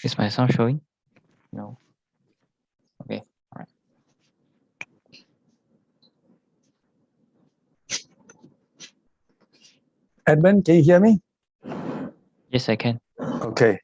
Is my sound showing? No. Okay. All right. Edmund, can you hear me? Yes, I can. Okay.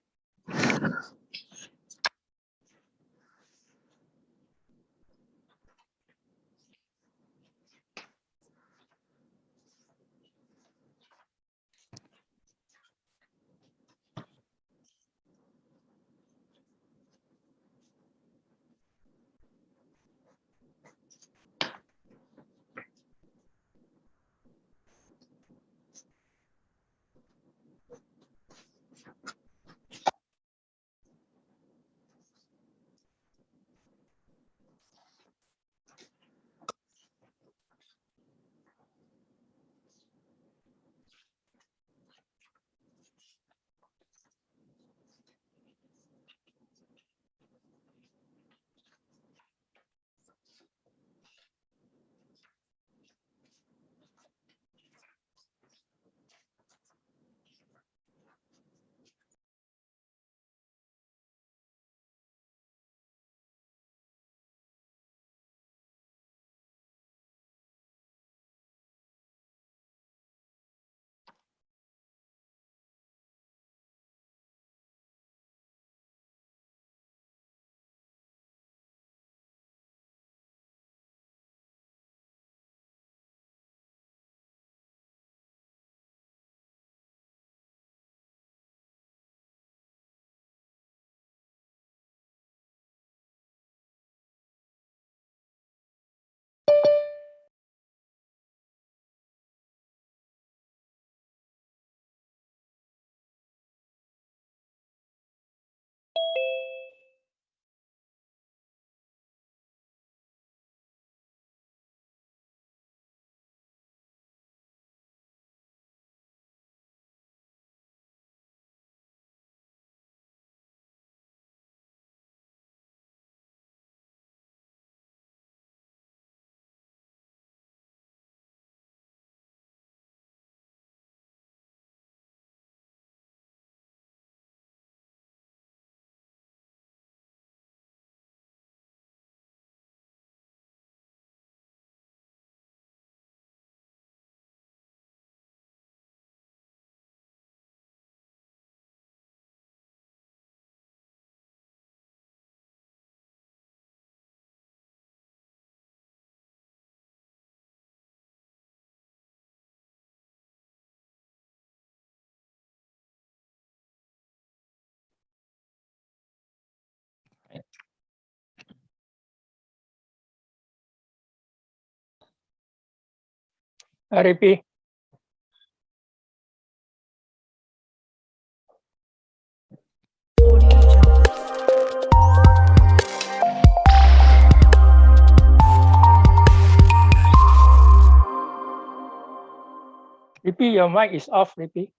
Ripi. Ripi, your mic is off, Ripi.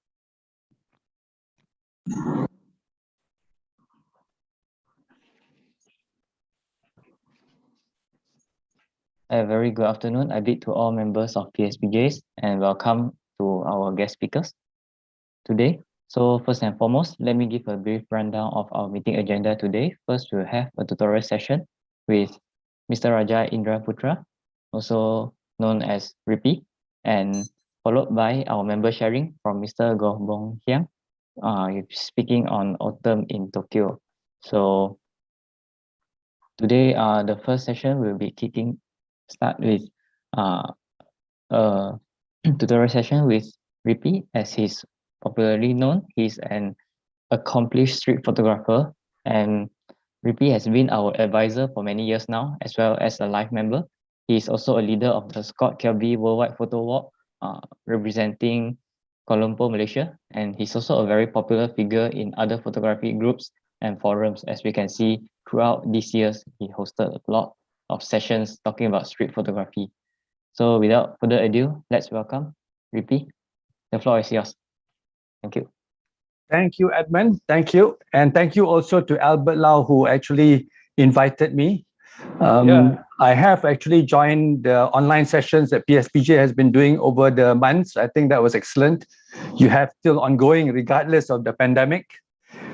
A very good afternoon. I bid to all members of PSPJs and welcome to our guest speakers today. So first and foremost, let me give a brief rundown of our meeting agenda today. First, we'll have a tutorial session with Mr. Raja Indra Putra, also known as Ripi, and followed by our member sharing from Mr. Goh Bong Hiang, speaking on autumn in Tokyo. So today, the first session will be start with a tutorial session with Ripi, as he's popularly known. He's an accomplished street photographer, and Ripi has been our advisor for many years now, as well as a life member. He's also a leader of the Scott Kelby Worldwide Photo Walk, representing Kuala Lumpur, Malaysia, and he's also a very popular figure in other photography groups and forums. As we can see, throughout these years, he hosted a lot of sessions talking about street photography. So without further ado, let's welcome Ripi. The floor is yours. Thank you. Thank you, Edmund. Thank you. And thank you also to Albert Lau, who actually invited me. I have actually joined the online sessions that PSPJ has been doing over the months. I think that was excellent. You have still ongoing regardless of the pandemic.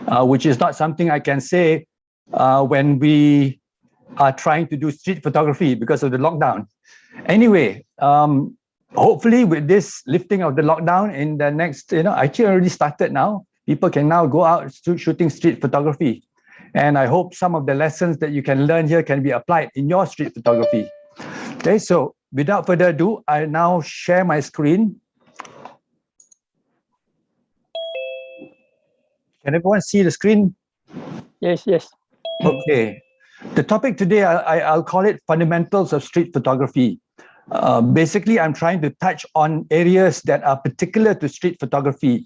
which is not something I can say when we are trying to do street photography because of the lockdown. Anyway, hopefully with this lifting of the lockdown in the next, actually already started now, people can now go out shooting street photography. And I hope some of the lessons that you can learn here can be applied in your street photography. Okay, so without further ado, I now share my screen. Can everyone see the screen? Yes, yes. Okay. The topic today, I'll call it fundamentals of street photography. Basically, I'm trying to touch on areas that are particular to street photography.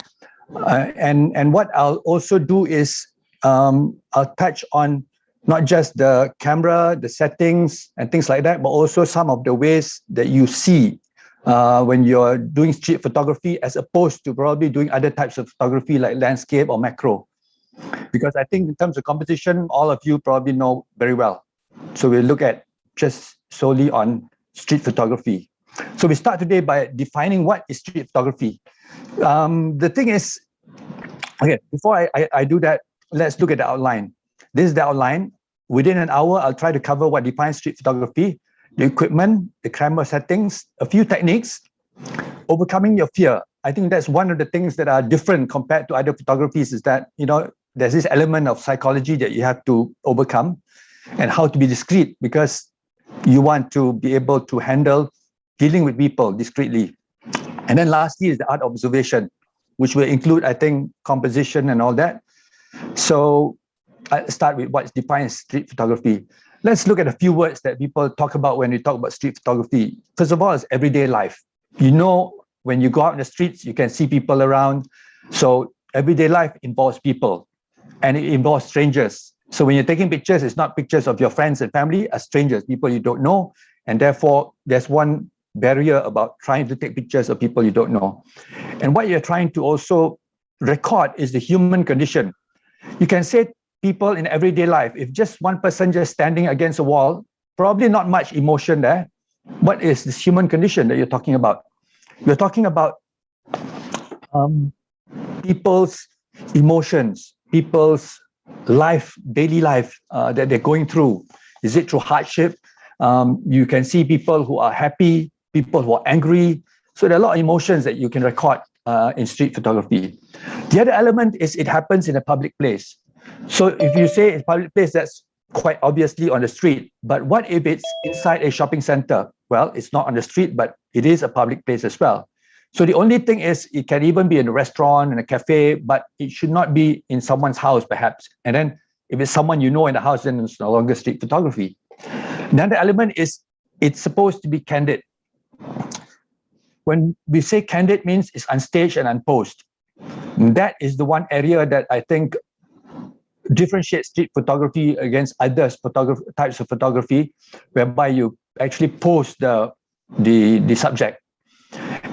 And what I'll also do is I'll touch on not just the camera, the settings and things like that, but also some of the ways that you see when you're doing street photography as opposed to probably doing other types of photography like landscape or macro. Because I think in terms of composition, all of you probably know very well. So we'll look at just solely on street photography. So we start today by defining what is street photography. The thing is, okay, before I do that, let's look at the outline. This is the outline. Within an hour, I'll try to cover what defines street photography, the equipment, the camera settings, a few techniques, overcoming your fear. I think that's one of the things that are different compared to other photographies is that, there's this element of psychology that you have to overcome and how to be discreet because you want to be able to handle dealing with people discreetly. And then lastly is the art observation, which will include, I think, composition and all that. So I'll start with what defines street photography. Let's look at a few words that people talk about when we talk about street photography. First of all, is everyday life. When you go out in the streets, you can see people around. So everyday life involves people and it involves strangers. So when you're taking pictures, it's not pictures of your friends and family as strangers, people you don't know. And therefore, there's one barrier about trying to take pictures of people you don't know. And what you're trying to also record is the human condition. You can say people in everyday life, if just one person just standing against a wall, probably not much emotion there. What is this human condition that you're talking about? You're talking about people's emotions, people's life, daily life that they're going through. Is it through hardship? You can see people who are happy, people who are angry. So there are a lot of emotions that you can record in street photography. The other element is it happens in a public place. So if you say it's a public place, that's quite obviously on the street. But what if it's inside a shopping center? Well, it's not on the street, but it is a public place as well. So the only thing is it can even be in a restaurant, in a cafe, but it should not be in someone's house, perhaps. And then if it's someone you know in the house, then it's no longer street photography. Another element is it's supposed to be candid. When we say candid means it's unstaged and unposed. That is the one area that I think differentiates street photography against other types of photography, whereby you actually pose the subject.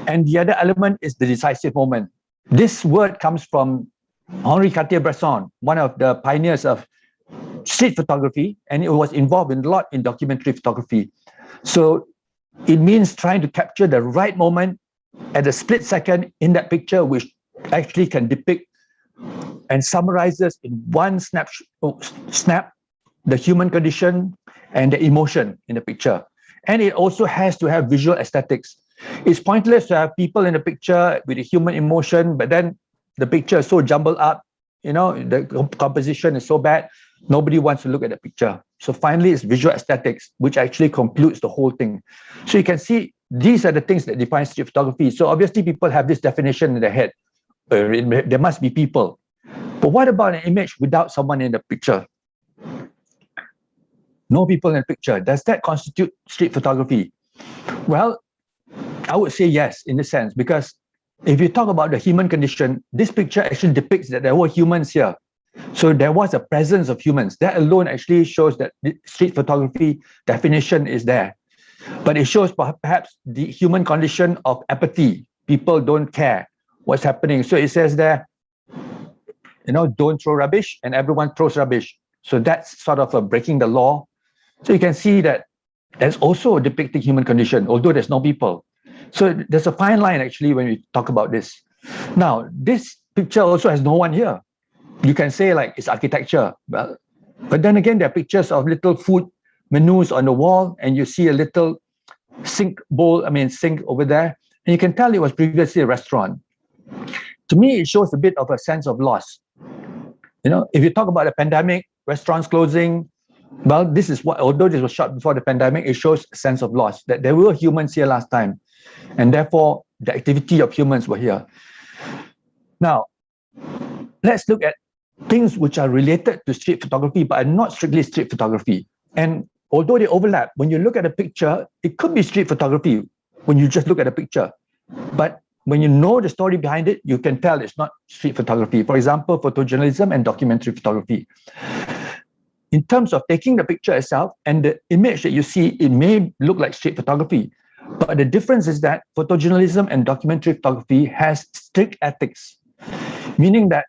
And the other element is the decisive moment. This word comes from Henri Cartier-Bresson, one of the pioneers of street photography, and it was involved in a lot in documentary photography. So it means trying to capture the right moment at a split second in that picture, which actually can depict and summarizes in one snap the human condition and the emotion in the picture. And it also has to have visual aesthetics. It's pointless to have people in the picture with a human emotion, but then the picture is so jumbled up, the composition is so bad, nobody wants to look at the picture. So finally, it's visual aesthetics, which actually concludes the whole thing. So you can see these are the things that define street photography. So obviously people have this definition in their head. There must be people. But what about an image without someone in the picture? No people in the picture. Does that constitute street photography? Well, I would say yes, in a sense, because if you talk about the human condition, this picture actually depicts that there were humans here. So there was a presence of humans. That alone actually shows that the street photography definition is there. But it shows perhaps the human condition of apathy. People don't care what's happening. So it says there, don't throw rubbish, and everyone throws rubbish. So that's sort of a breaking the law. So you can see that there's also depicting human condition, although there's no people. So there's a fine line actually when we talk about this. Now, this picture also has no one here. you can say like it's architecture. Well, but then again, there are pictures of little food menus on the wall, and you see a little sink over there, and you can tell it was previously a restaurant. To me, it shows a bit of a sense of loss. If you talk about the pandemic, restaurants closing, well, this is what, although this was shot before the pandemic, it shows a sense of loss, that there were humans here last time, and therefore the activity of humans were here. Now, let's look at things which are related to street photography, but are not strictly street photography. And although they overlap, when you look at a picture, it could be street photography when you just look at a picture. But when you know the story behind it, you can tell it's not street photography. For example, photojournalism and documentary photography. In terms of taking the picture itself and the image that you see, it may look like street photography. But the difference is that photojournalism and documentary photography has strict ethics, meaning that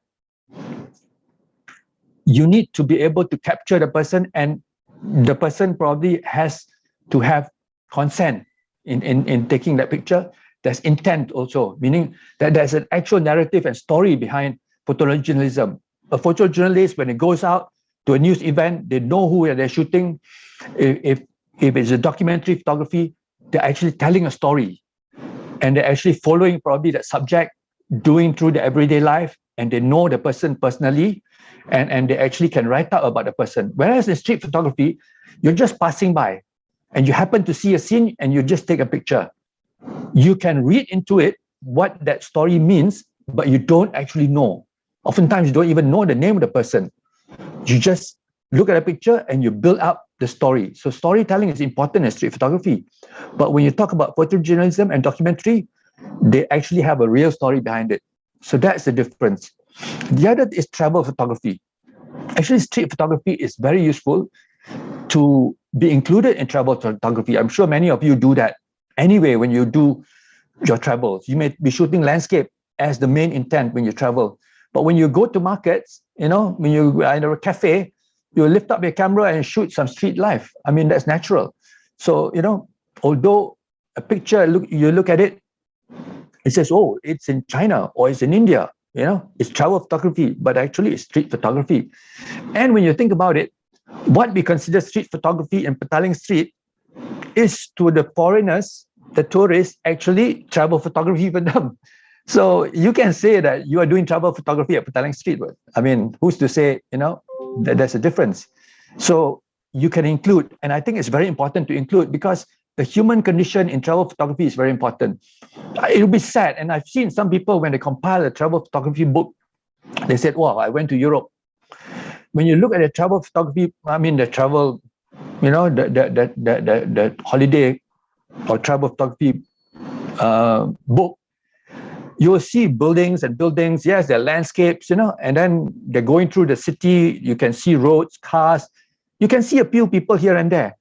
you need to be able to capture the person, and the person probably has to have consent in taking that picture. There's intent also, meaning that there's an actual narrative and story behind photojournalism. A photojournalist, when it goes out to a news event, they know who they're shooting. If it's a documentary photography, they're actually telling a story, and they're actually following probably that subject, doing through the everyday life, and they know the person personally, and they actually can write out about the person. Whereas in street photography, you're just passing by, and you happen to see a scene, and you just take a picture. You can read into it what that story means, but you don't actually know. Oftentimes, you don't even know the name of the person. You just look at a picture and you build up the story. So storytelling is important in street photography. But when you talk about photojournalism and documentary, they actually have a real story behind it. So that's the difference. The other is travel photography. Actually, street photography is very useful to be included in travel photography. I'm sure many of you do that anyway when you do your travels. You may be shooting landscape as the main intent when you travel. But when you go to markets, when you are in a cafe, you lift up your camera and shoot some street life. I mean, that's natural. So, although a picture, you look at it, it says, oh, it's in China or it's in India, it's travel photography, but actually it's street photography. And when you think about it, what we consider street photography in Petaling Street is, to the foreigners, the tourists, actually travel photography for them. So you can say that you are doing travel photography at Petaling Street. I mean, who's to say, that there's a difference? So you can include, and I think it's very important to include, because the human condition in travel photography is very important. It'll be sad, and I've seen some people, when they compile a travel photography book, they said, wow, I went to Europe. When you look at the travel photography, the travel, the holiday or travel photography book, you will see buildings and buildings. Yes, there are landscapes, and then they're going through the city. You can see roads, cars. You can see a few people here and there.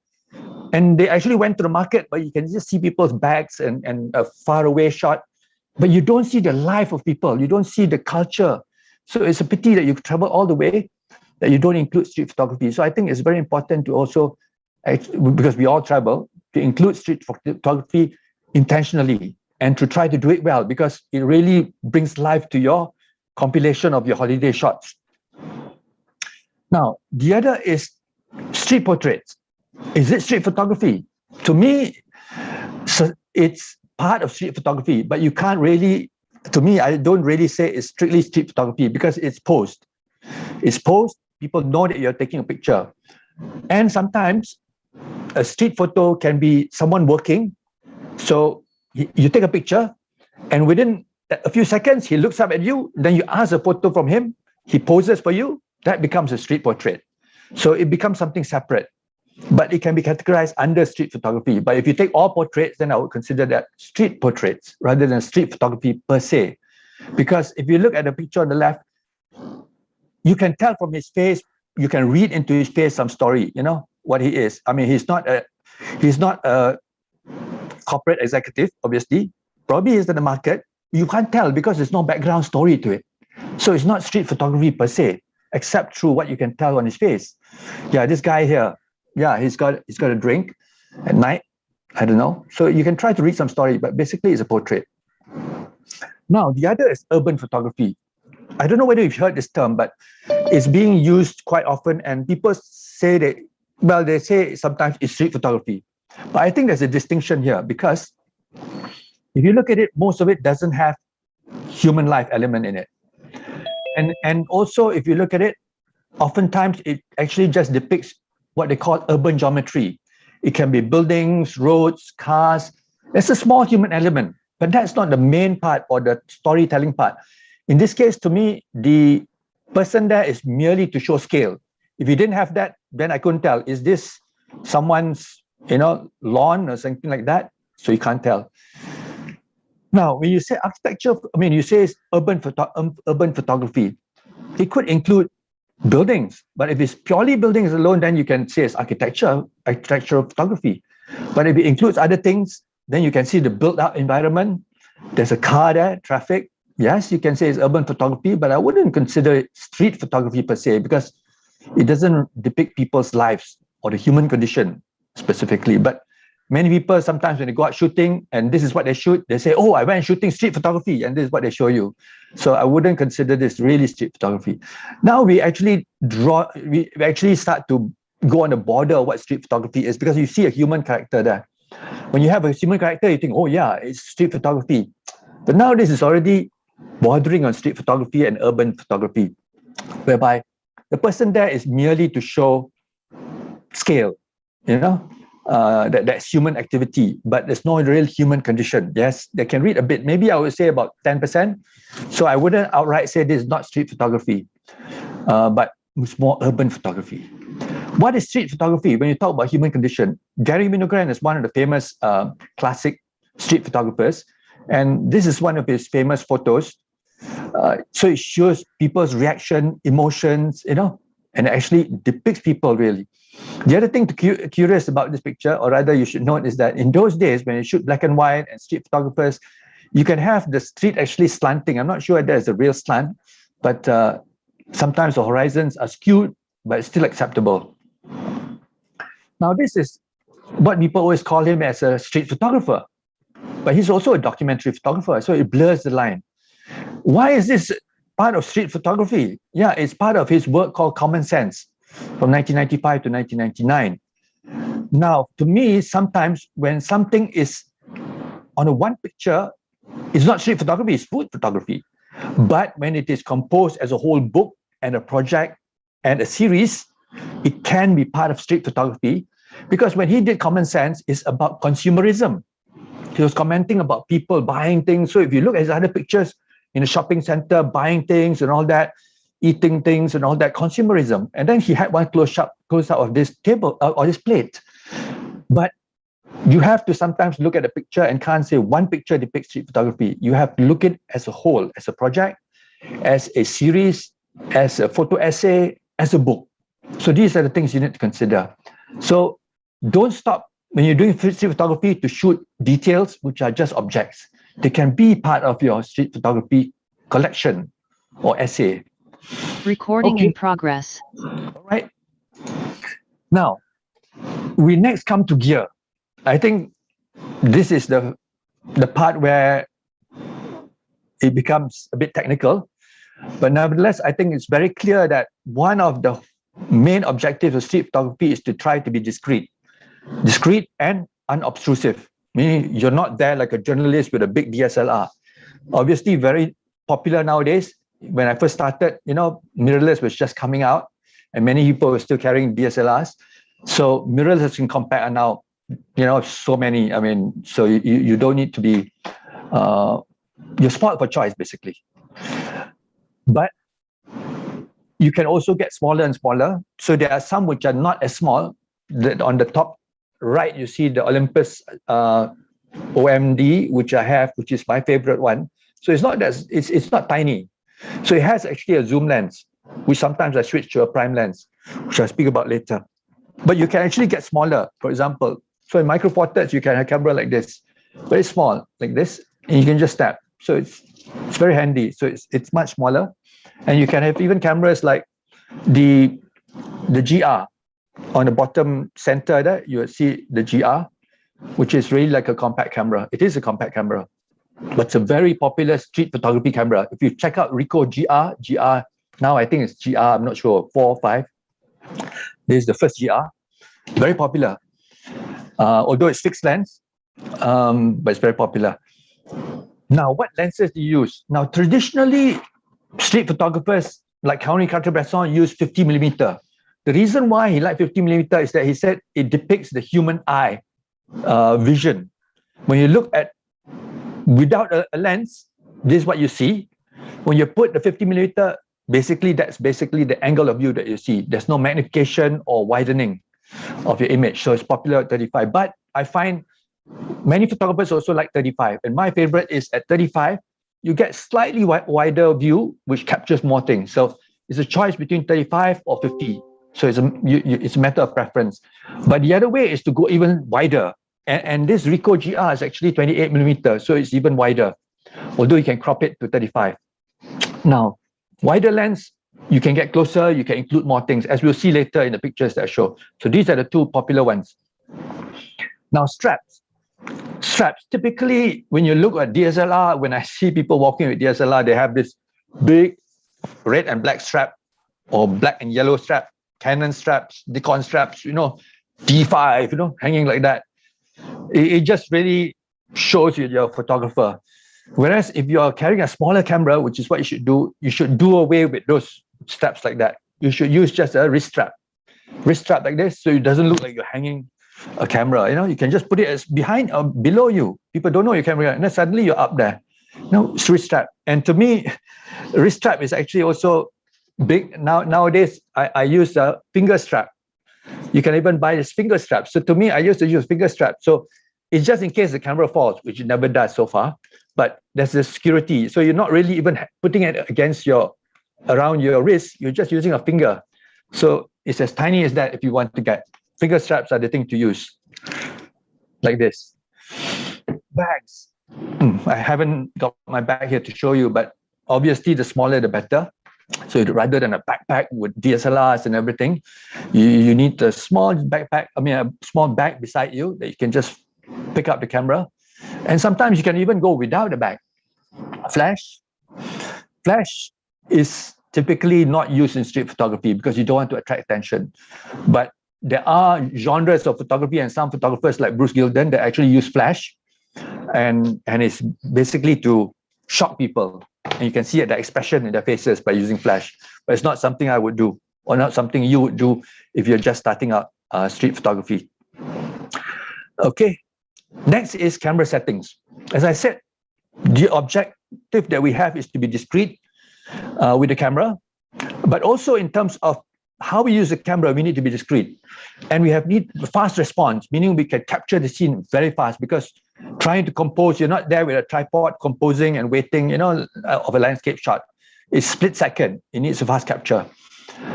And they actually went to the market, but you can just see people's bags and a faraway shot. But you don't see the life of people. You don't see the culture. So it's a pity that you travel all the way, that you don't include street photography. So I think it's very important to also, because we all travel, to include street photography intentionally and to try to do it well, because it really brings life to your compilation of your holiday shots. Now, the other is street portraits. Is it street photography? To me, it's part of street photography, but you can't really, to me, I don't really say it's strictly street photography, because it's posed. It's posed, people know that you're taking a picture. And sometimes a street photo can be someone working. So you take a picture, and within a few seconds, he looks up at you, then you ask a photo from him, he poses for you, that becomes a street portrait. So it becomes something separate, but it can be categorized under street photography. But if you take all portraits, then I would consider that street portraits rather than street photography per se. Because if you look at the picture on the left, you can tell from his face, you can read into his face some story, what he is. I mean, he's not a corporate executive, obviously. Probably he's in the market. You can't tell because there's no background story to it. So it's not street photography per se, except through what you can tell on his face. Yeah, this guy here, yeah, he's got a drink at night. I don't know. So you can try to read some story, but basically it's a portrait. Now, the other is urban photography. I don't know whether you've heard this term, but it's being used quite often, and people say that, well, they say sometimes it's street photography. But I think there's a distinction here, because if you look at it, most of it doesn't have human life element in it. And also, if you look at it, oftentimes it actually just depicts what they call urban geometry. It can be buildings, roads, cars. There's a small human element, but that's not the main part or the storytelling part. In this case, to me, the person there is merely to show scale. If you didn't have that, then I couldn't tell. Is this someone's, lawn or something like that? So you can't tell. Now, when you say architecture, you say it's urban photography. It could include buildings, but if it's purely buildings alone, then you can say it's architectural photography. But if it includes other things, then you can see the built-up environment. There's a car there, traffic. Yes, you can say it's urban photography, but I wouldn't consider it street photography per se, because it doesn't depict people's lives or the human condition specifically. But many people, sometimes when they go out shooting and this is what they shoot, they say, oh, I went shooting street photography, and this is what they show you. So I wouldn't consider this really street photography. Now we actually start to go on the border of what street photography is, because you see a human character there. When you have a human character, you think, oh yeah, it's street photography. But now this is already bordering on street photography and urban photography, whereby the person there is merely to show scale, that's human activity, but there's no real human condition. Yes, they can read a bit. Maybe I would say about 10%. So I wouldn't outright say this is not street photography, but it's more urban photography. What is street photography? When you talk about human condition, Gary Winogrand is one of the famous classic street photographers. And this is one of his famous photos. So it shows people's reaction, emotions, and actually depicts people really. The other thing curious about this picture, or rather you should note, is that in those days when you shoot black and white and street photographers, you can have the street actually slanting. I'm not sure if there's a real slant, but sometimes the horizons are skewed, but it's still acceptable. Now, this is what people always call him as a street photographer, but he's also a documentary photographer, so it blurs the line. Why is this part of street photography? Yeah, it's part of his work called Common Sense from 1995 to 1999. Now, to me, sometimes when something is on a one picture, it's not street photography, it's food photography. But when it is composed as a whole book and a project and a series, it can be part of street photography, because when he did Common Sense, it's about consumerism. He was commenting about people buying things. So if you look at his other pictures in a shopping center, buying things and all that, eating things and all that, consumerism. And then he had one close-up of this table or this plate. But you have to sometimes look at a picture and can't say one picture depicts street photography. You have to look at it as a whole, as a project, as a series, as a photo essay, as a book. So these are the things you need to consider. So don't stop when you're doing street photography to shoot details which are just objects. They can be part of your street photography collection or essay. Recording in progress. All right. Now, we next come to gear. I think this is the part where it becomes a bit technical, but nevertheless, I think it's very clear that one of the main objectives of street photography is to try to be discreet and unobtrusive, meaning you're not there like a journalist with a big DSLR. Obviously, very popular nowadays. When I first started, mirrorless was just coming out, and many people were still carrying DSLRs. So mirrorless and compact are now, so many. So you don't need to be, you're spoiled for choice, basically. But you can also get smaller and smaller. So there are some which are not as small. On the top right, you see the Olympus OMD, which I have, which is my favorite one. So it's not tiny. So it has actually a zoom lens, which sometimes I switch to a prime lens, which I'll speak about later. But you can actually get smaller. For example, so in Micro Four Thirds, you can have a camera like this, very small, like this, and you can just tap. So it's very handy. So it's much smaller, and you can have even cameras like the GR on the bottom center. There you will see the GR, which is really like a compact camera. It is a compact camera. but it's a very popular street photography camera. If you check out Ricoh GR, now I think it's GR, I'm not sure, 4 or 5. This is the first GR, very popular. Although it's fixed lens, but it's very popular. Now, what lenses do you use? Now, traditionally, street photographers like Henri Cartier-Bresson use 50mm. The reason why he liked 50mm is that he said it depicts the human eye vision. When you look at without a lens, this is what you see. When you put the 50mm, that's basically the angle of view that you see. There's no magnification or widening of your image. So it's popular at 35. But I find many photographers also like 35. And my favorite is at 35, you get slightly wider view, which captures more things. So it's a choice between 35 or 50. So it's a matter of preference. But the other way is to go even wider. And this Ricoh GR is actually 28mm, so it's even wider, although you can crop it to 35. Now, wider lens, you can get closer, you can include more things, as we'll see later in the pictures that I show. So these are the two popular ones. Now, straps. Straps, typically, when you look at DSLR, when I see people walking with DSLR, they have this big red and black strap, or black and yellow strap, Canon straps, Nikon straps, D5, hanging like that. It just really shows you're a photographer. Whereas if you're carrying a smaller camera, which is what you should do away with those straps like that. You should use just a wrist strap like this, so it doesn't look like you're hanging a camera. You can just put it as behind or below you. People don't know your camera, and then suddenly you're up there. It's wrist strap. And to me, wrist strap is actually also big. Nowadays, I use a finger strap. You can even buy this finger strap. So to me, I used to use finger strap. So it's just in case the camera falls, which it never does so far. But there's the security. So you're not really even putting it around your wrist. You're just using a finger. So it's as tiny as that if you want to get. Finger straps are the thing to use. Like this. Bags. I haven't got my bag here to show you, but obviously the smaller the better. So rather than a backpack with DSLRs and everything, you need a small backpack, a small bag beside you that you can just pick up the camera. And sometimes you can even go without a bag. Flash is typically not used in street photography because you don't want to attract attention. But there are genres of photography and some photographers like Bruce Gilden that actually use flash, and it's basically to shock people. And you can see the expression in their faces by using flash. But it's not something I would do, or not something you would do if you're just starting out street photography. Okay, next is camera settings. As I said, the objective that we have is to be discreet with the camera, but also in terms of how we use the camera, we need to be discreet. And we need fast response, meaning we can capture the scene very fast, because trying to compose, you're not there with a tripod composing and waiting, of a landscape shot. It's split second. It needs a fast capture.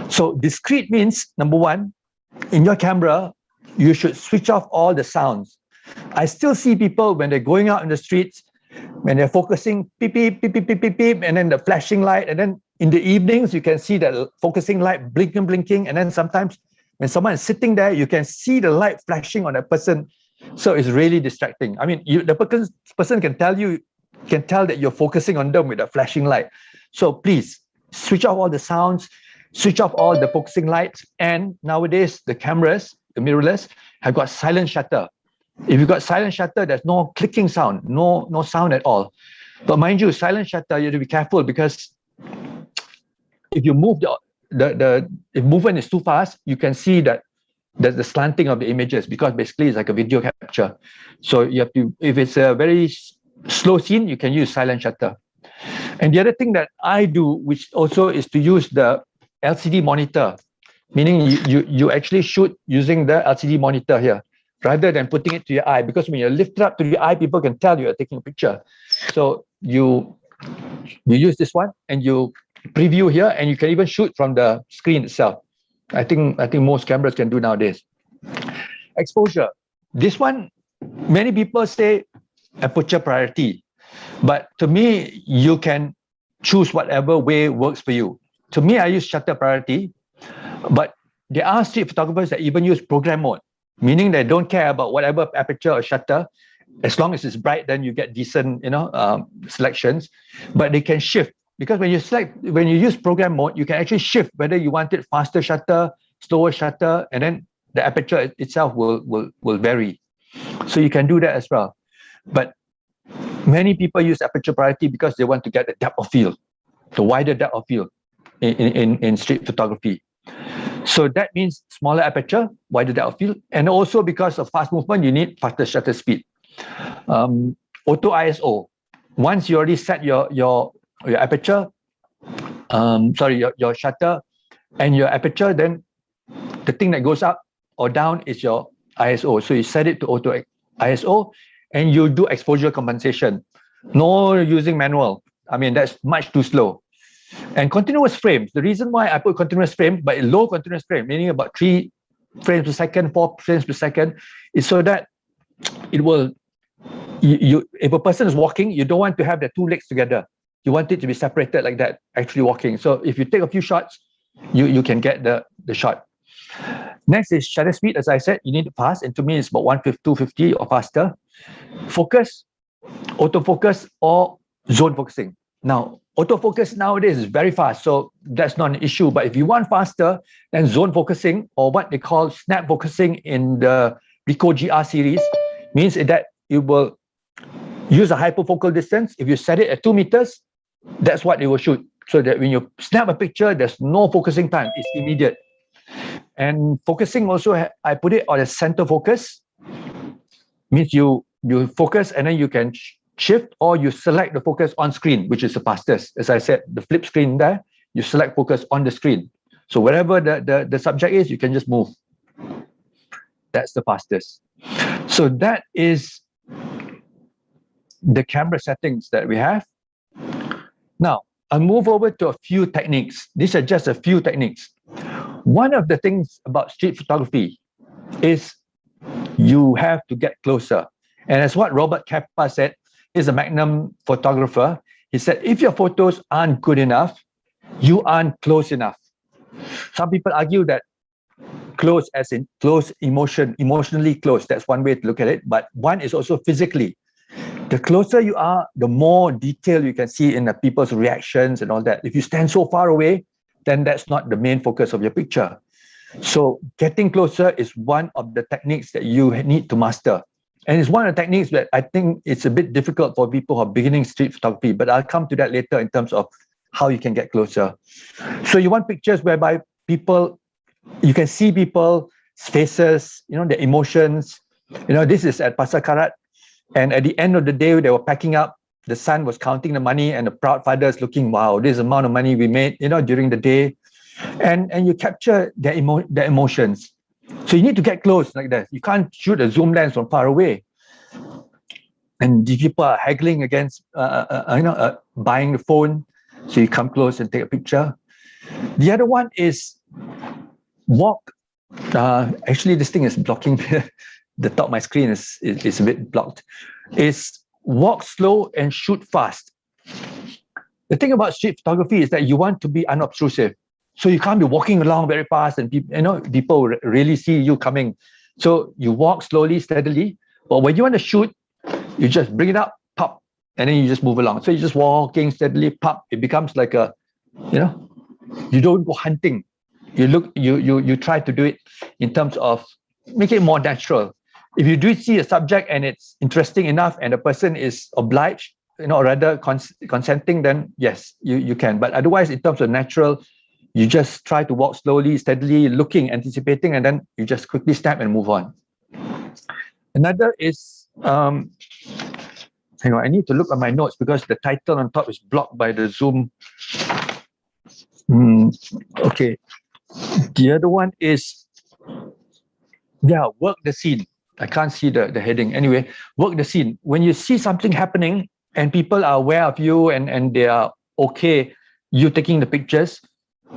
So discreet means, number one, in your camera, you should switch off all the sounds. I still see people when they're going out in the streets, when they're focusing, beep, beep, beep, beep, beep, beep, beep, and then the flashing light. And then in the evenings, you can see that focusing light blinking. And then sometimes when someone is sitting there, you can see the light flashing on that person. So it's really distracting. I mean, the person can tell that you're focusing on them with a flashing light. So please switch off all the sounds, switch off all the focusing lights. And nowadays, the cameras, the mirrorless, have got silent shutter. If you've got silent shutter, there's no clicking sound, no sound at all. But mind you, silent shutter, you have to be careful, because if you move if movement is too fast, you can see that there's the slanting of the images, because basically it's like a video capture. So you have to, if it's a very slow scene, you can use silent shutter. And the other thing that I do, which also is to use the LCD monitor, meaning you actually shoot using the LCD monitor here, rather than putting it to your eye, because when you lift it up to your eye, people can tell you're taking a picture. So you use this one and you preview here, and you can even shoot from the screen itself. I think most cameras can do nowadays. Exposure. This one, many people say aperture priority, but to me, you can choose whatever way works for you. To me, I use shutter priority, but there are street photographers that even use program mode, meaning they don't care about whatever aperture or shutter. As long as it's bright, then you get decent, selections. But they can shift, because when you use program mode, you can actually shift whether you want it faster shutter, slower shutter, and then the aperture itself will vary. So you can do that as well. But many people use aperture priority because they want to get the depth of field, the wider depth of field in street photography. So that means smaller aperture, wider depth of field, and also because of fast movement, you need faster shutter speed. Auto ISO. Once you already set your aperture, your shutter and your aperture, then the thing that goes up or down is your ISO. So you set it to auto ISO, and you do exposure compensation. No using manual. I mean, that's much too slow. And continuous frames. The reason why I put continuous frame, but low continuous frame, meaning about 3 frames per second, 4 frames per second, is so that it will, if a person is walking, you don't want to have the 2 legs together. You want it to be separated like that, actually walking. So if you take a few shots, you can get the shot. Next is shutter speed. As I said, you need it fast, and to me it's about 250 or faster. Focus, autofocus, or zone focusing. Now, autofocus nowadays is very fast, so that's not an issue. But if you want faster, then zone focusing, or what they call snap focusing in the Ricoh GR series, means that it will use a hyperfocal distance. If you set it at 2 meters, that's what it will shoot. So that when you snap a picture, there's no focusing time, it's immediate. And focusing also, I put it on a center focus, means you focus and then you can shift, or you select the focus on screen, which is the fastest. As I said, the flip screen there, you select focus on the screen. So wherever the subject is, you can just move. That's the fastest. So that is the camera settings that we have. Now, I'll move over to a few techniques. These are just a few techniques. One of the things about street photography is you have to get closer. And as what Robert Capa said, he's a Magnum photographer. He said, if your photos aren't good enough, you aren't close enough. Some people argue that close as in close emotionally close. That's one way to look at it. But one is also physically. The closer you are, the more detail you can see in the people's reactions and all that. If you stand so far away, then that's not the main focus of your picture. So getting closer is one of the techniques that you need to master. And it's one of the techniques that I think it's a bit difficult for people who are beginning street photography, but I'll come to that later in terms of how you can get closer. So you want pictures whereby you can see people's faces, their emotions. This is at Pasar Karat. And at the end of the day, they were packing up. The son was counting the money, and the proud father is looking, wow, this amount of money we made, during the day. And you capture their emotions. So you need to get close like that. You can't shoot a zoom lens from far away. And the people are haggling against, buying the phone. So you come close and take a picture. The other one is walk. Actually, this thing is blocking. The top of my screen is a bit blocked. Is walk slow and shoot fast. The thing about street photography is that you want to be unobtrusive. So you can't be walking along very fast and people really see you coming. So you walk slowly, steadily. But when you want to shoot, you just bring it up, pop, and then you just move along. So you're just walking steadily, pop. It becomes like you don't go hunting. You try to do it in terms of make it more natural. If you do see a subject and it's interesting enough and the person is obliged, or rather consenting, then yes, you can. But otherwise, in terms of natural, you just try to walk slowly, steadily, looking, anticipating, and then you just quickly snap and move on. Another is, hang on, I need to look at my notes because the title on top is blocked by the Zoom. Okay. The other one is, work the scene. I can't see the heading. Anyway, work the scene. When you see something happening and people are aware of you and they are okay, you taking the pictures,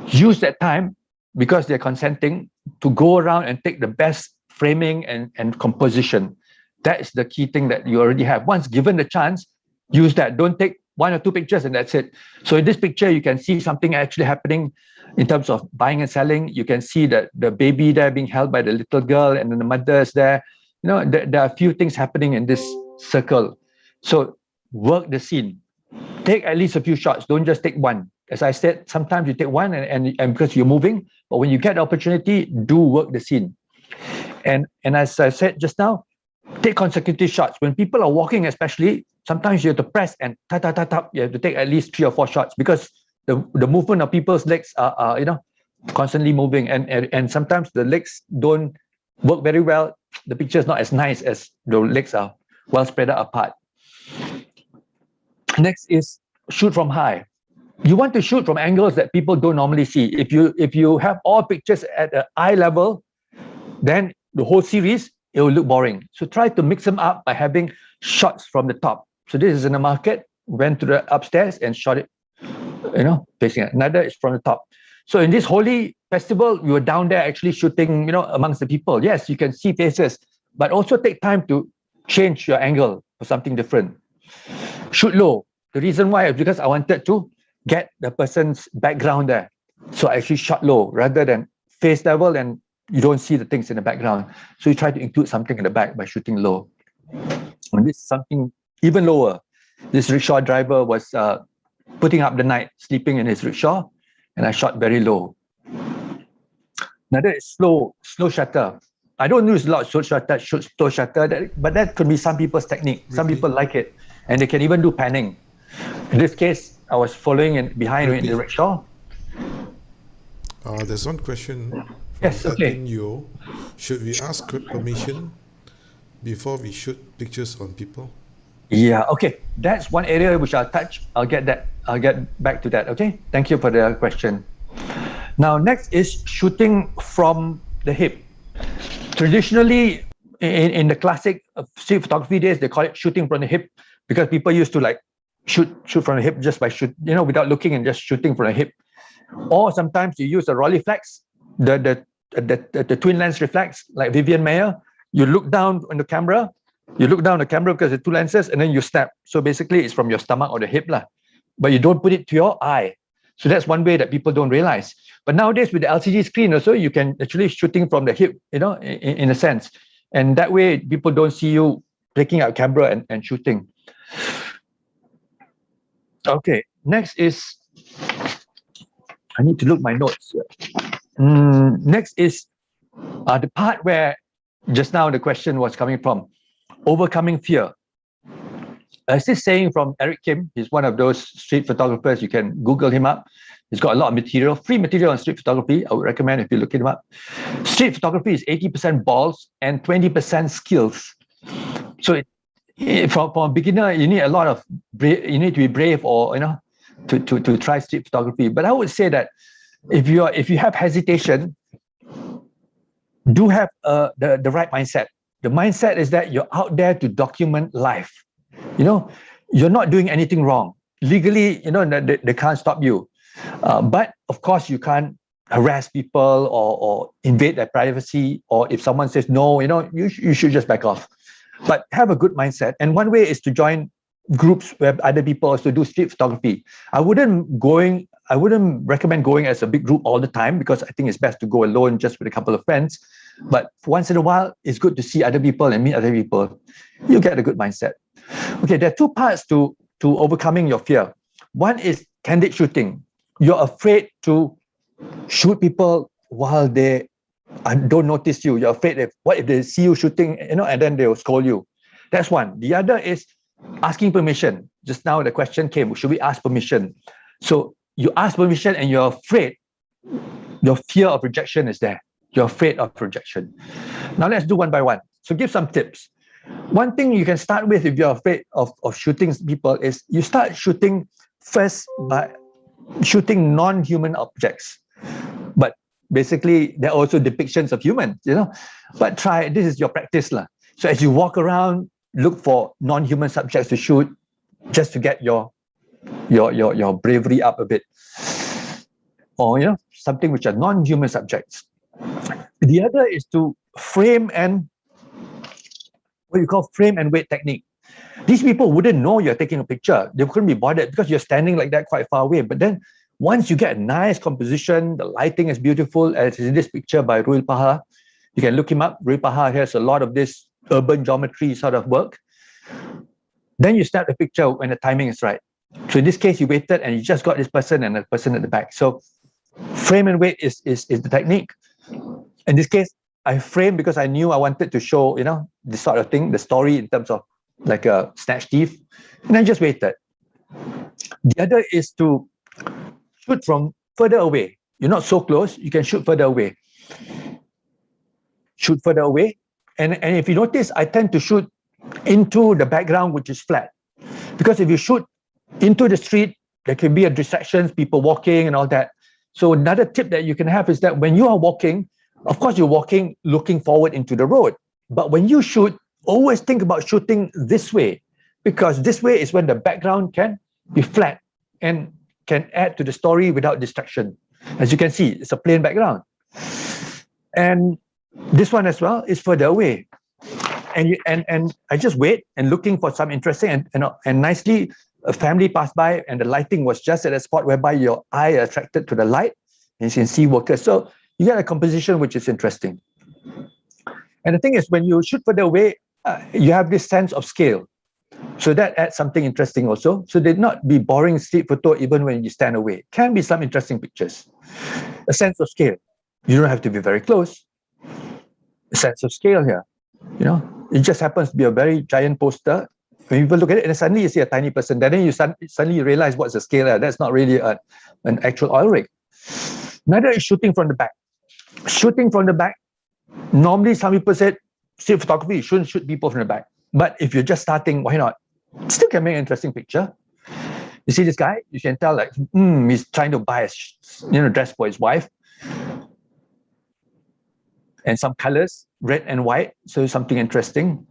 use that time because they're consenting to go around and take the best framing and composition. That is the key thing that you already have. Once given the chance, use that. Don't take 1 or 2 pictures and that's it. So in this picture, you can see something actually happening in terms of buying and selling. You can see that the baby there being held by the little girl and then the mother is there. There are a few things happening in this circle. So work the scene. Take at least a few shots. Don't just take one. As I said, sometimes you take one and because you're moving, but when you get the opportunity, do work the scene. And as I said just now, take consecutive shots. When people are walking, especially, sometimes you have to press and tap, tap, tap, tap. You have to take at least 3 or 4 shots because the movement of people's legs are constantly moving, and sometimes the legs don't work very well. The picture is not as nice as the legs are well spread out apart. Next is shoot from high. You want to shoot from angles that people don't normally see. If you have all pictures at an eye level, then the whole series, it will look boring. So try to mix them up by having shots from the top. So this is in the market, went to the upstairs and shot it, facing it. Another is from the top. So in this holy festival, we were down there actually shooting, amongst the people. Yes, you can see faces, but also take time to change your angle for something different. Shoot low. The reason why is because I wanted to get the person's background there. So I actually shot low rather than face level, and you don't see the things in the background. So you try to include something in the back by shooting low. And this is something even lower. This rickshaw driver was putting up the night, sleeping in his rickshaw, and I shot very low. Another is slow shutter. I don't use a lot of slow shutter, but that could be some people's technique. Some people like it, and they can even do panning. In this case, I was following behind in the rickshaw. There's one question from Yes, okay. Yo. Should we ask permission before we shoot pictures on people? Yeah, okay. That's one area which I'll touch. I'll get back to that, okay? Thank you for the question. Now, next is shooting from the hip. Traditionally, in the classic street photography days, they call it shooting from the hip because people used to shoot from the hip just by without looking and just shooting from the hip. Or sometimes you use a Rolleiflex, the twin lens reflex, like Vivian Mayer. You look down on the camera, because the 2 lenses, and then you snap. So basically, it's from your stomach or the hip, but you don't put it to your eye. So that's one way that people don't realize. But nowadays, with the LCD screen also, you can actually shooting from the hip, in a sense. And that way, people don't see you taking out camera and shooting. Okay, next is, I need to look my notes. Next is the part where just now the question was coming from, overcoming fear. There's this saying from Eric Kim. He's one of those street photographers. You can Google him up. He's got a lot of material, free material on street photography. I would recommend if you look him up. Street photography is 80% balls and 20% skills. So for a beginner, you need a lot of you need to be brave, or to try street photography. But I would say that if you have hesitation, do have the right mindset. The mindset is that you're out there to document life. You're not doing anything wrong. Legally, they can't stop you. But of course, you can't harass people or invade their privacy. Or if someone says no, you should just back off. But have a good mindset. And one way is to join groups where other people also do street photography. I wouldn't recommend going as a big group all the time, because I think it's best to go alone just with a couple of friends. But once in a while, it's good to see other people and meet other people. You get a good mindset. Okay, there are 2 parts to overcoming your fear. One is candid shooting. You're afraid to shoot people while they don't notice you. You're afraid what if they see you shooting, and then they'll scold you. That's one. The other is asking permission. Just now the question came, should we ask permission? So you ask permission and you're afraid. Your fear of rejection is there. You're afraid of rejection. Now let's do one by one. So give some tips. One thing you can start with if you're afraid of shooting people is you start shooting first by shooting non-human objects. But basically, there are also depictions of humans, But this is your practice. So as you walk around, look for non-human subjects to shoot, just to get your bravery up a bit. Or, something which are non-human subjects. The other is to frame and wait technique. These people wouldn't know you're taking a picture. They couldn't be bothered because you're standing like that quite far away. But then once you get a nice composition, the lighting is beautiful, as in this picture by Ruil Paha. You can look him up. Ruil Paha has a lot of this urban geometry sort of work. Then you snap the picture when the timing is right. So in this case, you waited and you just got this person and the person at the back. So frame and wait is the technique. In this case, I framed because I knew I wanted to show, this sort of thing, the story in terms of like a snatch thief. And I just waited. The other is to shoot from further away. You're not so close, you can shoot further away. Shoot further away. And if you notice, I tend to shoot into the background, which is flat. Because if you shoot into the street, there can be a distraction, people walking and all that. So another tip that you can have is that when you are walking, of course, you're walking looking forward into the road. But when you shoot, always think about shooting this way, because this way is when the background can be flat and can add to the story without distraction. As you can see, it's a plain background. And this one as well is further away. And I just wait and looking for some interesting and nicely a family passed by and the lighting was just at a spot whereby your eye attracted to the light and you can see workers. So you get a composition which is interesting. And the thing is, when you shoot further away, you have this sense of scale. So that adds something interesting also. So they not be boring street photo even when you stand away. Can be some interesting pictures. A sense of scale. You don't have to be very close. A sense of scale here. It just happens to be a very giant poster. When people look at it, and suddenly you see a tiny person. Then you suddenly realize what's the scale there. That's not really an actual oil rig. Another is shooting from the back. Shooting from the back. Normally, some people said, street photography, you shouldn't shoot people from the back. But if you're just starting, why not? Still can make an interesting picture. You see this guy, you can tell like, he's trying to buy a dress for his wife. And some colors, red and white, so something interesting.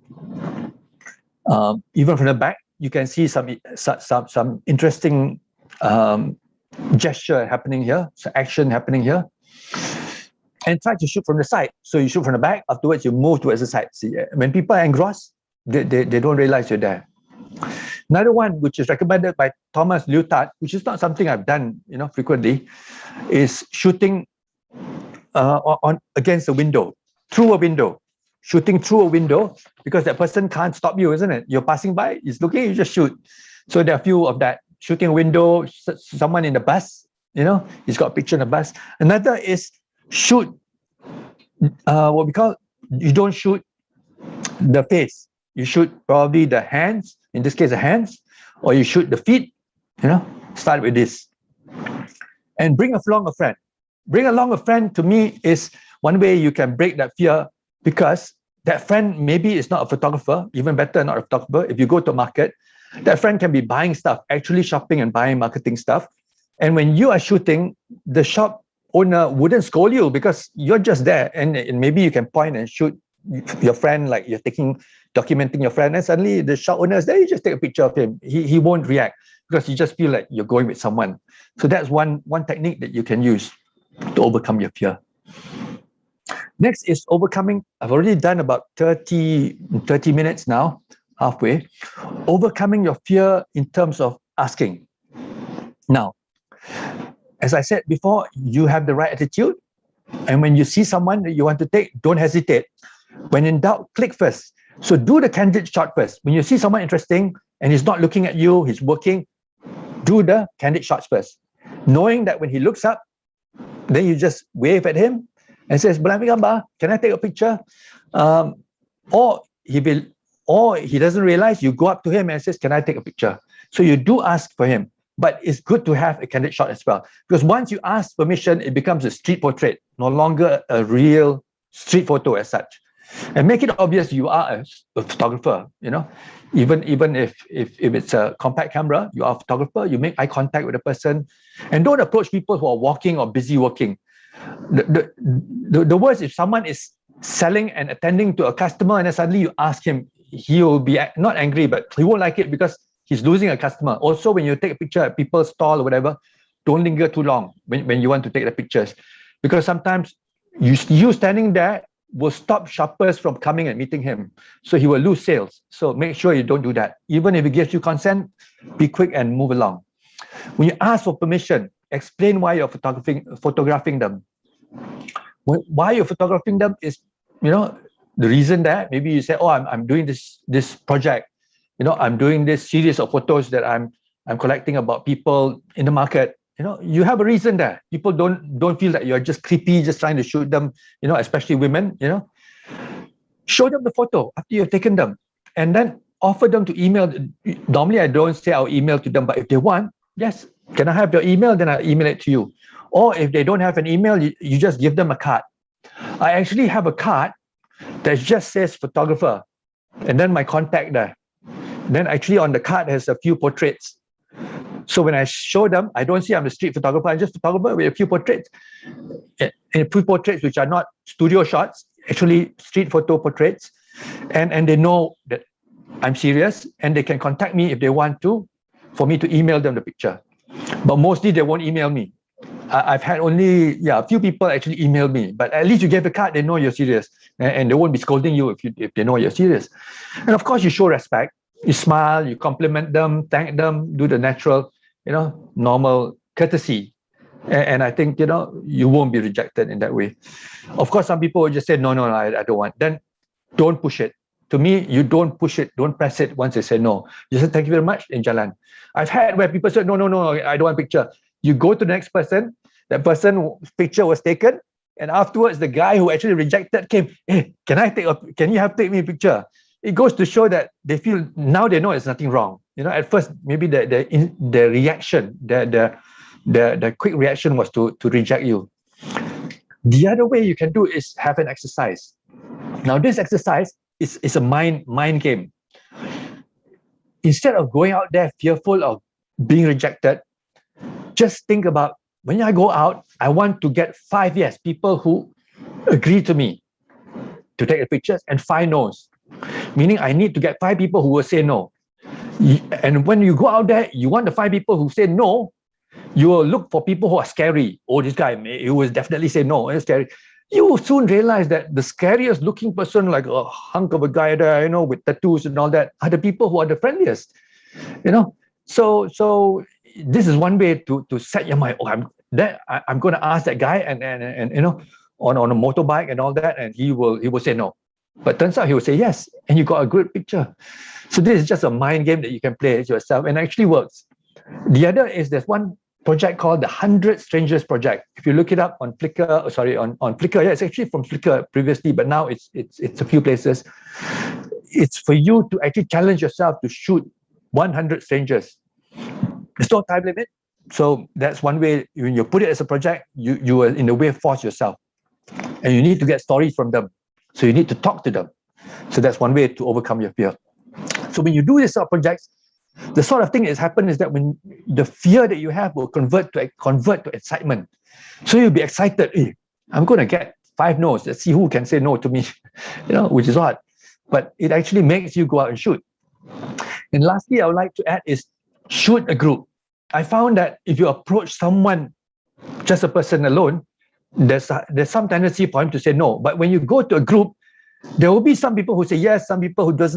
Even from the back, you can see some interesting gesture happening here, some action happening here. And try to shoot from the side. So you shoot from the back, afterwards you move towards the side. See, when people are engrossed, they don't realize you're there. Another one, which is recommended by Thomas Liotard, which is not something I've done frequently, is shooting against a window, through a window. Shooting through a window, because that person can't stop you, isn't it? You're passing by, he's looking, you just shoot. So there are a few of that. Shooting a window, someone in the bus, he's got a picture in the bus. Another is shoot what we call, you don't shoot the face. You shoot probably the hands, in this case the hands, or you shoot the feet, start with this. And bring along a friend. Bring along a friend to me is one way you can break that fear, because that friend maybe is not a photographer, even better not a photographer. If you go to a market, that friend can be buying stuff, actually shopping and buying marketing stuff. And when you are shooting, the shop owner wouldn't scold you because you're just there. And maybe you can point and shoot your friend, like you're documenting your friend, and suddenly the shop owner is there, you just take a picture of him. He won't react because you just feel like you're going with someone. So that's one technique that you can use to overcome your fear. Next is overcoming. I've already done about 30 minutes now, halfway. Overcoming your fear in terms of asking. Now, as I said before, you have the right attitude. And when you see someone that you want to take, don't hesitate. When in doubt, click first. So do the candid shot first. When you see someone interesting and he's not looking at you, he's working, do the candid shots first. Knowing that when he looks up, then you just wave at him and says, "Boleh ambil gambar? Can I take a picture?" Or he doesn't realize, you go up to him and says, "Can I take a picture?" So you do ask for him. But it's good to have a candid shot as well. Because once you ask permission, it becomes a street portrait, no longer a real street photo as such. And make it obvious you are a photographer, Even if it's a compact camera, you are a photographer, you make eye contact with the person. And don't approach people who are walking or busy working. The worst, if someone is selling and attending to a customer and then suddenly you ask him, he will be not angry, but he won't like it because he's losing a customer. Also, when you take a picture at people's stall or whatever, don't linger too long when you want to take the pictures. Because sometimes you standing there will stop shoppers from coming and meeting him. So he will lose sales. So make sure you don't do that. Even if he gives you consent, be quick and move along. When you ask for permission, explain why you're photographing them. Why you're photographing them is, the reason that maybe you say, "Oh, I'm doing this project. I'm doing this series of photos that I'm collecting about people in the market. You have a reason there. People don't feel that you're just creepy, just trying to shoot them, especially women, show them the photo after you've taken them, and then offer them to email. Normally, I don't say I'll email to them, but if they want, yes, can I have your email? Then I'll email it to you. Or if they don't have an email, you just give them a card. I actually have a card that just says photographer, and then my contact there. Then actually on the card has a few portraits. So when I show them, I don't say I'm a street photographer, I'm just a photographer with a few portraits. And a few portraits which are not studio shots, actually street photo portraits. And they know that I'm serious, and they can contact me if they want to, for me to email them the picture. But mostly they won't email me. I've had only a few people actually email me, but at least you gave a card, they know you're serious, and they won't be scolding you if they know you're serious. And of course, you show respect. You smile, you compliment them, thank them, do the natural, normal courtesy. And I think, you won't be rejected in that way. Of course, some people will just say, no, I don't want. Then don't push it. To me, you don't push it, don't press it once they say no. You say, thank you very much, in jalan. I've had where people say, no, I don't want a picture. You go to the next person, that person's picture was taken, and afterwards, the guy who actually rejected came, hey, can you take me a picture? It goes to show that they feel, now they know there's nothing wrong. At first, maybe the reaction, the quick reaction was to reject you. The other way you can do is have an exercise. Now, this exercise is a mind game. Instead of going out there fearful of being rejected, just think about, when I go out, I want to get 5 yes people who agree to me to take the pictures, and 5 no's. Meaning I need to get 5 people who will say no. And when you go out there, you want the 5 people who say no, you will look for people who are scary. Oh, this guy, he will definitely say no, it's scary. You will soon realize that the scariest looking person, like a hunk of a guy there, with tattoos and all that, are the people who are the friendliest. So this is one way to set your mind. I'm going to ask that guy, and on a motorbike and all that, and he will say no. But turns out he will say yes, and you got a good picture. So this is just a mind game that you can play yourself, and actually works. The other is, there's one project called the 100 Strangers Project. If you look it up on Flickr, on Flickr, it's actually from Flickr previously, but now it's a few places. It's for you to actually challenge yourself to shoot 100 strangers. There's no time limit. So that's one way. When you put it as a project, you will in a way force yourself, and you need to get stories from them. So you need to talk to them. So that's one way to overcome your fear. So when you do this sort of projects, the sort of thing that happens is that when the fear that you have will convert to excitement. So you'll be excited. Hey, I'm going to get 5 no's. Let's see who can say no to me, which is odd. But it actually makes you go out and shoot. And lastly, I would like to add is shoot a group. I found that if you approach someone, just a person alone, there's some tendency for him to say no. But when you go to a group, there will be some people who say yes, some people who don't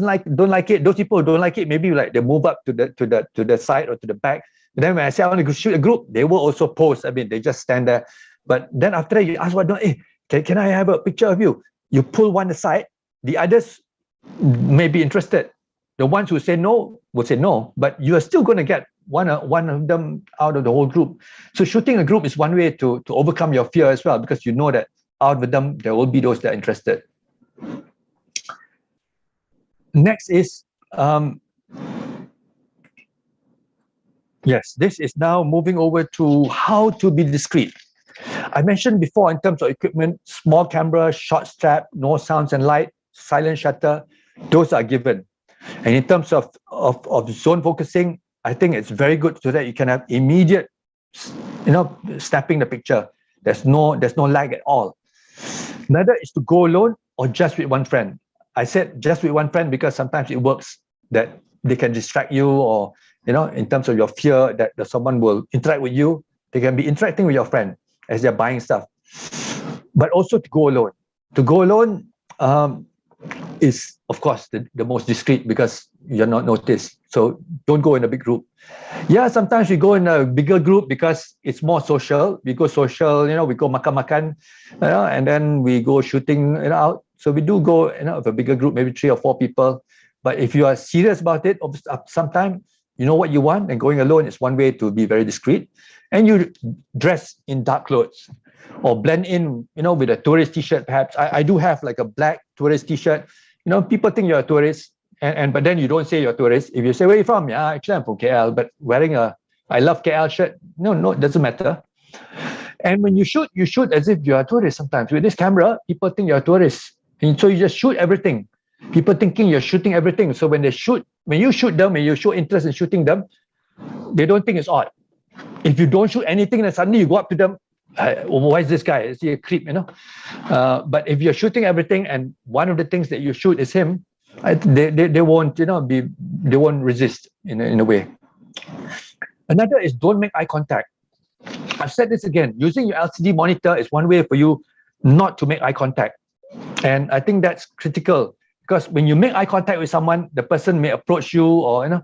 like it. Those people who don't like it, maybe like they move up to the side or to the back. And then when I say I want to shoot a group, they will also pose. I mean, they just stand there. But then after that, you ask, can I have a picture of you? You pull one aside. The others may be interested. The ones who say no will say no, but you are still going to get one of them out of the whole group. So shooting a group is one way to overcome your fear as well, because you know that out of them, there will be those that are interested. Next is, this is now moving over to how to be discreet. I mentioned before in terms of equipment, small camera, short strap, no sounds and light, silent shutter, those are given. And in terms of zone focusing, I think it's very good so that you can have immediate, snapping the picture. There's no lag at all. Another is to go alone or just with one friend. I said just with one friend because sometimes it works that they can distract you, or in terms of your fear that someone will interact with you, they can be interacting with your friend as they're buying stuff. But also to go alone. To go alone is, of course, the most discreet because you're not noticed. So don't go in a big group. Yeah, sometimes we go in a bigger group because it's more social. We go social, we go makan-makan, and then we go shooting out. So we do go with a bigger group, maybe 3 or 4 people. But if you are serious about it, sometimes you know what you want, and going alone is one way to be very discreet. And you dress in dark clothes or blend in, with a tourist t-shirt. Perhaps I do have like a black tourist t-shirt. People think you're a tourist, but then you don't say you're a tourist. If you say, where are you from? Yeah, actually I'm from KL, but wearing a I love KL shirt. No, it doesn't matter. And when you shoot as if you're a tourist sometimes. With this camera, people think you're a tourist. And so you just shoot everything. People thinking you're shooting everything. So when you shoot them, when you show interest in shooting them, they don't think it's odd. If you don't shoot anything, then suddenly you go up to them, why is this guy? Is he a creep, But if you're shooting everything and one of the things that you shoot is him, they won't, they won't resist in a way. Another is don't make eye contact. I've said this again, using your LCD monitor is one way for you not to make eye contact. And I think that's critical, because when you make eye contact with someone, the person may approach you or,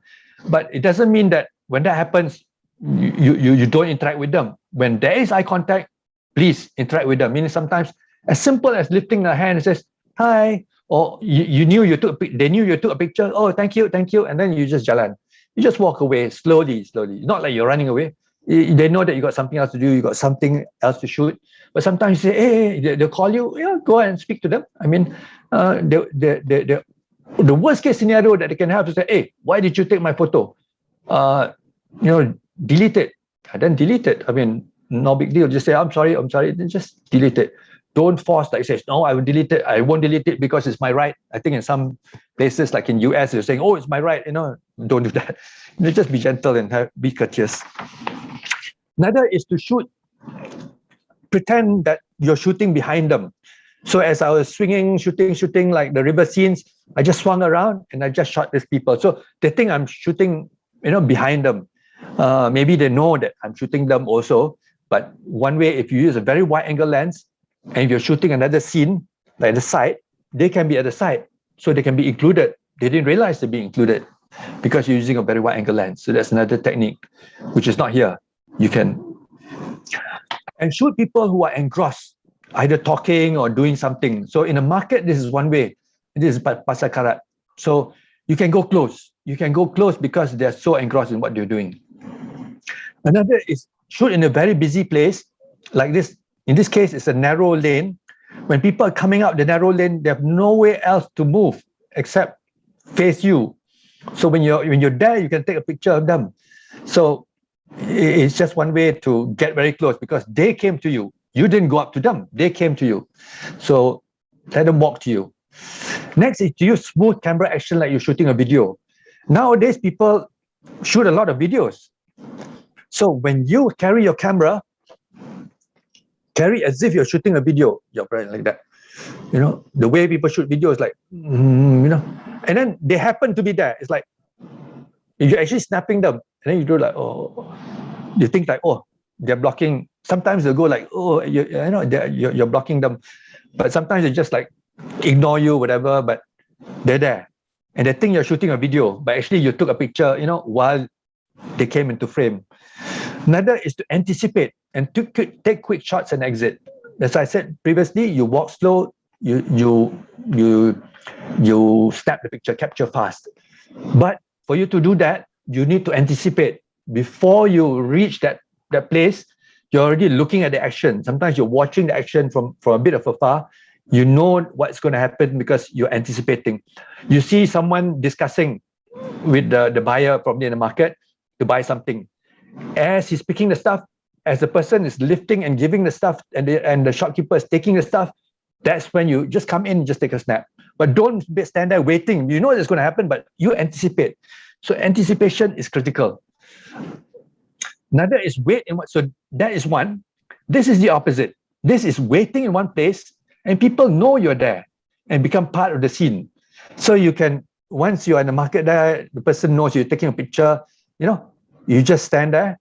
but it doesn't mean that when that happens, you don't interact with them. When there is eye contact, please interact with them. Meaning sometimes as simple as lifting a hand and says, hi, or they knew you took a picture. Oh, thank you. And then you just jalan. You just walk away slowly. Not like you're running away. They know that you got something else to do, you got something else to shoot. But sometimes you say, hey, they'll call you, go and speak to them. I mean, the worst case scenario that they can have is say, hey, why did you take my photo? Delete it. Then delete it. I mean, no big deal. Just say, I'm sorry. Then just delete it. Don't force, like says, no, I will delete it. I won't delete it because it's my right. I think in some places, like in US, they're saying, oh, it's my right. Don't do that. Just be gentle and be courteous. Another is to pretend that you're shooting behind them. So as I was shooting like the river scenes, I just swung around and I just shot these people. So they think I'm shooting, behind them. Maybe they know that I'm shooting them also. But one way, if you use a very wide angle lens and if you're shooting another scene, like the side, they can be at the side. So they can be included. They didn't realize they're being included because you're using a very wide angle lens. So that's another technique, which is not here. You can and shoot people who are engrossed, either talking or doing something. So in a market, this is one way. This is pasar karat. So you can go close. Because they're so engrossed in what they're doing. Another is shoot in a very busy place, like this. In this case, it's a narrow lane. When people are coming out the narrow lane, they have nowhere else to move except face you. So when you're there, you can take a picture of them. So it's just one way to get very close because they came to you. You didn't go up to them. They came to you. So let them walk to you. Next is to use smooth camera action like you're shooting a video. Nowadays, people shoot a lot of videos. So when you carry your camera, carry as if you're shooting a video. You're like that. The way people shoot videos, like, and then they happen to be there. It's like, you're actually snapping them. And then you do like, oh, you think like, oh, they're blocking. Sometimes they'll go like, oh, you're blocking them. But sometimes they just like ignore you, whatever, but they're there. And they think you're shooting a video, but actually you took a picture, while they came into frame. Another is to anticipate and to take quick shots and exit. As I said previously, you walk slow, you snap the picture, capture fast. But for you to do that, you need to anticipate. Before you reach that place, you're already looking at the action. Sometimes you're watching the action from a bit of afar. You know what's going to happen because you're anticipating. You see someone discussing with the buyer probably in the market to buy something. As he's picking the stuff, as the person is lifting and giving the stuff and the shopkeeper is taking the stuff, that's when you just come in and just take a snap. But don't stand there waiting. You know it's going to happen, but you anticipate. So anticipation is critical. Another is wait in what. So that is one. This is the opposite. This is waiting in one place and people know you're there and become part of the scene. So you can, once you're in the market there, the person knows you're taking a picture, you just stand there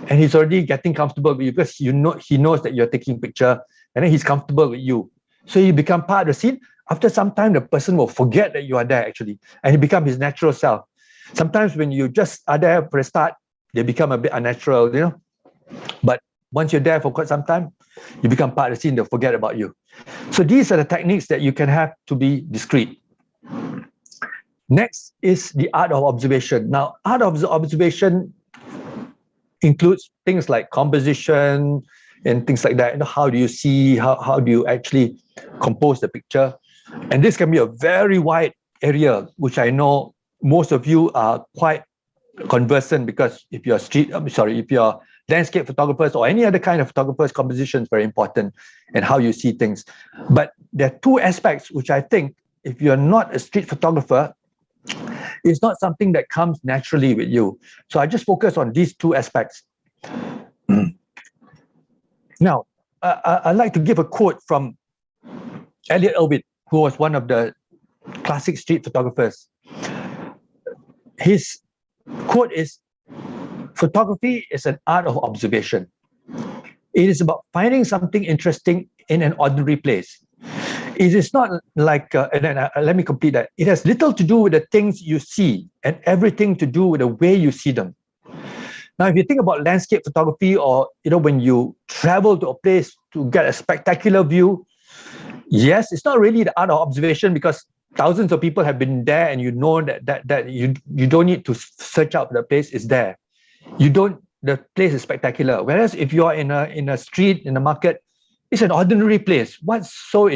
and he's already getting comfortable with you because he knows that you're taking a picture and then he's comfortable with you. So you become part of the scene. After some time, the person will forget that you are there actually and he becomes his natural self. Sometimes when you just are there for a start, they become a bit unnatural, But once you're there for quite some time, you become part of the scene, they'll forget about you. So these are the techniques that you can have to be discreet. Next is the art of observation. Now, art of observation includes things like composition and things like that. You know, how do you see, how do you actually compose the picture? And this can be a very wide area, which I know most of you are quite conversant, because if you're if you're landscape photographers or any other kind of photographers, composition is very important and how you see things. But there are two aspects which I think, if you're not a street photographer, it's not something that comes naturally with you. So I just focus on these two aspects. Now, I'd like to give a quote from Elliot Irwin, who was one of the classic street photographers. His quote is, "Photography is an art of observation. It is about finding something interesting in an ordinary place. It is not like, let me complete that. It has little to do with the things you see and everything to do with the way you see them." Now, if you think about landscape photography, or when you travel to a place to get a spectacular view, yes, it's not really the art of observation, because thousands of people have been there, and you know that you don't need to search out the place. It's there. The place is spectacular. Whereas if you are in a street, in a market, it's an ordinary place. What's so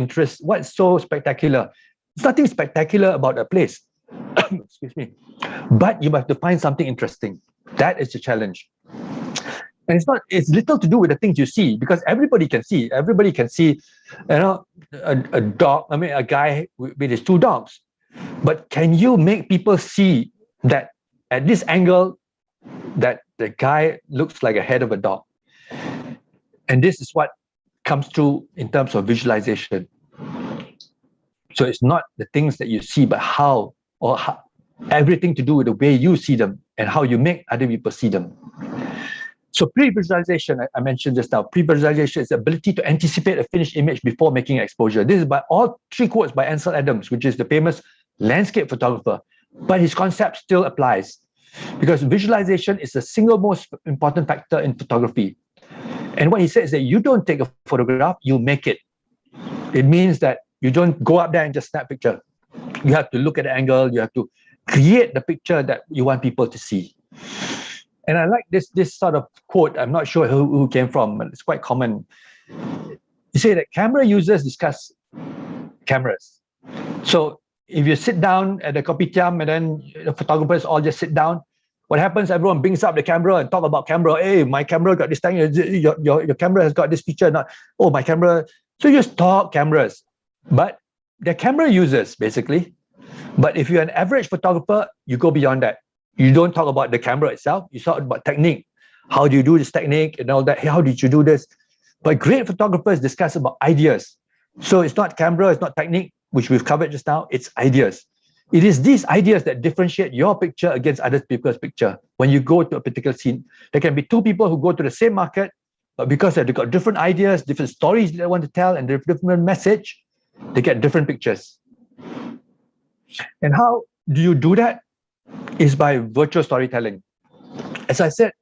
spectacular? There's nothing spectacular about a place. Excuse me. But you have to find something interesting. That is the challenge. And it's little to do with the things you see, because everybody can see. Everybody can see, a dog, a guy with his two dogs. But can you make people see that at this angle, that the guy looks like a head of a dog? And this is what comes through in terms of visualization. So it's not the things that you see, but everything to do with the way you see them and how you make other people see them. So pre-visualization, I mentioned just now, pre-visualization is the ability to anticipate a finished image before making exposure. This is by all three quotes by Ansel Adams, which is the famous landscape photographer. But his concept still applies, because visualization is the single most important factor in photography. And what he says is that you don't take a photograph, you make it. It means that you don't go up there and just snap a picture. You have to look at the angle, you have to create the picture that you want people to see. And I like this sort of quote. I'm not sure who came from, but it's quite common. You say that camera users discuss cameras. So if you sit down at the kopitiam and then the photographers all just sit down, what happens? Everyone brings up the camera and talk about camera. Hey, my camera got this thing. Your camera has got this feature. Not, oh, my camera. So you just talk cameras. But they're camera users, basically. But if you're an average photographer, you go beyond that. You don't talk about the camera itself. You talk about technique. How do you do this technique and all that? How did you do this? But great photographers discuss about ideas. So it's not camera, it's not technique, which we've covered just now. It's ideas. It is these ideas that differentiate your picture against other people's picture. When you go to a particular scene, there can be two people who go to the same market, but because they've got different ideas, different stories they want to tell, and different message, they get different pictures. And how do you do that? Is by virtual storytelling. As I said,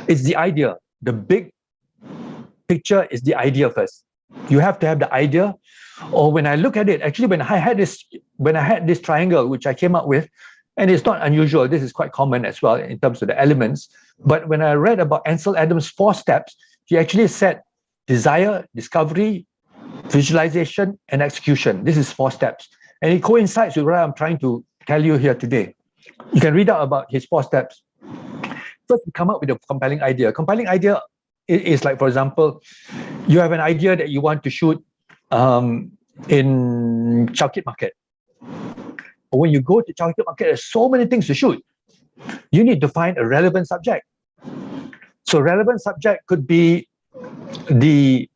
it's the idea. The big picture is the idea first. You have to have the idea. Or when I look at it, actually, when I had this triangle, which I came up with, and it's not unusual, this is quite common as well in terms of the elements. But when I read about Ansel Adams' 4 steps, he actually said desire, discovery, visualization, and execution. This is 4 steps. And it coincides with what I'm trying to tell you here today. You can read out about his 4 steps. First, you come up with a compelling idea. Compelling idea is like, for example, you have an idea that you want to shoot in Chowkit Market. But when you go to Chowkit Market, there's so many things to shoot. You need to find a relevant subject. So relevant subject could be the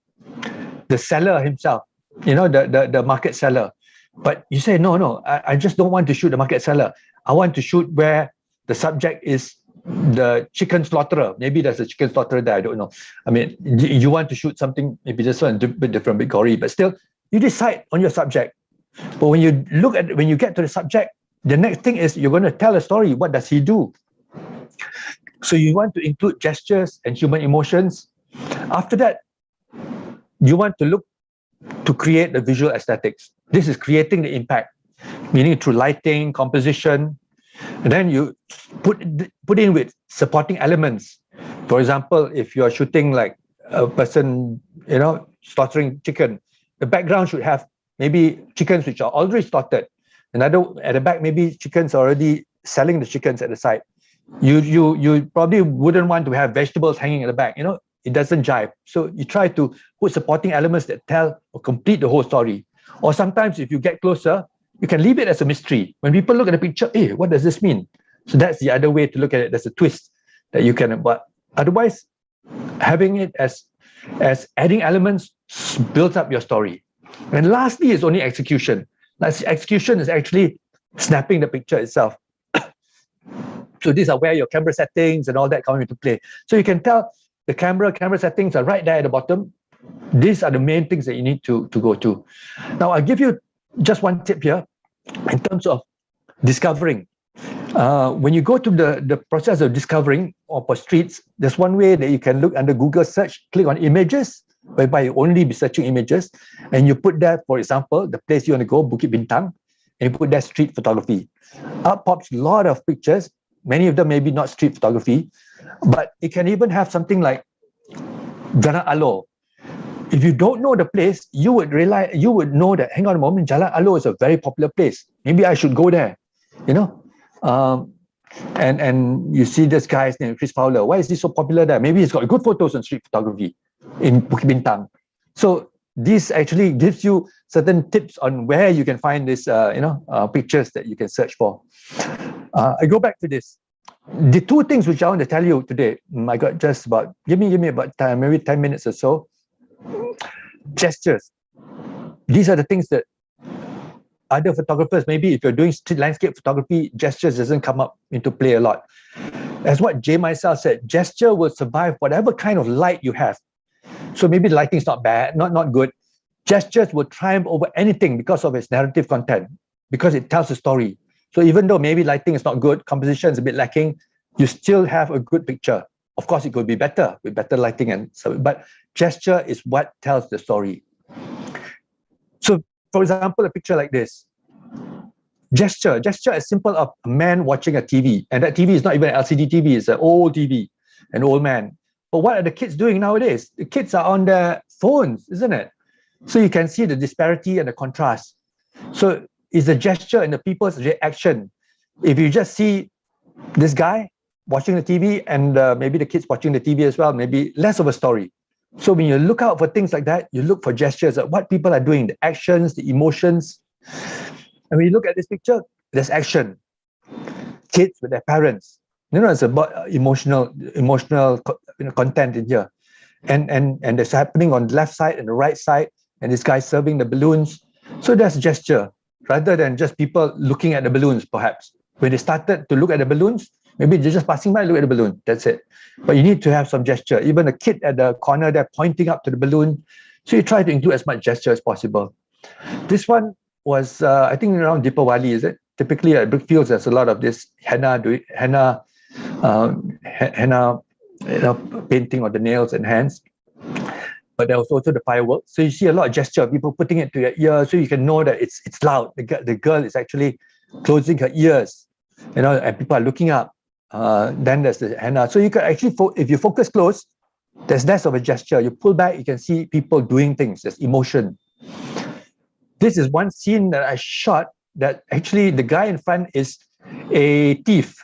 seller himself, the market seller. But you say, no, I just don't want to shoot the market seller. I want to shoot where the subject is the chicken slaughterer. Maybe there's a chicken slaughterer there, I don't know. I mean, you want to shoot something, maybe this one a bit different, bit gory, but still, you decide on your subject. But when you get to the subject, the next thing is you're going to tell a story. What does he do? So you want to include gestures and human emotions. After that, you want to look to create the visual aesthetics. This is creating the impact. meaning through lighting, composition, and then you put in with supporting elements. For example, if you are shooting like a person, slaughtering chicken, the background should have maybe chickens which are already slaughtered. Another at the back, maybe chickens are already selling the chickens at the side. You probably wouldn't want to have vegetables hanging at the back. It doesn't jive. So you try to put supporting elements that tell or complete the whole story. Or sometimes if you get closer, you can leave it as a mystery. When people look at the picture, hey, what does this mean? So that's the other way to look at it. There's a twist that you can, but otherwise, having it as adding elements builds up your story. And lastly is only execution. Execution is actually snapping the picture itself. So these are where your camera settings and all that come into play. So you can tell the camera settings are right there at the bottom. These are the main things that you need to go to. Now, I'll give you just one tip here in terms of discovering. When you go to the process of discovering or for streets, there's one way that you can look under Google search, click on images, whereby you only be searching images, and you put there, for example, the place you want to go, Bukit Bintang, and you put there street photography. Up pops a lot of pictures. Many of them maybe not street photography, but it can even have something like Jalan Alor. If you don't know the place, you would know that, hang on a moment, Jalan Alor is a very popular place. Maybe I should go there, and you see this guy's name, Chris Fowler. Why is he so popular there? Maybe he's got good photos on street photography in Bukit Bintang. So this actually gives you certain tips on where you can find these, pictures that you can search for. I go back to this. The two things which I want to tell you today, I got just about, give me about time, maybe 10 minutes or so. Gestures. These are the things that other photographers, maybe if you're doing street landscape photography, gestures doesn't come up into play a lot. As what Jay myself said, gesture will survive whatever kind of light you have. So maybe the lighting is not bad, not good. Gestures will triumph over anything because of its narrative content, because it tells a story. So even though maybe lighting is not good, composition is a bit lacking, you still have a good picture. Of course, it could be better with better lighting, but gesture is what tells the story. So, for example, a picture like this. Gesture is simple of a man watching a TV, and that TV is not even an LCD TV, it's an old TV, an old man. But what are the kids doing nowadays? The kids are on their phones, isn't it? So you can see the disparity and the contrast. So it's the gesture and the people's reaction. If you just see this guy watching the TV and maybe the kids watching the TV as well, maybe less of a story. So when you look out for things like that, you look for gestures of what people are doing, the actions, the emotions. And when you look at this picture, there's action. Kids with their parents. It's about emotional content in here. And it's happening on the left side and the right side, and this guy serving the balloons. So that's gesture, rather than just people looking at the balloons, perhaps. When they started to look at the balloons, maybe they're just passing by, look at the balloon, that's it. But you need to have some gesture. Even a kid at the corner there pointing up to the balloon. So you try to include as much gesture as possible. This one was, I think around Deepawali, is it? Typically at Brickfields, there's a lot of this henna painting on the nails and hands. But there was also the fireworks. So you see a lot of gesture, people putting it to your ear, so you can know that it's loud. The girl is actually closing her ears, and people are looking up. Then there's the henna. So you can actually, if you focus close, there's less of a gesture. You pull back, you can see people doing things. There's emotion. This is one scene that I shot that actually the guy in front is a thief,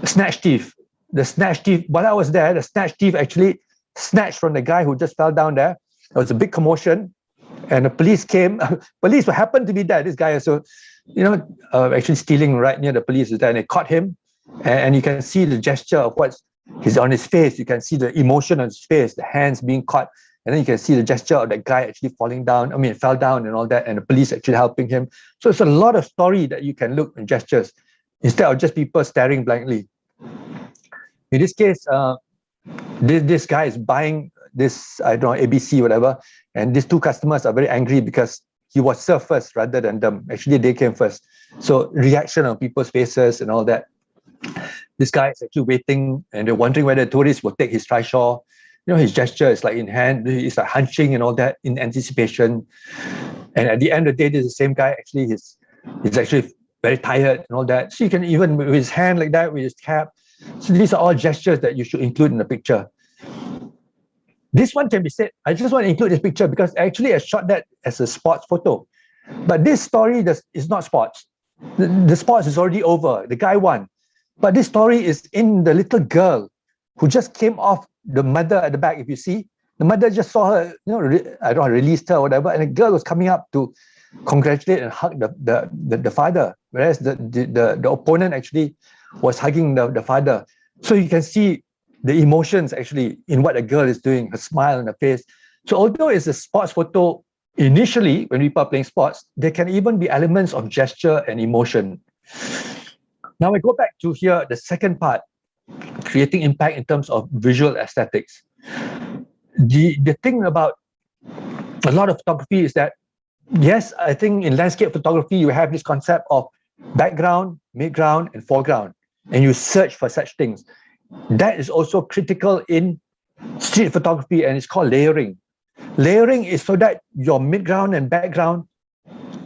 a snatch thief. The snatch thief, while I was there, the snatch thief actually snatched from the guy who just fell down there. There was a big commotion, and the police came. Police happened to be there. This guy also, actually stealing right near the police is there, and they caught him. And you can see the gesture of what's on his face. You can see the emotion on his face, the hands being caught. And then you can see the gesture of that guy actually fell down and all that, and the police actually helping him. So it's a lot of story that you can look in gestures instead of just people staring blankly. In this case, this guy is buying this, I don't know, ABC, whatever, and these two customers are very angry because he was served first rather than them. Actually, they came first. So reaction on people's faces and all that. This guy is actually waiting, and they're wondering whether the tourists will take his trishaw. His gesture is like in hand, he's like hunching and all that in anticipation. And at the end of the day, this is the same guy. Actually, he's actually very tired and all that. So you can even with his hand like that, with his cap. So these are all gestures that you should include in the picture. This one can be said, I just want to include this picture because actually I shot that as a sports photo. But this story is not sports. The sports is already over. The guy won. But this story is in the little girl who just came off the mother at the back. If you see, the mother just saw her, I don't know, released her or whatever, and the girl was coming up to congratulate and hug the father, whereas the opponent actually was hugging the father. So you can see the emotions actually in what the girl is doing, her smile on her face. So although it's a sports photo, initially when people are playing sports, there can even be elements of gesture and emotion. Now I go back to here, the second part, creating impact in terms of visual aesthetics. The thing about a lot of photography is that, yes, I think in landscape photography, you have this concept of background, midground, and foreground, and you search for such things. That is also critical in street photography, and it's called layering. Layering is so that your midground and background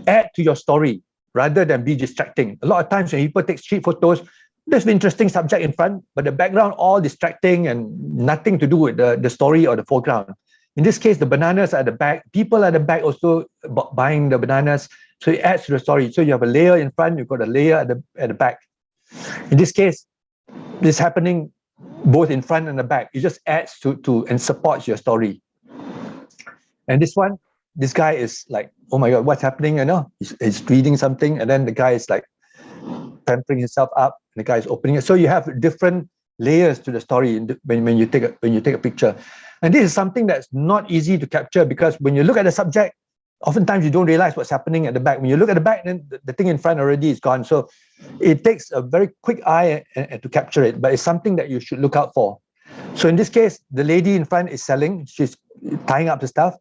add to your story rather than be distracting. A lot of times when people take street photos, there's an interesting subject in front, but the background all distracting and nothing to do with the story or the foreground. In this case, the bananas are at the back. People at the back also buying the bananas. So it adds to the story. So you have a layer in front, you've got a layer at the back. In this case, this is happening both in front and the back. It just adds to and supports your story. And this one, this guy is like, oh my God, what's happening? He's reading something, and then the guy is like pampering himself up, and the guy is opening it. So you have different layers to the story when you take a picture. And this is something that's not easy to capture, because when you look at the subject, oftentimes you don't realize what's happening at the back. When you look at the back, then the thing in front already is gone. So it takes a very quick eye to capture it, but it's something that you should look out for. So in this case, the lady in front is selling. She's tying up the stuff.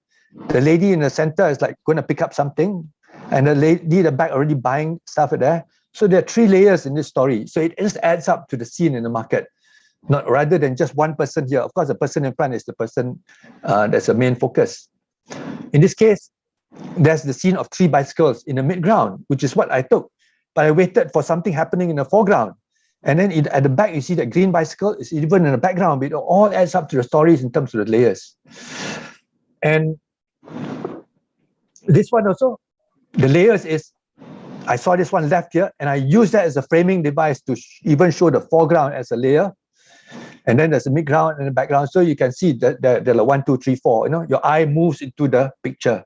The lady in the center is like going to pick up something, and the lady at the back already buying stuff at there. So there are three layers in this story. So it just adds up to the scene in the market, not rather than just one person here. Of course, the person in front is the person that's the main focus. In this case, there's the scene of three bicycles in the midground, which is what I took. But I waited for something happening in the foreground. And then at the back, you see that green bicycle is even in the background, but it all adds up to the stories in terms of the layers. And this one also, the layers is, I saw this one left here, and I used that as a framing device to even show the foreground as a layer. And then there's a midground and the background. So you can see that there are like 1, 2, 3, 4. Your eye moves into the picture.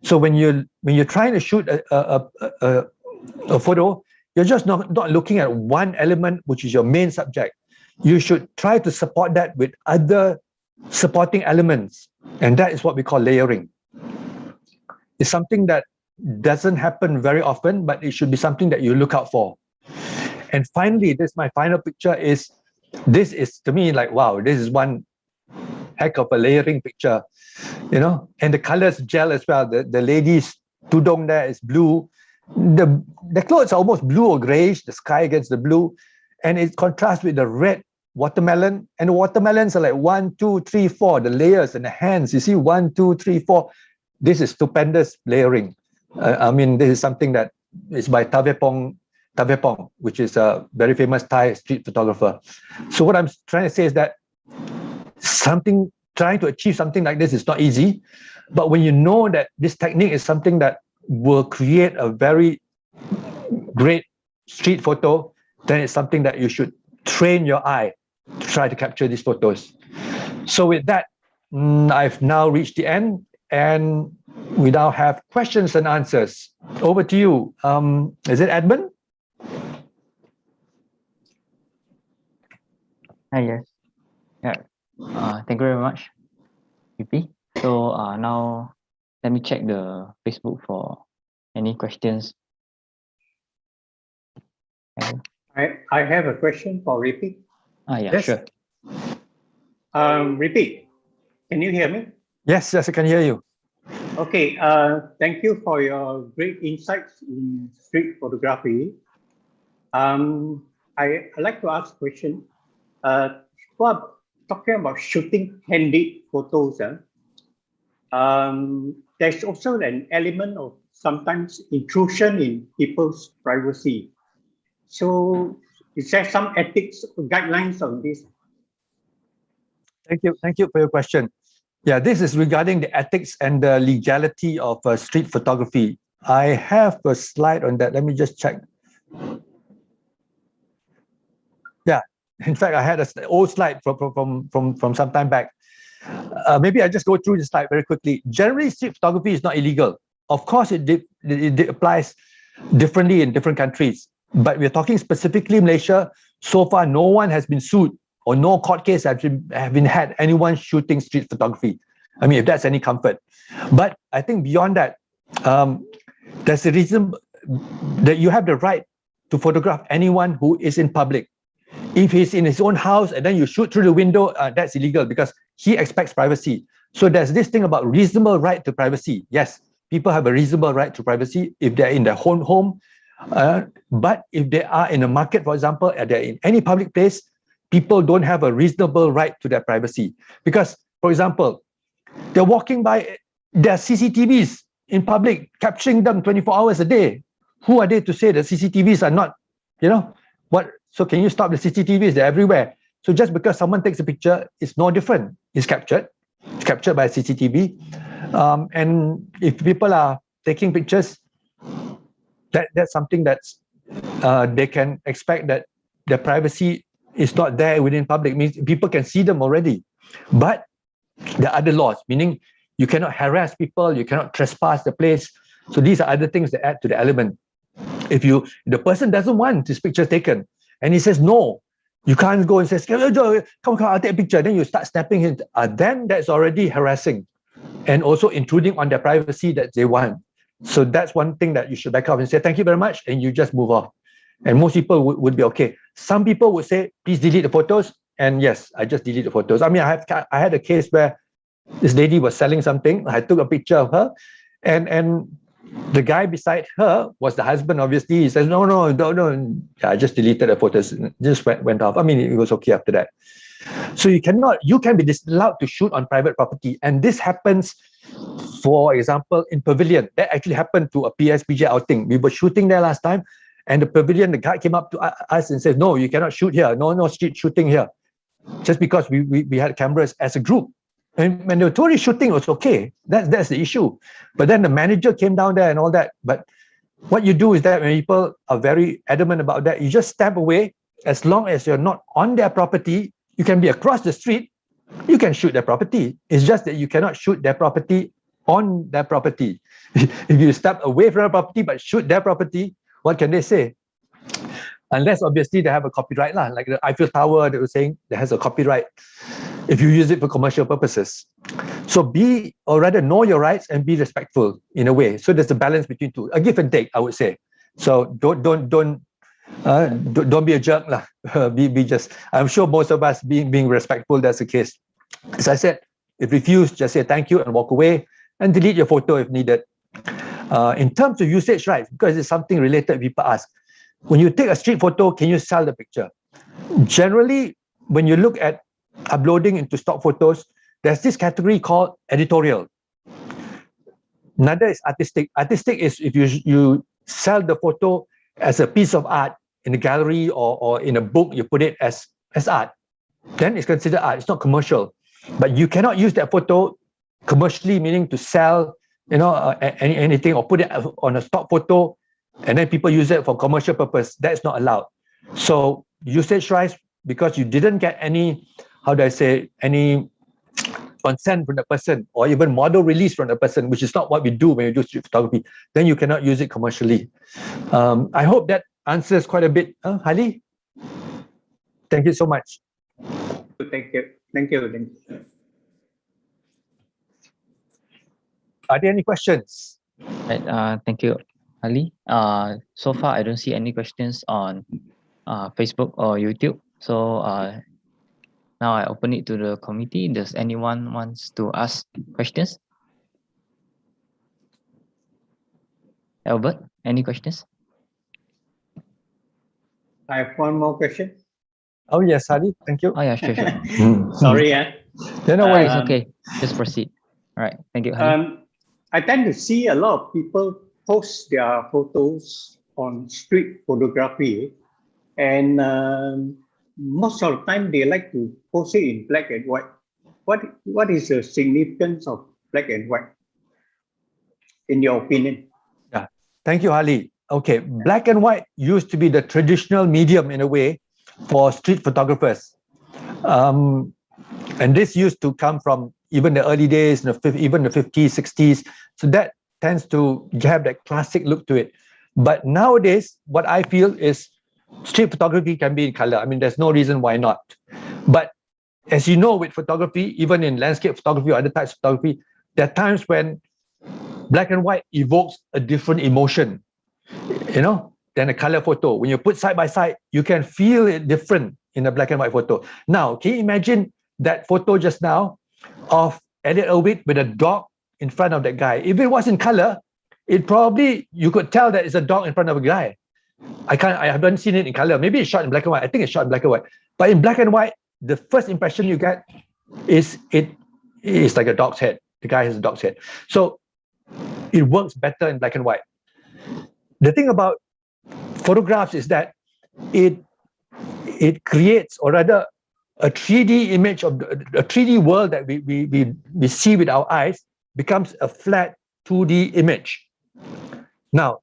So when you're trying to shoot a photo, you're just not looking at one element, which is your main subject. You should try to support that with other supporting elements. And that is what we call layering. It's something that doesn't happen very often, but it should be something that you look out for. And finally, my final picture this is to me like, wow, this is one heck of a layering picture, and the colors gel as well. The lady's tudong there is blue. The clothes are almost blue or grayish, the sky against the blue, and it contrasts with the red watermelon, and the watermelons are like 1, 2, 3, 4, the layers and the hands, you see 1, 2, 3, 4. This is stupendous layering. This is something that is by Tavepong, which is a very famous Thai street photographer. So what I'm trying to say is that trying to achieve something like this is not easy, but when you know that this technique is something that will create a very great street photo, then it's something that you should train your eye to try to capture these photos. So with that, I've now reached the end, and we now have questions and answers. Over to you. Is it Edmund? Yes. Yeah. Thank you very much, VP. So now let me check the Facebook for any questions. I have a question for Ripi. Yeah, Yes. sure. Ripi, can you hear me? Yes, I can hear you. Okay, thank you for your great insights in street photography. I'd like to ask a question. Talking about shooting candid photos, there's also an element of sometimes intrusion in people's privacy. So is there some ethics guidelines on this? Thank you for your question. Yeah, this is regarding the ethics and the legality of street photography. I have a slide on that. Let me just check. Yeah, in fact, I had an old slide from some time back. Maybe I just go through the slide very quickly. Generally, street photography is not illegal. Of course, it applies differently in different countries. But we're talking specifically Malaysia. So far, no one has been sued or no court case have been had anyone shooting street photography. I mean, if that's any comfort. But I think beyond that, there's a reason that you have the right to photograph anyone who is in public. If he's in his own house and then you shoot through the window, that's illegal because he expects privacy. So there's this thing about reasonable right to privacy. Yes, people have a reasonable right to privacy if they're in their own home. But if they are in a market, for example, and they're in any public place, people don't have a reasonable right to their privacy. Because, for example, they're walking by, there are CCTVs in public capturing them 24 hours a day. Who are they to say that CCTVs are not, what? So can you stop the CCTVs? They're everywhere. So just because someone takes a picture, it's no different. It's captured by a CCTV. And if people are taking pictures, that's something that's they can expect that their privacy is not there within public. Means people can see them already. But there are other laws, meaning you cannot harass people, you cannot trespass the place. So these are other things that add to the element. If the person doesn't want this picture taken, and he says no, you can't go and say, come, I'll take a picture. Then you start snapping him. Then that's already harassing and also intruding on their privacy that they want. So that's one thing that you should back off and say, thank you very much, and you just move off. And most people would be okay. Some people would say, please delete the photos. And yes, I just delete the photos. I mean, I had a case where this lady was selling something. I took a picture of her, and the guy beside her was the husband, obviously. He says, no. I just deleted the photos. Just went off. I mean, it was okay after that. So you can be disallowed to shoot on private property. And this happens, for example, in Pavilion. That actually happened to a PSPJ outing. We were shooting there last time, and the Pavilion, the guy came up to us and said, no, you cannot shoot here. No street shooting here. Just because we had cameras as a group. And when they were totally shooting, it was okay. That's the issue. But then the manager came down there and all that. But what you do is that when people are very adamant about that, you just step away. As long as you're not on their property, you can be across the street, you can shoot their property. It's just that you cannot shoot their property on their property. If you step away from their property but shoot their property, what can they say? Unless obviously they have a copyright, like the Eiffel Tower, they were saying that has a copyright if you use it for commercial purposes. So know your rights and be respectful in a way. So there's a balance between two, a give and take, I would say. So don't be a jerk lah. Be just. I'm sure most of us being respectful. That's the case. As I said, if refused, just say thank you and walk away, and delete your photo if needed. In terms of usage rights, because it's something related, people ask. When you take a street photo, can you sell the picture? Generally, when you look at uploading into stock photos, there's this category called editorial. Another is artistic. Artistic is if you sell the photo as a piece of art in a gallery or in a book, you put it as art. Then it's considered art. It's not commercial. But you cannot use that photo commercially, meaning to sell, anything, or put it on a stock photo and then people use it for commercial purpose. That's not allowed. So usage rights, because you didn't get any consent from the person or even model release from the person, which is not what we do when you do street photography, then you cannot use it commercially. I hope that answers quite a bit. Hali? Thank you so much. Thank you. Are there any questions? Right, thank you, Ali. So far, I don't see any questions on Facebook or YouTube. So now I open it to the committee. Does anyone wants to ask questions? Albert, any questions? I have one more question. Oh yes, Hali, thank you. Oh yeah, sure. Sorry. No worries. It's okay. Just proceed. All right. Thank you, Ali. I tend to see a lot of people post their photos on street photography, and most of the time they like to post it in black and white. What is the significance of black and white, in your opinion? Yeah, thank you, Ali. Okay, black and white used to be the traditional medium in a way for street photographers. And this used to come from even the early days, even the 50s, 60s. So that tends to have that classic look to it. But nowadays, what I feel is street photography can be in color. I mean, there's no reason why not. But as you know, with photography, even in landscape photography or other types of photography, there are times when black and white evokes a different emotion, than a color photo. When you put side by side, you can feel it different in a black and white photo. Now, can you imagine that photo just now of Elliot Erwitt with a dog in front of that guy? If it was in color, you could tell that it's a dog in front of a guy. I haven't seen it in color. Maybe it's shot in black and white. I think it's shot in black and white. But in black and white, the first impression you get is it is like a dog's head. The guy has a dog's head. So it works better in black and white. The thing about photographs is that it creates, or rather, a 3D image of a 3D world that we see with our eyes becomes a flat 2D image. Now,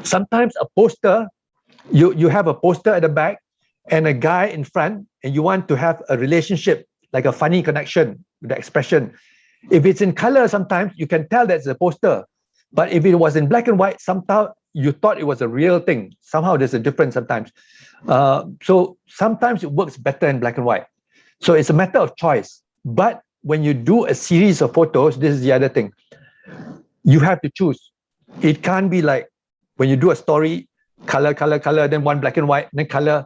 sometimes a poster, you have a poster at the back and a guy in front, and you want to have a relationship, like a funny connection with the expression. If it's in color, sometimes you can tell that's a poster. But if it was in black and white, somehow you thought it was a real thing. Somehow there's a difference sometimes. So sometimes it works better in black and white. So it's a matter of choice. But when you do a series of photos, this is the other thing. You have to choose. It can't be like when you do a story, color, then one black and white, then color.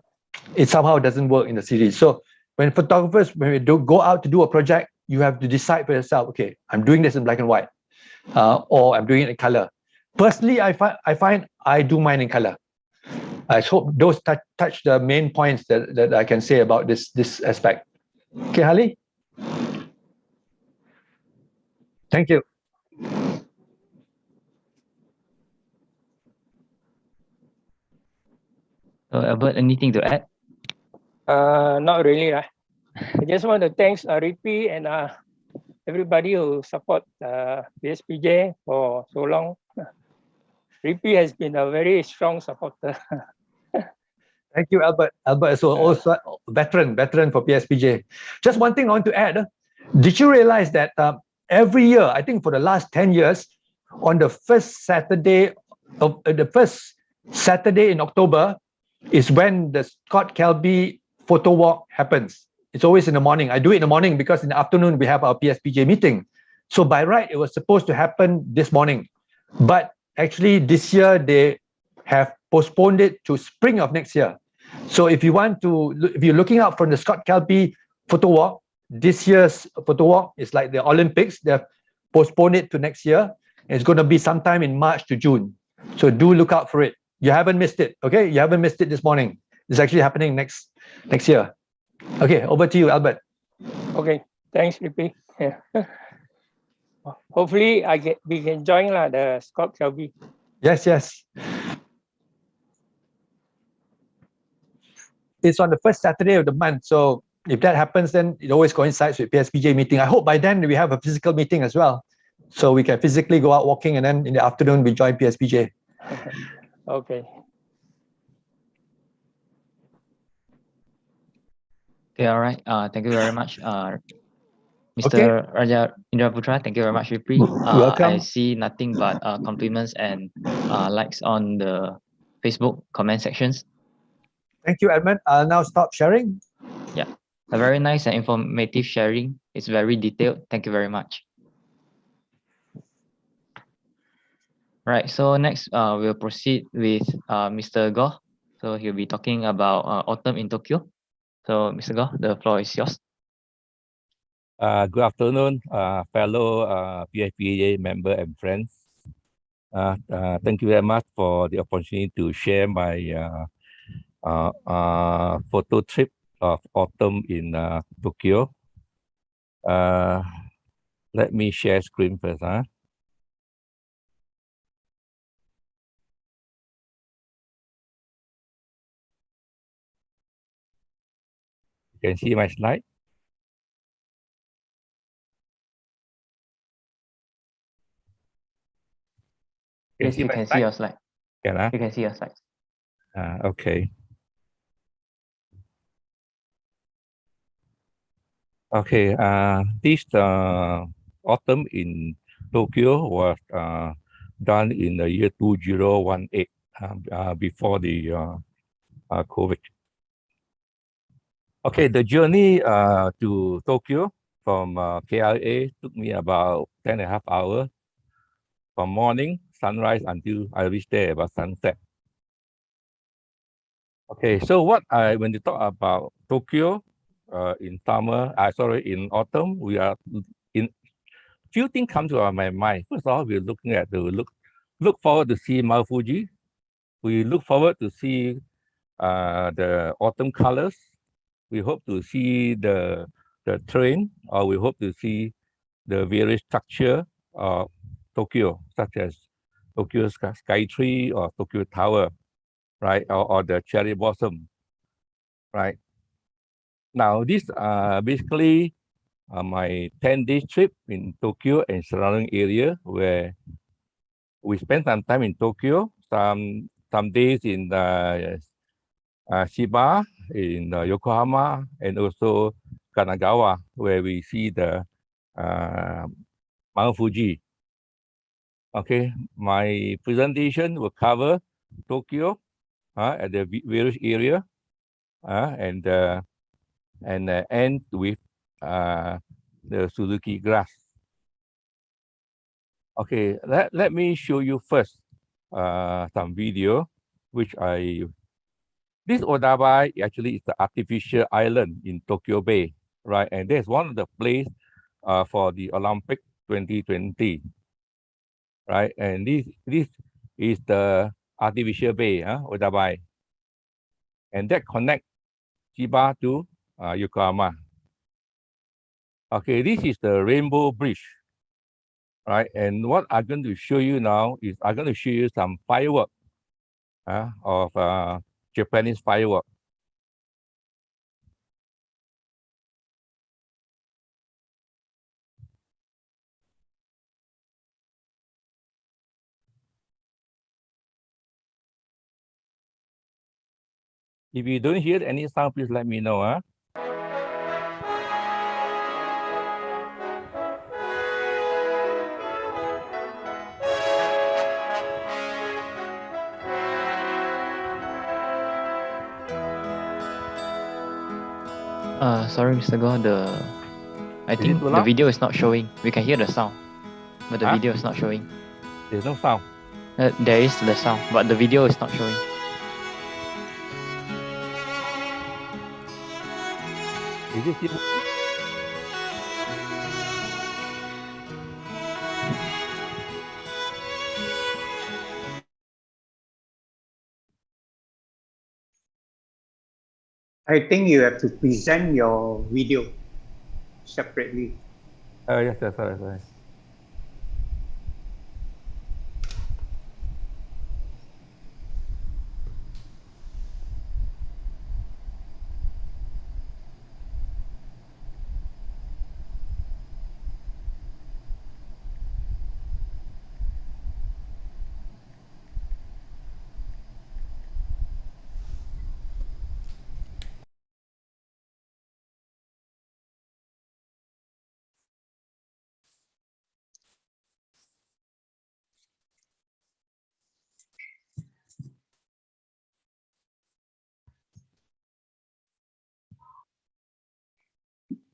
It somehow doesn't work in the series. So when we go out to do a project, you have to decide for yourself, okay, I'm doing this in black and white, or I'm doing it in color. Personally, I find I do mine in color. I hope those touch the main points that I can say about this aspect. Okay, Ali? Thank you. Albert, anything to add? Not really. I just want to thank Rippy and everybody who support PSPJ for so long. Rippy has been a very strong supporter. Thank you, Albert. Albert is also a veteran for PSPJ. Just one thing I want to add. Did you realize that every year, I think for the last 10 years, on the first Saturday in October is when the Scott Kelby photo walk happens. It's always in the morning. I do it in the morning because in the afternoon we have our PSPJ meeting. So by right, it was supposed to happen this morning. But actually this year they have postponed it to spring of next year. So if you're looking out from the Scott Kelby photo walk, this year's photo walk is like the Olympics. They've postponed it to next year. It's going to be sometime in March to June. So do look out for it. You haven't missed it, okay? You haven't missed it this morning. It's actually happening next year. Okay, over to you, Albert. Okay, thanks, Rippy. Yeah. Hopefully, we can join the Scott Kelby. Yes. It's on the first Saturday of the month. So if that happens, then it always coincides with PSPJ meeting. I hope by then we have a physical meeting as well. So we can physically go out walking, and then in the afternoon we join PSPJ. Okay. Okay, all right. Thank you very much, Mr. Raja Indraputra. Thank you very much, Rippy. Welcome. I see nothing but compliments and likes on the Facebook comment sections. Thank you, Edmund. I'll now stop sharing. Yeah, a very nice and informative sharing. It's very detailed. Thank you very much. Right, so next we'll proceed with Mr. Goh. So he'll be talking about Autumn in Tokyo. So Mr. Goh, the floor is yours. Good afternoon, fellow PSPJ member and friends. Thank you very much for the opportunity to share my photo trip of autumn in Tokyo. Let me share screen first. You can see my slide. Yes, you can see your slide. Can You can see your slides. okay. Okay. This autumn in Tokyo was done in the year 2018, before the COVID. Okay, the journey to Tokyo from KLA took me about 10.5 hours from morning sunrise until I reached there about sunset. Okay, so when you talk about Tokyo in summer, in autumn, we are in few things come to my mind. First of all, we're looking at look forward to see Mount Fuji. We look forward to see the autumn colors. We hope to see the train, or we hope to see the various structure of Tokyo, such as Tokyo Sky Tree or Tokyo Tower, right? Or the cherry blossom, right? Now, this basically my 10-day trip in Tokyo and surrounding area, where we spent some time in Tokyo, some days in Shiba, in Yokohama, and also Kanagawa, where we see the Mount Fuji. Okay, my presentation will cover Tokyo at the various area, and end with the Suzuki grass. Okay, let me show you first some video, this Odabai actually is the artificial island in Tokyo Bay, right? And that's one of the place for the Olympic 2020, right? And this is the artificial bay, Odabai. And that connects Chiba to Yokohama. Okay, this is the Rainbow Bridge, right? And what I'm going to show you now is I'm going to show you some fireworks of Japanese fireworks. If you don't hear any sound, please let me know. Sorry, Mr. Gore, I think too the loud? video is not showing. We can hear the sound, but the video is not showing. There's no sound. There is the sound, but the video is not showing. Is it still? I think you have to present your video separately. Yes, sorry.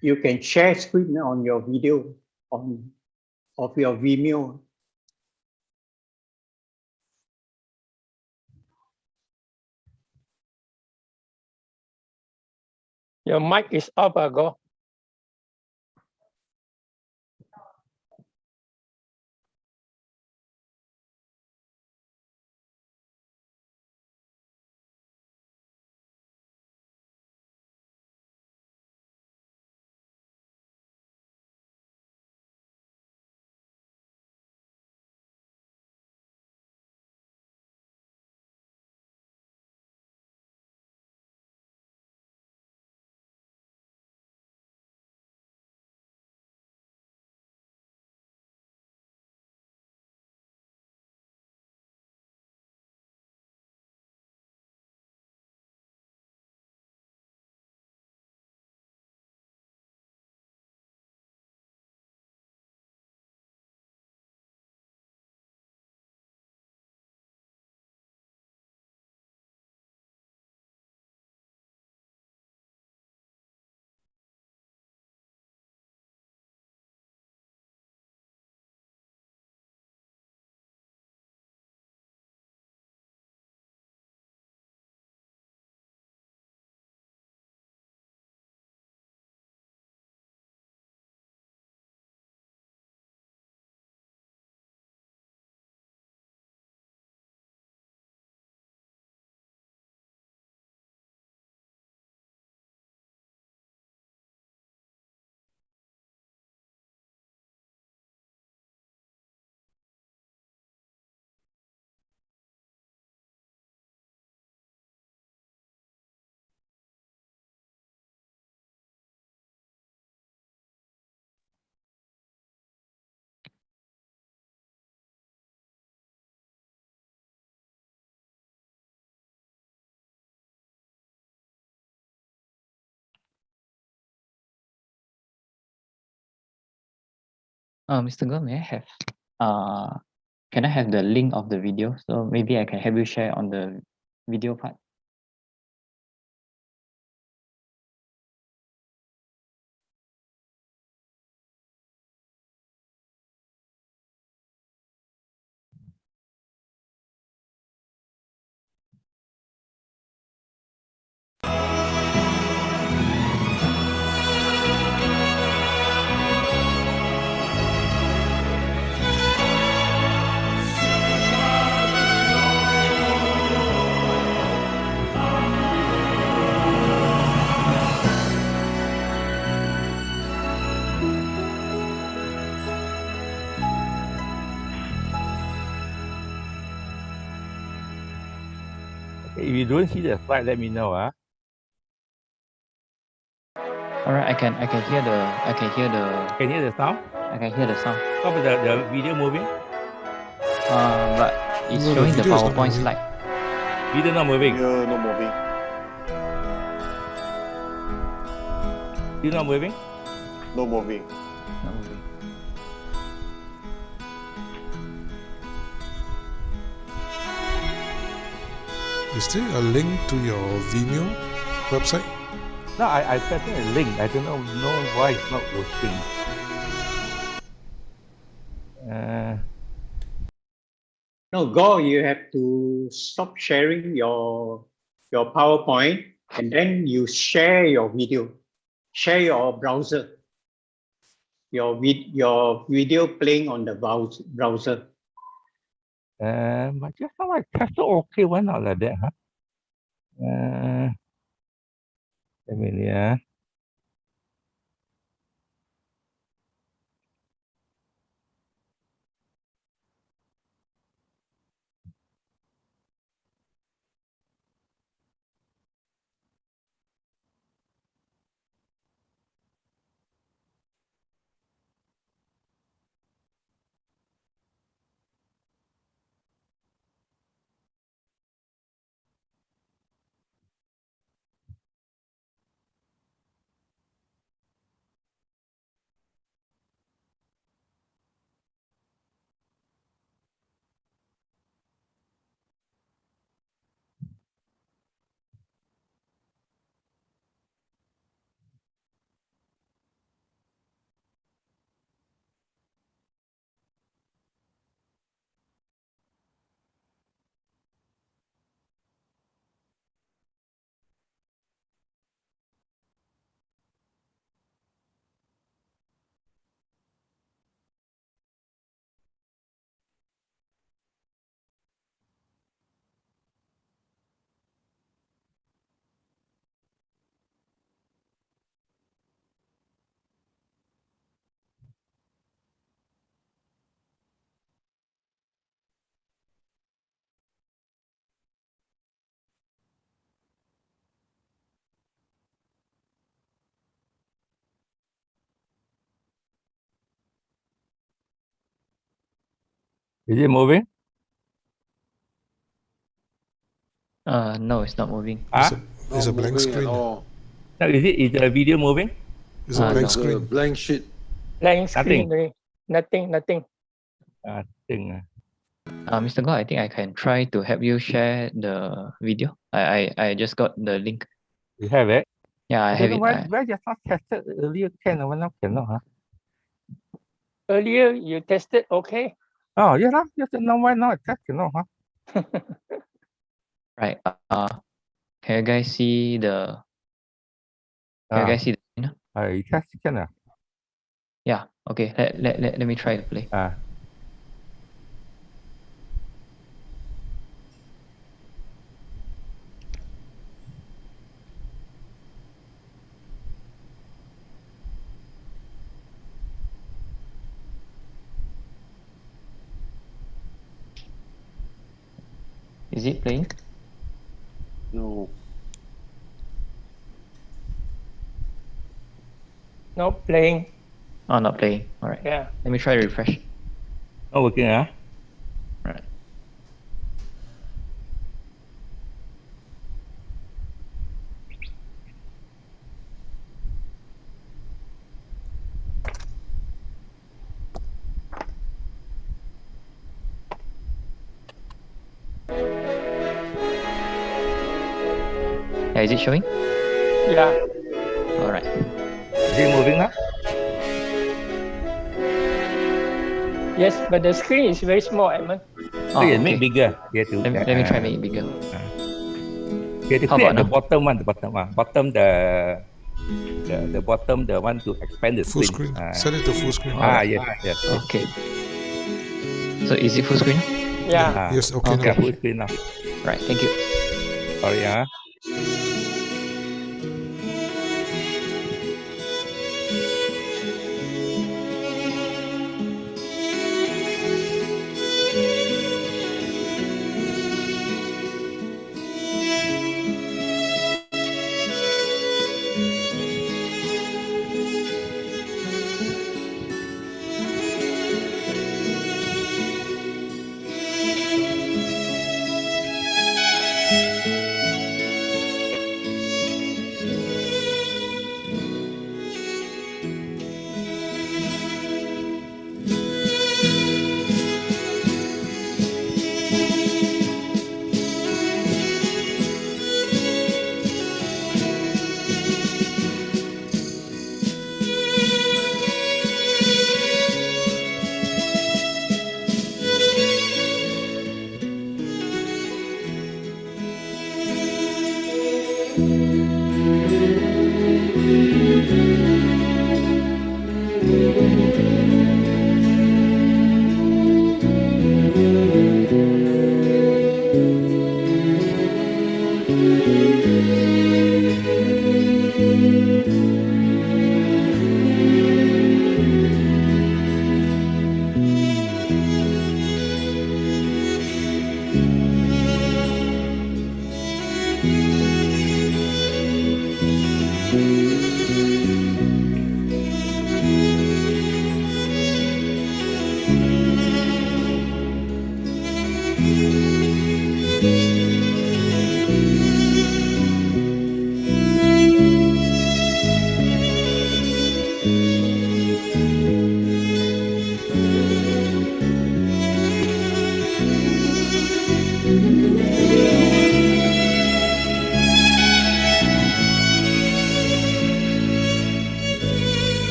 You can share screen on your video of your Vimeo. Your mic is off, Go. Mr. Goh, may I have can I have the link of the video? So maybe I can help you share on the video part. If you don't see the slide, let me know. All right, I can hear the Can you hear the sound? I can hear the sound. How about the video moving? But it's No, the showing the video is not PowerPoint moving. slide. Video not moving. Yeah, no moving. Video not moving. No moving. Not moving. Is there a link to your Vimeo website? No, I pressed a link. I don't know why it's not working. No, Go, you have to stop sharing your PowerPoint and then you share your video, share your browser, your video playing on the browser. But just now I pressed OK. Why not like that, huh? Let me, yeah. Is it moving? No, it's not moving. It's a blank screen. Oh, No, is the video moving? It's a blank no. it's a screen. blank sheet. Blank screen. Nothing. Thing. Mr. Goh, I think I can try to help you share the video. I just got the link. You have it? Yeah, I I have don't know it. why just not tested earlier can or now cannot, huh? Earlier you tested okay. Oh, yeah, just no why not test cannot, huh? Right. Can you guys see the? Can you guys see the screen? You test can. Yeah. Okay. Let me try to play. Is it playing? No. Not playing. Oh, not playing. All right. Yeah. Let me try to refresh. Not working, huh? Right. Yeah, is it showing? Yeah. All right. Is it moving now? Yes, but the screen is very small, Edmund. Oh, Okay, okay. make bigger. You have to, Let me try make it bigger. you have to How click about at the now? bottom one, the bottom, the one to expand the Full screen. screen. Set it to full screen. Yes. Okay. So is it full screen? Yeah. Yes, okay, Okay. Yeah, full screen now. Right. Thank you. Sorry,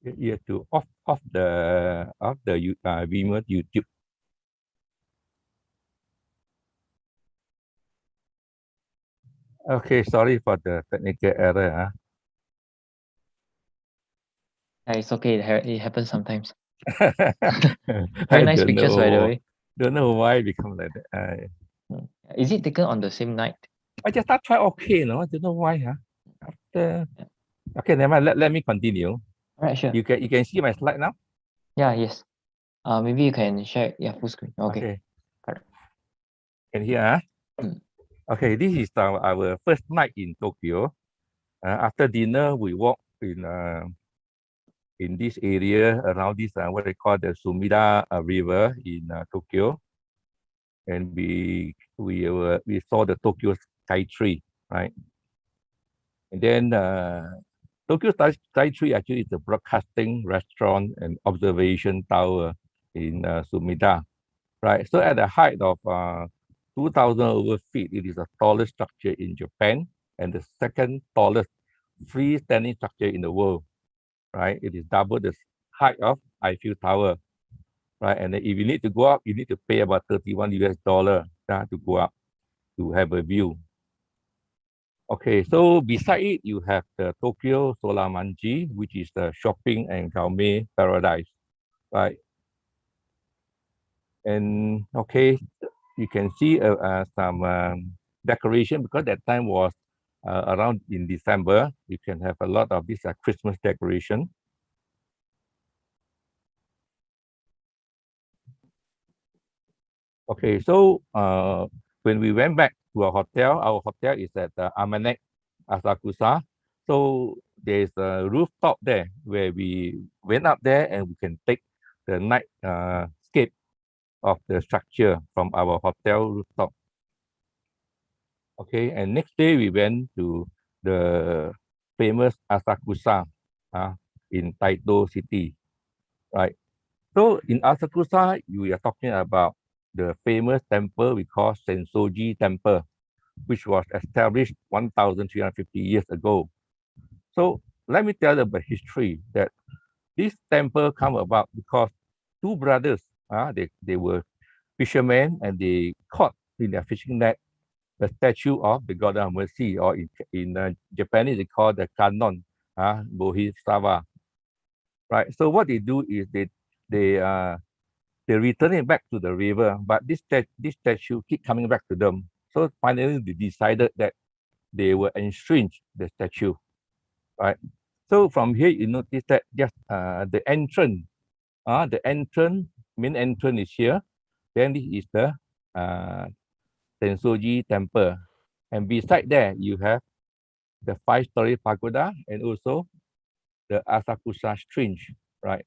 You have to off the remote YouTube. Okay, sorry for the technical error. It's okay. It happens sometimes. I Very nice don't pictures, by the know. way. Don't know why it become like that. Is it taken on the same night? I just start try okay, no? I don't know why, huh? After okay, never mind. Let me continue. All right, sure. You can see my slide now? Yeah, yes. Maybe you can share full screen. Okay. Correct. Can hear, huh? Mm. Okay, this is our first night in Tokyo. After dinner, we walk in this area around this what they call the Sumida River in Tokyo, and we saw the Tokyo Sky Tree, right? And then Tokyo Sky Tree actually is a broadcasting restaurant and observation tower in Sumida, right? So at the height of 2,000 over feet, it is the tallest structure in Japan and the second tallest freestanding structure in the world, right? It is double the height of Eiffel Tower, right? And if you need to go up, you need to pay about $31 to go up to have a view. Okay, so beside it, you have the Tokyo Solamanji, which is the shopping and gourmet paradise, right? And okay, you can see some decoration because that time was around in December. You can have a lot of this Christmas decoration. Okay, so when we went back to our hotel is at Amanek, Asakusa. So there's a rooftop there where we went up there and we can take the night scape of the structure from our hotel rooftop. Okay, and next day we went to the famous Asakusa in Taito City, right? So in Asakusa, we are talking about the famous temple we call Sensoji Temple, which was established 1,350 years ago. So let me tell you about history that this temple come about because two brothers, they were fishermen and they caught in their fishing net the statue of the Goddess of Mercy, or in Japanese they call the Kanon, Bodhisattva. Right. So what they do is they return it back to the river, but this statue keep coming back to them. So finally, they decided that they will estrange the statue, right? So from here, you notice that just the main entrance is here. Then this is the Sensoji Temple, and beside there you have the 5-story pagoda and also the Asakusa Strange, right?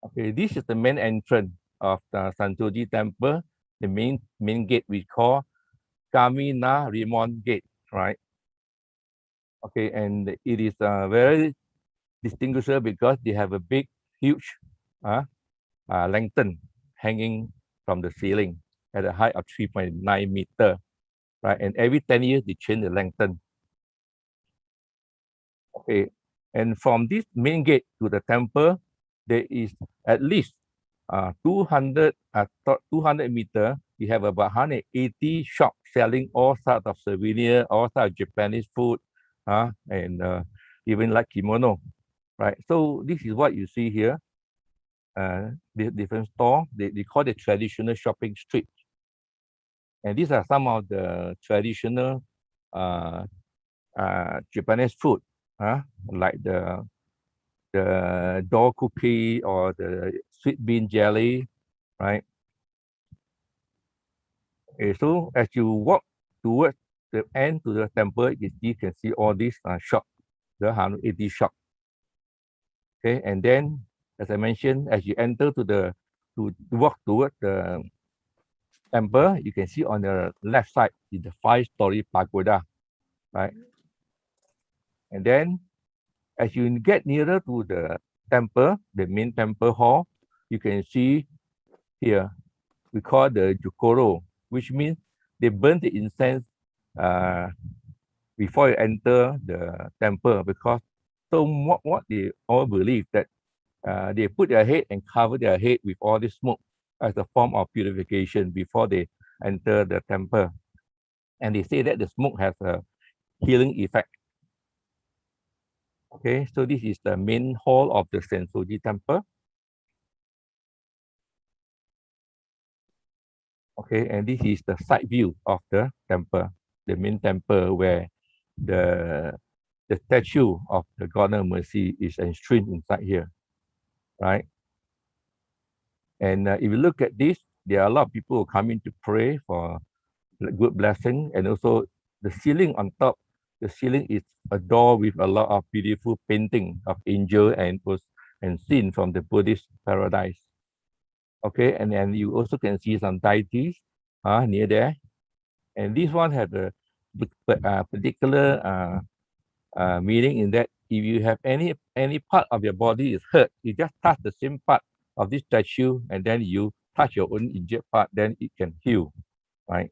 Okay, this is the main entrance of the Sensoji Temple. The main gate we call Kamina Rimon Gate, right? Okay, and it is very distinguishable because they have a big, huge lantern hanging from the ceiling at a height of 3.9 meter, right? And every 10 years, they change the lantern. Okay, and from this main gate to the temple, there is at least 200 meter. We have about 180 shops selling all sorts of souvenirs, all sorts of Japanese food, and even like kimono, right? So this is what you see here. The different store. They call it traditional shopping street, and these are some of the traditional Japanese food, like the dough cookie or the sweet bean jelly, right? Okay, so as you walk towards the end to the temple, you can see all these shops, the 180 shops. Okay, and then as I mentioned, as you enter to walk towards the temple, you can see on the left side is the 5-story pagoda, right? And then as you get nearer to the temple, the main temple hall, you can see here, we call the Jukoro, which means they burn the incense before you enter the temple because So what they all believe that they put their head and cover their head with all this smoke as a form of purification before they enter the temple. And they say that the smoke has a healing effect. Okay, so this is the main hall of the Sensoji temple. Okay, and this is the side view of the temple, the main temple where the statue of the God of Mercy is enshrined inside here, right? And if you look at this, there are a lot of people who come in to pray for good blessing, and also the ceiling on top, the ceiling is adorned with a lot of beautiful painting of angel and scene from the Buddhist paradise. Okay, and then you also can see some deities near there, and this one has a particular meaning in that if you have any part of your body is hurt, you just touch the same part of this statue, and then you touch your own injured part, then it can heal, right?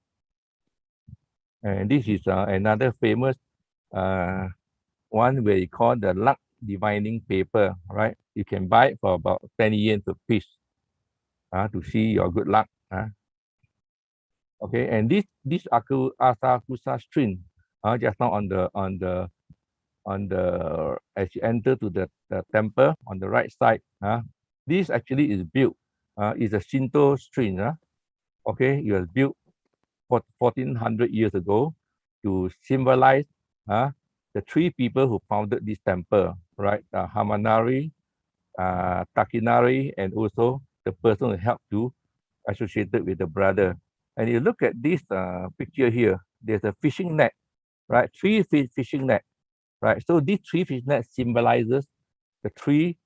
And this is another famous one where you call the luck divining paper, right? You can buy it for about 20 yen per piece to see your good luck. Okay, and this Asakusa string just now on the as you enter to the temple on the right side, this actually is built is a Shinto string. Okay, it was built 1400 years ago to symbolize the three people who founded this temple, right? Hamanari, Takinari, and also the person who helped to associated with the brother. And you look at this picture here, there's a fishing net, right? Three fishing net, right? So these three fishing net symbolizes the three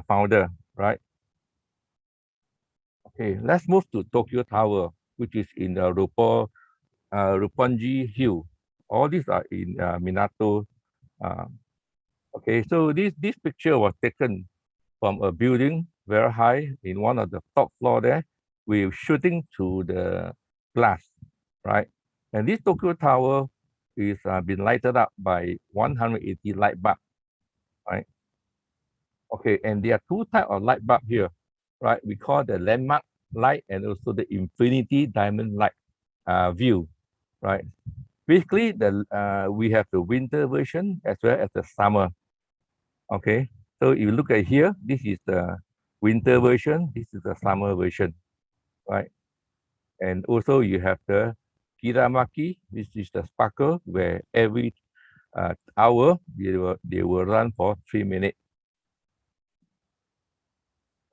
founder, right? Okay, let's move to Tokyo Tower, which is in the Roppongi Hill. All these are in Minato. Okay, so this picture was taken from a building very high in one of the top floor there. We're shooting to the glass, right? And this Tokyo Tower is been lighted up by 180 light bulb, right? Okay, and there are two types of light bulb here, right? We call the landmark light and also the infinity diamond light view, right? Basically, we have the winter version as well as the summer. Okay, so if you look at here, this is the winter version, this is the summer version, right? And also you have the Kiramaki, this is the sparkle, where every hour they will run for 3 minutes.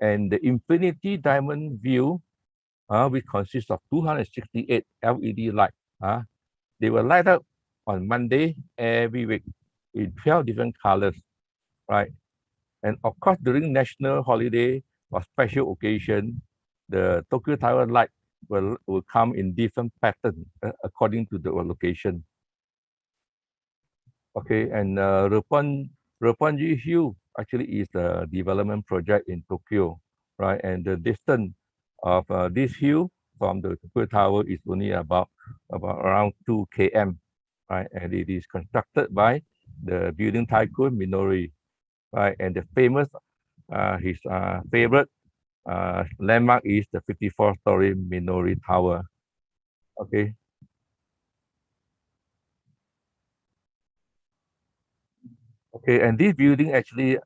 And the infinity diamond view, which consists of 268 LED lights. They will light up on Monday every week in 12 different colors, right? And of course, during national holiday or special occasion, the Tokyo Tower light will come in different patterns according to the location. Okay, and Roppongi Hill actually is a development project in Tokyo, right? And the distance of this hill from the Tokyo Tower is only about around 2 km, right? And it is constructed by the building tycoon Minori, right? And the famous, his favorite landmark is the 54-story Minori Tower. Okay. Okay, and this building actually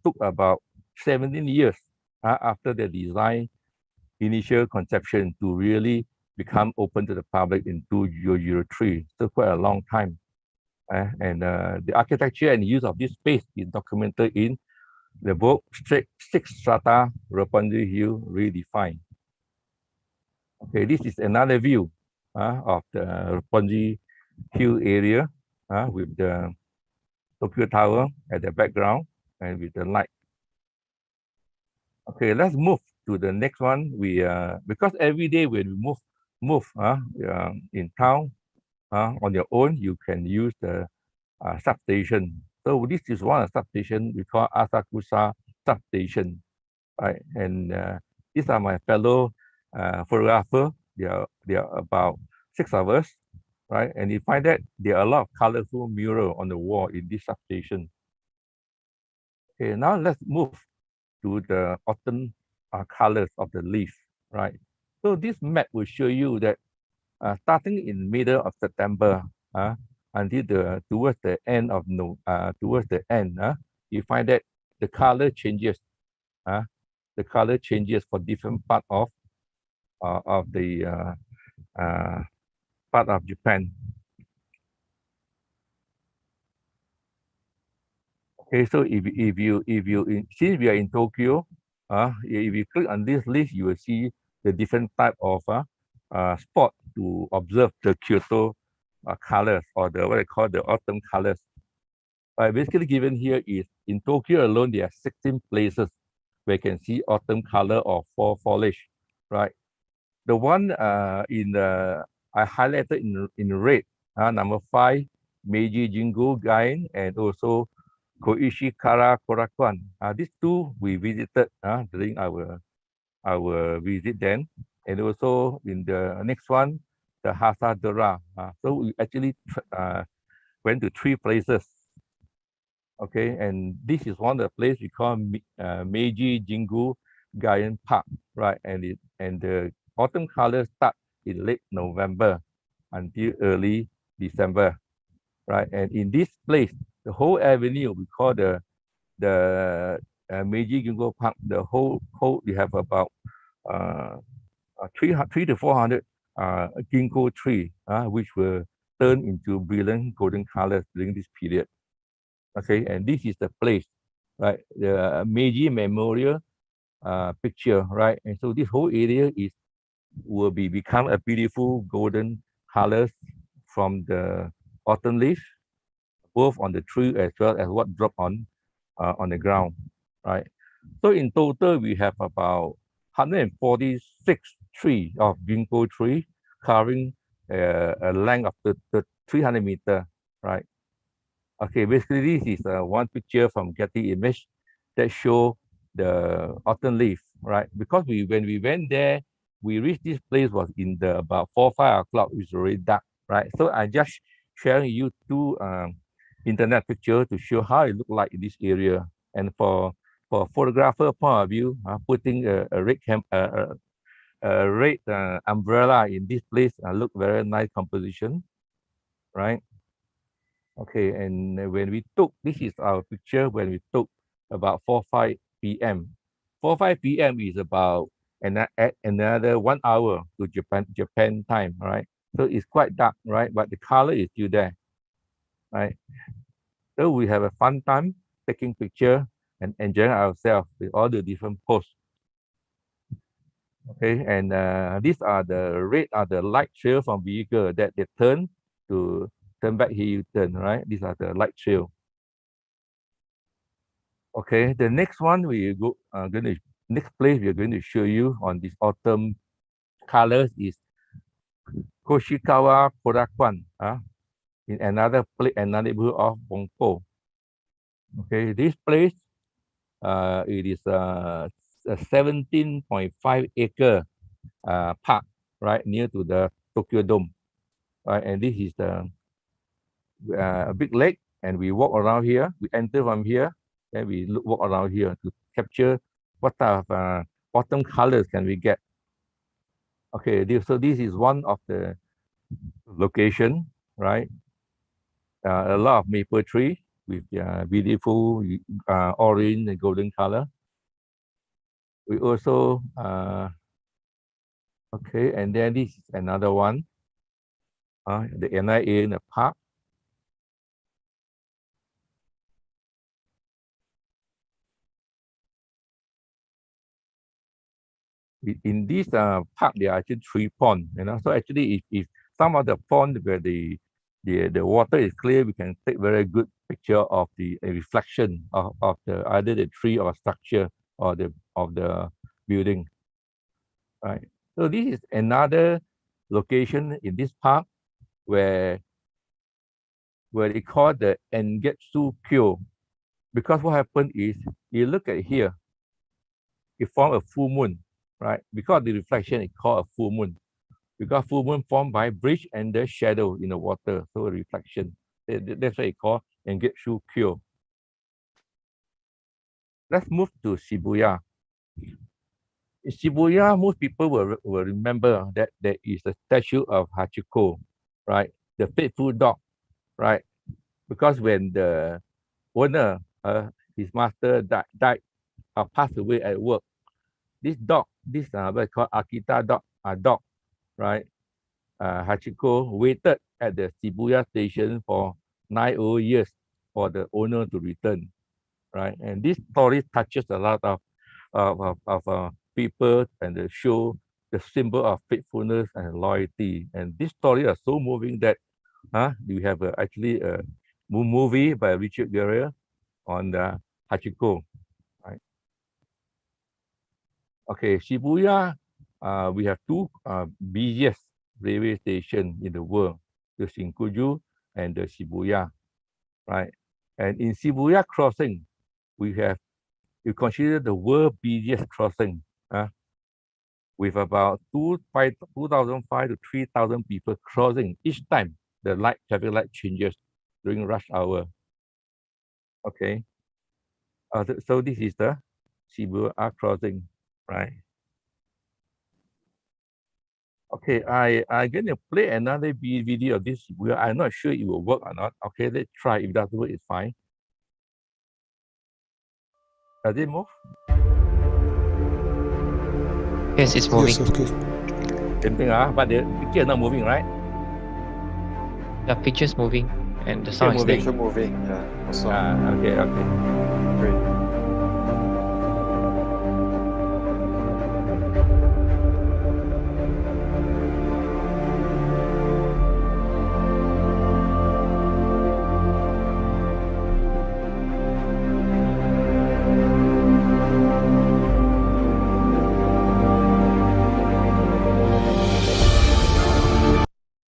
took about 17 years after the design initial conception to really become open to the public in 2003. So quite a long time. And the architecture and use of this space is documented in the book Six Strata Roppongi Hill Redefined. Okay, this is another view of the Roppongi Hill area with the Tokyo Tower at the background and with the light. Okay, let's move to the next one. We because every day when we move in town on your own, you can use the substation. So this is one of the substation we call Asakusa substation, right? And these are my fellow photographer. They are about 6 of us, right? And you find that there are a lot of colorful mural on the wall in this substation. Okay, now let's move to the autumn colors of the leaf, right? So this map will show you that starting in middle of September until towards the end of you find that the color changes. The color changes for different part of the part of Japan. Okay, so since we are in Tokyo, if you click on this list, you will see the different type of spot to observe the Kyoto colors, or the what I call the autumn colors. Basically given here is in Tokyo alone, there are 16 places where you can see autumn color or fall foliage, right? The one I highlighted in red, number 5, Meiji Jingu Gain, and also Koishikara Korakuen. These two we visited during our visit then, and also in the next one, the Hasadura. So we actually went to 3 places. Okay, and this is one of the places we call Meiji Jingu Gaien Park, right? And the autumn colors start in late November until early December, right? And in this place, the whole avenue we call the Meiji Jingu Park. The whole we have about 300 to 400 ginkgo tree, which were turned into brilliant golden colors during this period. Okay, and this is the place, right? The Meiji Memorial picture, right? And so this whole area will become a beautiful golden colors from the autumn leaf, both on the tree as well as what drop on the ground, right? So in total, we have about 146 trees of ginkgo tree covering a length of the 300 meter, right? Okay, basically this is one picture from Getty Image that show the autumn leaf, right? Because when we went there, we reached this place was in the about 4-5 o'clock, which is already dark, right? So I just sharing you 2 internet picture to show how it look like in this area. And for photographer point of view, putting a red umbrella in this place look very nice composition, right? Okay, and when we took, this is our picture when we took about 4-5 p.m. 4-5 p.m. is about another 1 hour to Japan time, right? So it's quite dark, right? But the color is still there, right? So we have a fun time taking picture and enjoying ourselves with all the different posts. Okay, and these are the red are the light trail from vehicle that they turn back here, you turn, right? These are the light trail. Okay, the next one next place we are going to show you on this autumn colors is Koshikawa Korakuen, in another neighborhood of Bongpo. Okay, this place it is a 17.5 acre park right near to the Tokyo Dome, right? And this is the a big lake, and we walk around here. We enter from here, and we walk around here to capture what type of autumn colors can we get. Okay, so this is one of the location, right? A lot of maple tree with beautiful orange and golden color. We also okay, and then this is another one. The NIA in the park. In this park, there are actually 3 ponds. So actually, if some of the pond where the water is clear, we can take very good picture of the reflection of the either the tree or structure or the building. Right. So this is another location in this park where they call the Engetsu Kyo. Because what happened is, you look at here, it formed a full moon, right? Because of the reflection, it called a full moon. Because full moon formed by bridge and the shadow in the water, so reflection. That's why it called Engetsu Kyo. let's move to Shibuya. In Shibuya, most people will remember that there is a statue of Hachiko, right? The faithful dog, right? Because when the owner, his master died or passed away at work, this dog, this what called Akita dog, right? Hachiko waited at the Shibuya station for 9 years for the owner to return, right? And this story touches a lot of people and they show the symbol of faithfulness and loyalty. And this story is so moving that we have actually a movie by Richard Gere on the Hachiko, right? Okay, Shibuya, we have two busiest railway stations in the world, the Shinjuku and the Shibuya, right? And in Shibuya crossing, we consider the world busiest crossing, with about 2,500 to 3,000 people crossing each time the traffic light changes during rush hour. Okay, so this is the Shibuya crossing, right? Okay, I'm going to play another video of this Shibuya. I'm not sure it will work or not. Okay, let's try. If that works, it's fine. Does it move? Yes, it's moving. Yes, okay. Same thing, but the picture is not moving, right? The picture's moving and the Picture sound is moving. there. Picture moving. Yeah. Also. Okay. Great.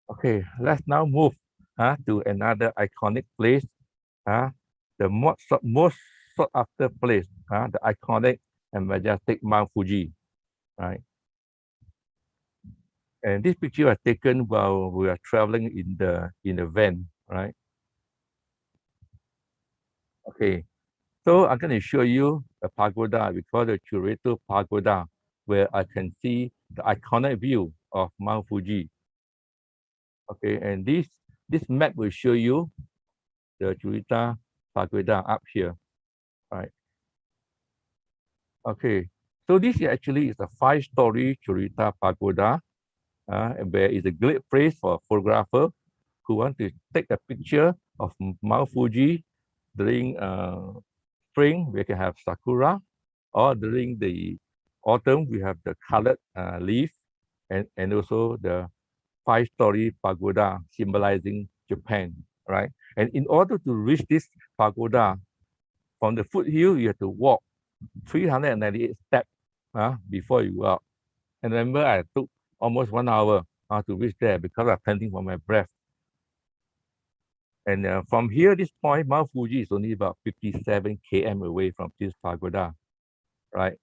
Okay, let's now move to another iconic place, the most sought after place, the iconic and majestic Mount Fuji, right? And this picture was taken while we are traveling in the van, right? Okay, so I'm going to show you a pagoda. We call it Curator Pagoda, where I can see the iconic view of Mount Fuji. Okay, and this map will show you the Churita Pagoda up here, right? Okay, so this actually is a 5-story Churita Pagoda, where it's a great place for a photographer who want to take a picture of Mount Fuji during spring. We can have sakura, or during the autumn we have the colored leaf, and also the 5-story pagoda symbolizing Japan, right? And in order to reach this pagoda, from the foothill, you have to walk 398 steps before you go out. And remember, I took almost 1 hour to reach there because I'm panting for my breath. And from here, this point, Mount Fuji is only about 57 km away from this pagoda, right?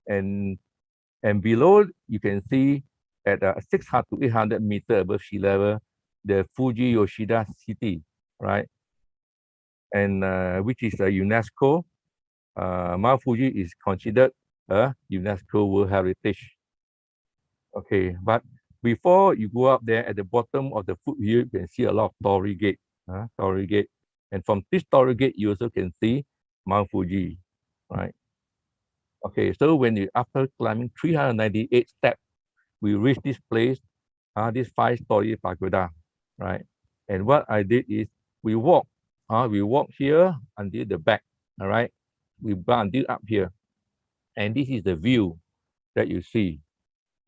And below, you can see at 600 to 800 meters above sea level, the Fuji Yoshida city, right? And which is a UNESCO. Mount Fuji is considered a UNESCO World Heritage. Okay, but before you go up there, at the bottom of the foothill, you can see a lot of Torii Gate. Torii Gate. And from this Torii Gate, you also can see Mount Fuji, right? Okay, so when you, after climbing 398 steps, we reach this place, this 5-story pagoda, right? And what I did is we walk here until the back, all right? We run until up here. And this is the view that you see,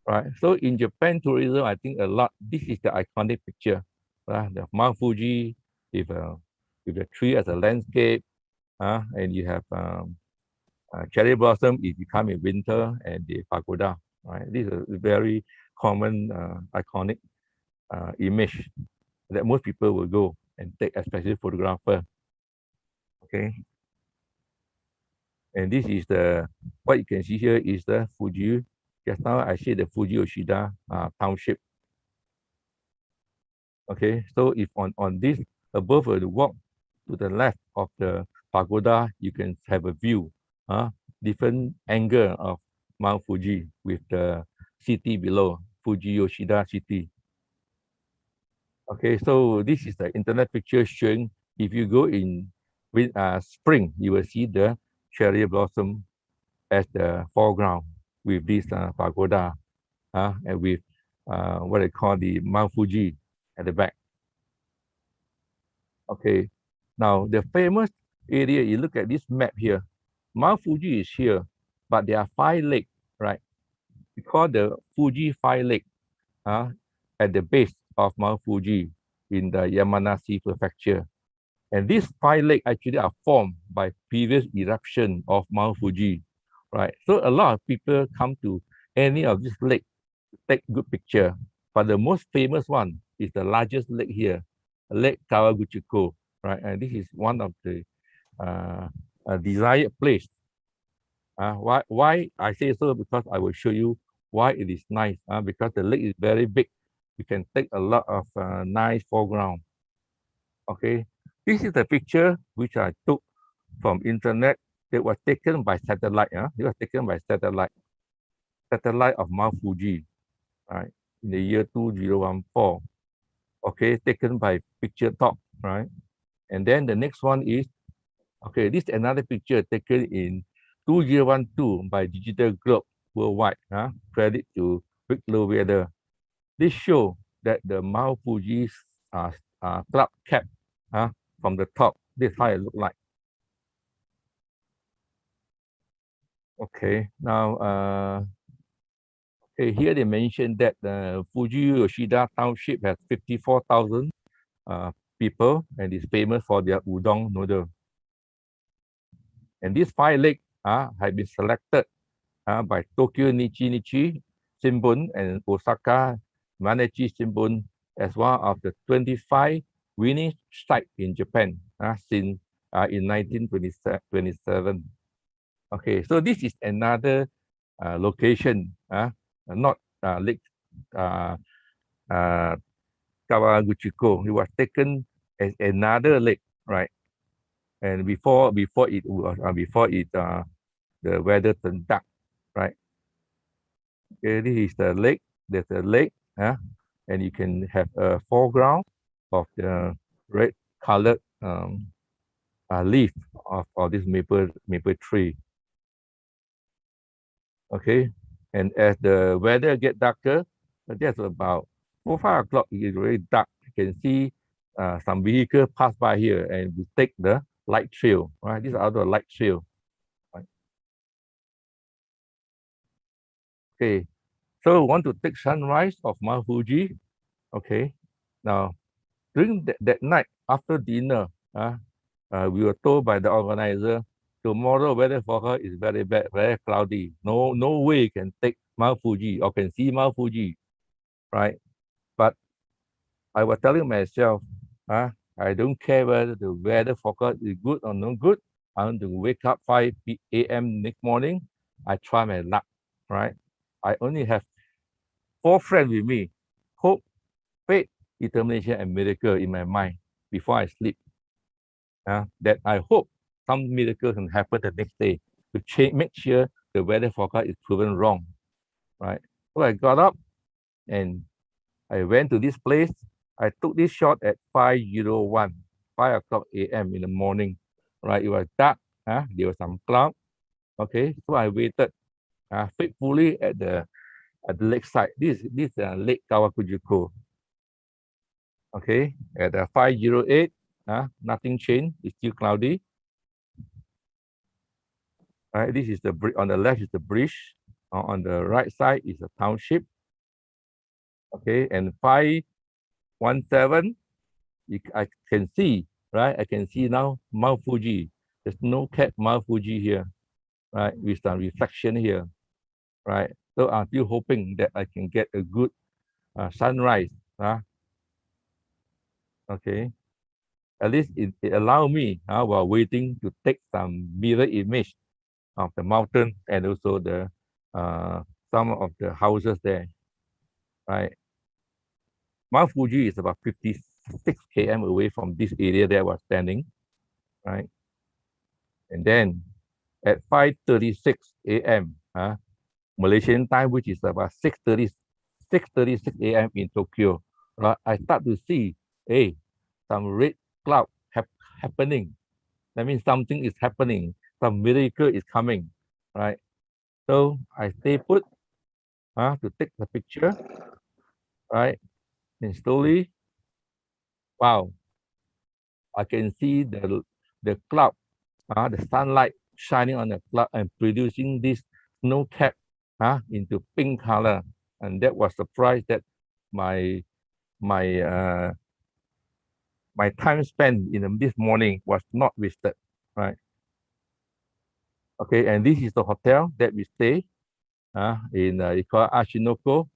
right? So in Japan tourism, I think a lot, this is the iconic picture, right? The Mount Fuji with the tree as a landscape, and you have cherry blossom if you come in winter, and the pagoda, right? This is a very common, iconic image that most people will go and take, especially photographer. Okay. And this is what you can see here is the Fuji. Just now I see the Fuji Yoshida township. Okay, so if on this above the walk to the left of the pagoda, you can have a view different angle of Mount Fuji with the city below, Fuji Yoshida City. Okay, so this is the internet picture showing if you go in with spring, you will see the cherry blossom as the foreground with this pagoda and with what I call the Mount Fuji at the back. Okay, now the famous area, you look at this map here, Mount Fuji is here, but there are 5 lakes, right? We call the Fuji 5 Lake at the base of Mount Fuji in the Yamanashi prefecture. And these 5 lakes actually are formed by previous eruption of Mount Fuji, right? So a lot of people come to any of these lakes to take good picture. But the most famous one is the largest lake here, Lake Kawaguchiko, right? And this is one of the desired place. Why I say so? Because I will show you why it is nice. Because the lake is very big. You can take a lot of nice foreground. Okay, this is the picture which I took from internet. It was taken by satellite. It was taken by satellite of Mount Fuji, right, in the year 2014. Okay, taken by Picture Talk, right? And then the next one is, okay, this is another picture taken in 2012 by Digital Globe Worldwide. Credit to Wicklow Weather. This show that the Mount Fuji's cloud cap from the top. This is how it look like. Okay, now okay, here they mentioned that Fuji Yoshida Township has 54,000 people and is famous for their udon noodle. And these 5 lakes have been selected by Tokyo Nichi Shimbun and Osaka Mainichi Shimbun as one of the 25 winning sites in Japan since in 1927. Okay, so this is another location, not Lake Kawaguchiko. It was taken as another lake, right? And before it was the weather turned dark, right? Okay, this is the lake. There's a lake, and you can have a foreground of the red colored leaf of this maple tree. Okay, and as the weather get darker, that's about 4-5 o'clock. It is very dark. You can see some vehicle pass by here, and we take the light trail. Right, these are the light trail. Right. Okay, so we want to take sunrise of Mount Fuji. Okay, now during that night after dinner, we were told by the organizer, tomorrow weather forecast is very bad, very cloudy. No way you can take Mount Fuji or can see Mount Fuji, right? But I was telling myself, I don't care whether the weather forecast is good or not good. I want to wake up 5 a.m. next morning. I try my luck, right? I only have 4 friends with me. Hope, faith, determination, and miracle in my mind before I sleep. That I hope some miracle can happen the next day to make sure the weather forecast is proven wrong, right? So I got up and I went to this place. I took this shot at 5:01, 5 o'clock a.m. in the morning, right? It was dark, there was some cloud. Okay, so I waited faithfully at the lakeside. This Lake Kawaguchiko. Okay, at 5:08, nothing changed. It's still cloudy. Right, this is the bridge. On the left is the bridge. On the right side is a township. Okay, and 5:17, I can see, right? I can see now Mount Fuji. There's no cap Mount Fuji here, right? With some reflection here, right? So I'm still hoping that I can get a good sunrise. Okay, at least it allow me while waiting to take some mirror image of the mountain and also the some of the houses there, right? Mount Fuji is about 56 km away from this area that I was standing, right? And then at 5:36 a.m. Malaysian time, which is about 6:36 a.m. in Tokyo. Right, I start to see, hey, some red cloud happening. That means something is happening. Some miracle is coming, right? So I stay put to take the picture, right? And slowly, wow, I can see the cloud, the sunlight shining on the cloud and producing this snow cap into pink color. And that was surprise that my my my time spent in this morning was not wasted, right? Okay, and this is the hotel that we stay in it's called Ashinoko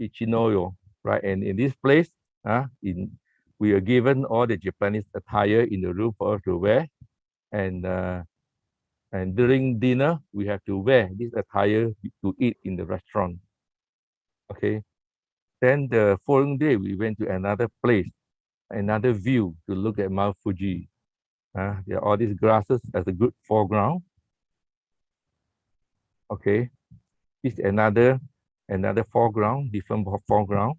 Ichinoyo, right? And in this place, we are given all the Japanese attire in the room for us to wear, and during dinner we have to wear this attire to eat in the restaurant. Okay, then the following day we went to another place, another view to look at Mount Fuji. There are all these grasses as a good foreground. Okay, this another foreground, different foreground.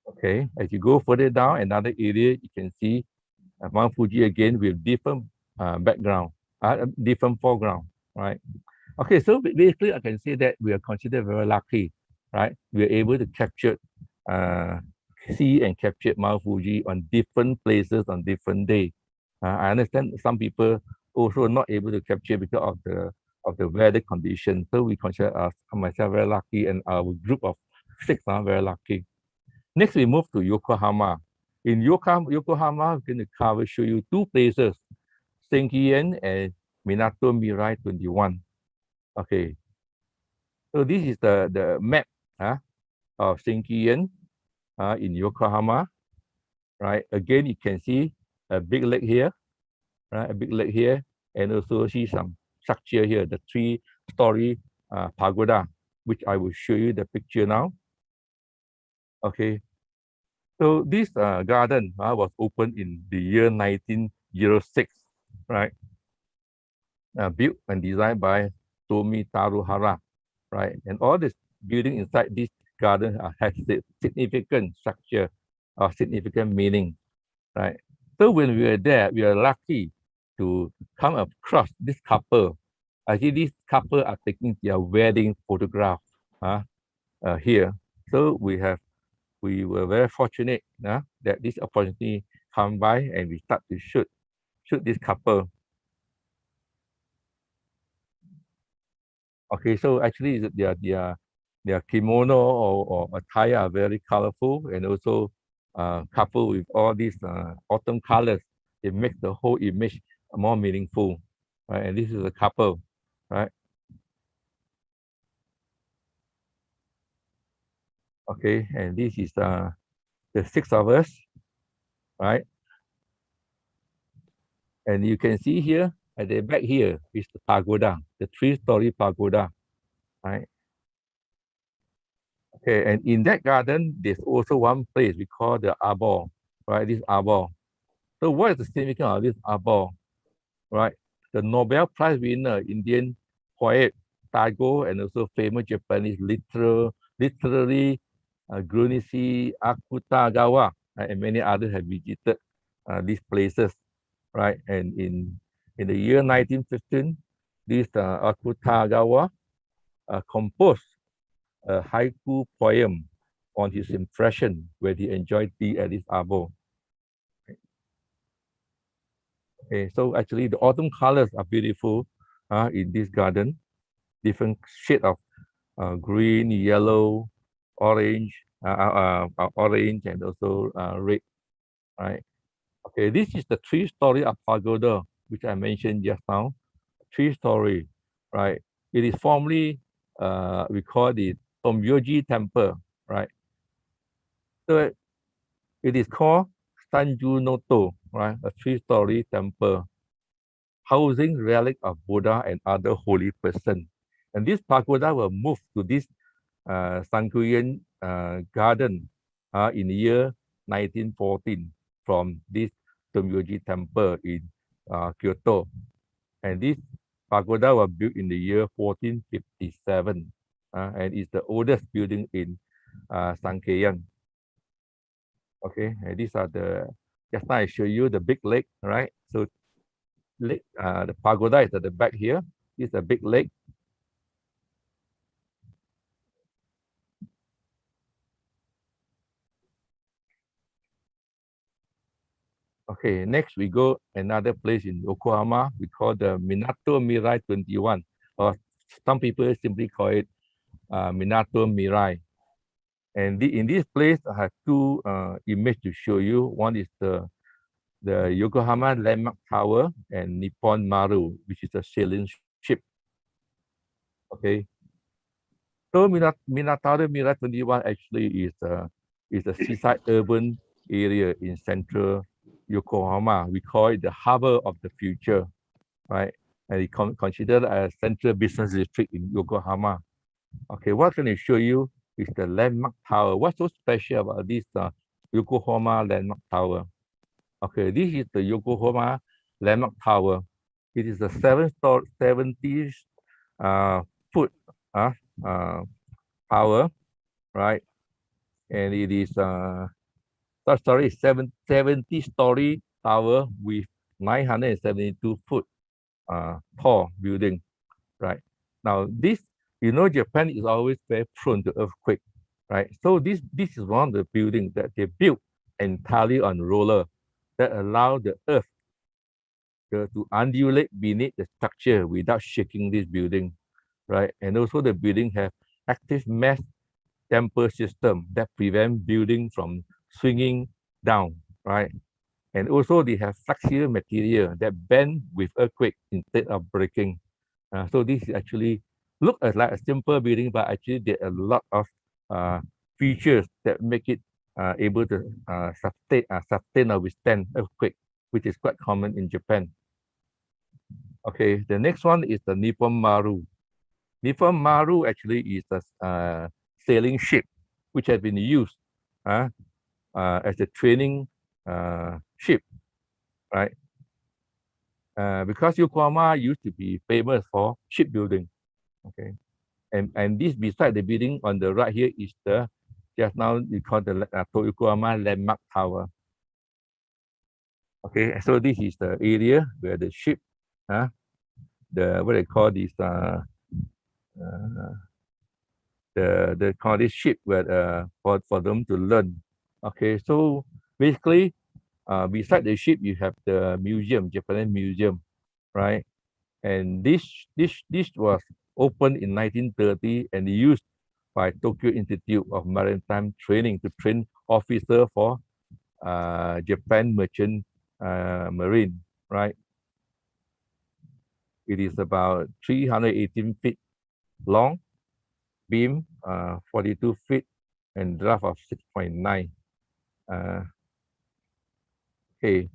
Okay, as you go further down, another area you can see Mount Fuji again with different background, different foreground, right? Okay, so basically I can say that we are considered very lucky, right? We are able to capture, see and capture Mount Fuji on different places on different day. I understand some people also not able to capture because of the weather condition. So we consider myself very lucky, and our group of 6 are very lucky. Next, we move to Yokohama. In Yokohama, I'm going to show you 2 places, Senkien and Minato Mirai 21. Okay, so this is the map of Senkien in Yokohama, right? Again, you can see a big lake here, right? A big lake here, and also see some structure here, the 3-story pagoda, which I will show you the picture now. Okay, so this garden was opened in the year 1906, right? Built and designed by Tomitaru Hara, right? And all this building inside this garden has significant structure or significant meaning, right? So when we were there, we are lucky to come across this couple. I see this couple are taking their wedding photograph here. So we were very fortunate that this opportunity come by and we start to shoot this couple. Okay, so actually their kimono or attire are very colorful, and also coupled with all these autumn colors, it makes the whole image more meaningful, right? And this is a couple, right? Okay, and this is the 6 of us, right? And you can see here at the back here is the pagoda, the 3-story pagoda, right? Okay, and in that garden, there's also one place we call the arbor, right? This arbor. So what is the significance of this arbor, right? The Nobel Prize winner, Indian poet Tagore, and also famous Japanese literary Grunichi Akutagawa, and many others have visited these places, right? And in the year 1915, this Akutagawa composed a haiku poem on his impression when he enjoyed tea at this arbor. Okay, so actually the autumn colors are beautiful in this garden, different shade of green, yellow, orange, orange, and also red, right? Okay, this is the 3-story pagoda, which I mentioned just now, 3-story, right? It is formerly, we call it Tomyoji Temple, right? So it is called Sanju Noto, right? A 3-story temple housing relic of Buddha and other holy person. And this pagoda will move to this Sankuyen garden in the year 1914 from this Tomyoji temple in Kyoto. And this pagoda was built in the year 1457 and is the oldest building in Sankeyang. Okay, and these are the, just now I show you the big lake, right? So lake, the pagoda is at the back here. This is a big lake. Okay, next we go another place in Yokohama. We call the Minato Mirai 21, or some people simply call it Minato Mirai. And in this place, I have two images to show you. One is the Yokohama Landmark Tower and Nippon Maru, which is a sailing ship. Okay. So Minato Mirai 21 actually is a seaside urban area in central Yokohama. We call it the harbor of the future, right? And it considered a central business district in Yokohama. Okay, what can I show you is the landmark tower. What's so special about this Yokohama landmark tower? Okay, this is the Yokohama landmark tower. It is a 70 foot tower, right? And it is 70-story tower with 972 foot tall building, right? Now this, Japan is always very prone to earthquake, right? So this is one of the buildings that they built entirely on roller that allow the earth to undulate beneath the structure without shaking this building, right? And also the building have active mass damper system that prevent building from swinging down, right? And also they have flexible material that bend with earthquake instead of breaking. So this is actually look like a simple building, but actually there are a lot of features that make it able to sustain or withstand earthquake, which is quite common in Japan. Okay, the next one is the Nippon Maru. Nippon Maru actually is a sailing ship which has been used as a training ship, right? Because Yokohama used to be famous for shipbuilding, okay? And this beside the building on the right here is the, just now we call the Yokohama Landmark Tower. Okay, so this is the area where the ship, what they call this, they call this ship where for them to learn. Okay, so basically, beside the ship you have the museum, Japanese museum, right? And this was opened in 1930 and used by Tokyo Institute of Maritime Training to train officers for Japan Merchant Marine, right? It is about 318 feet long, beam 42 feet, and draft of 6.9. Okay,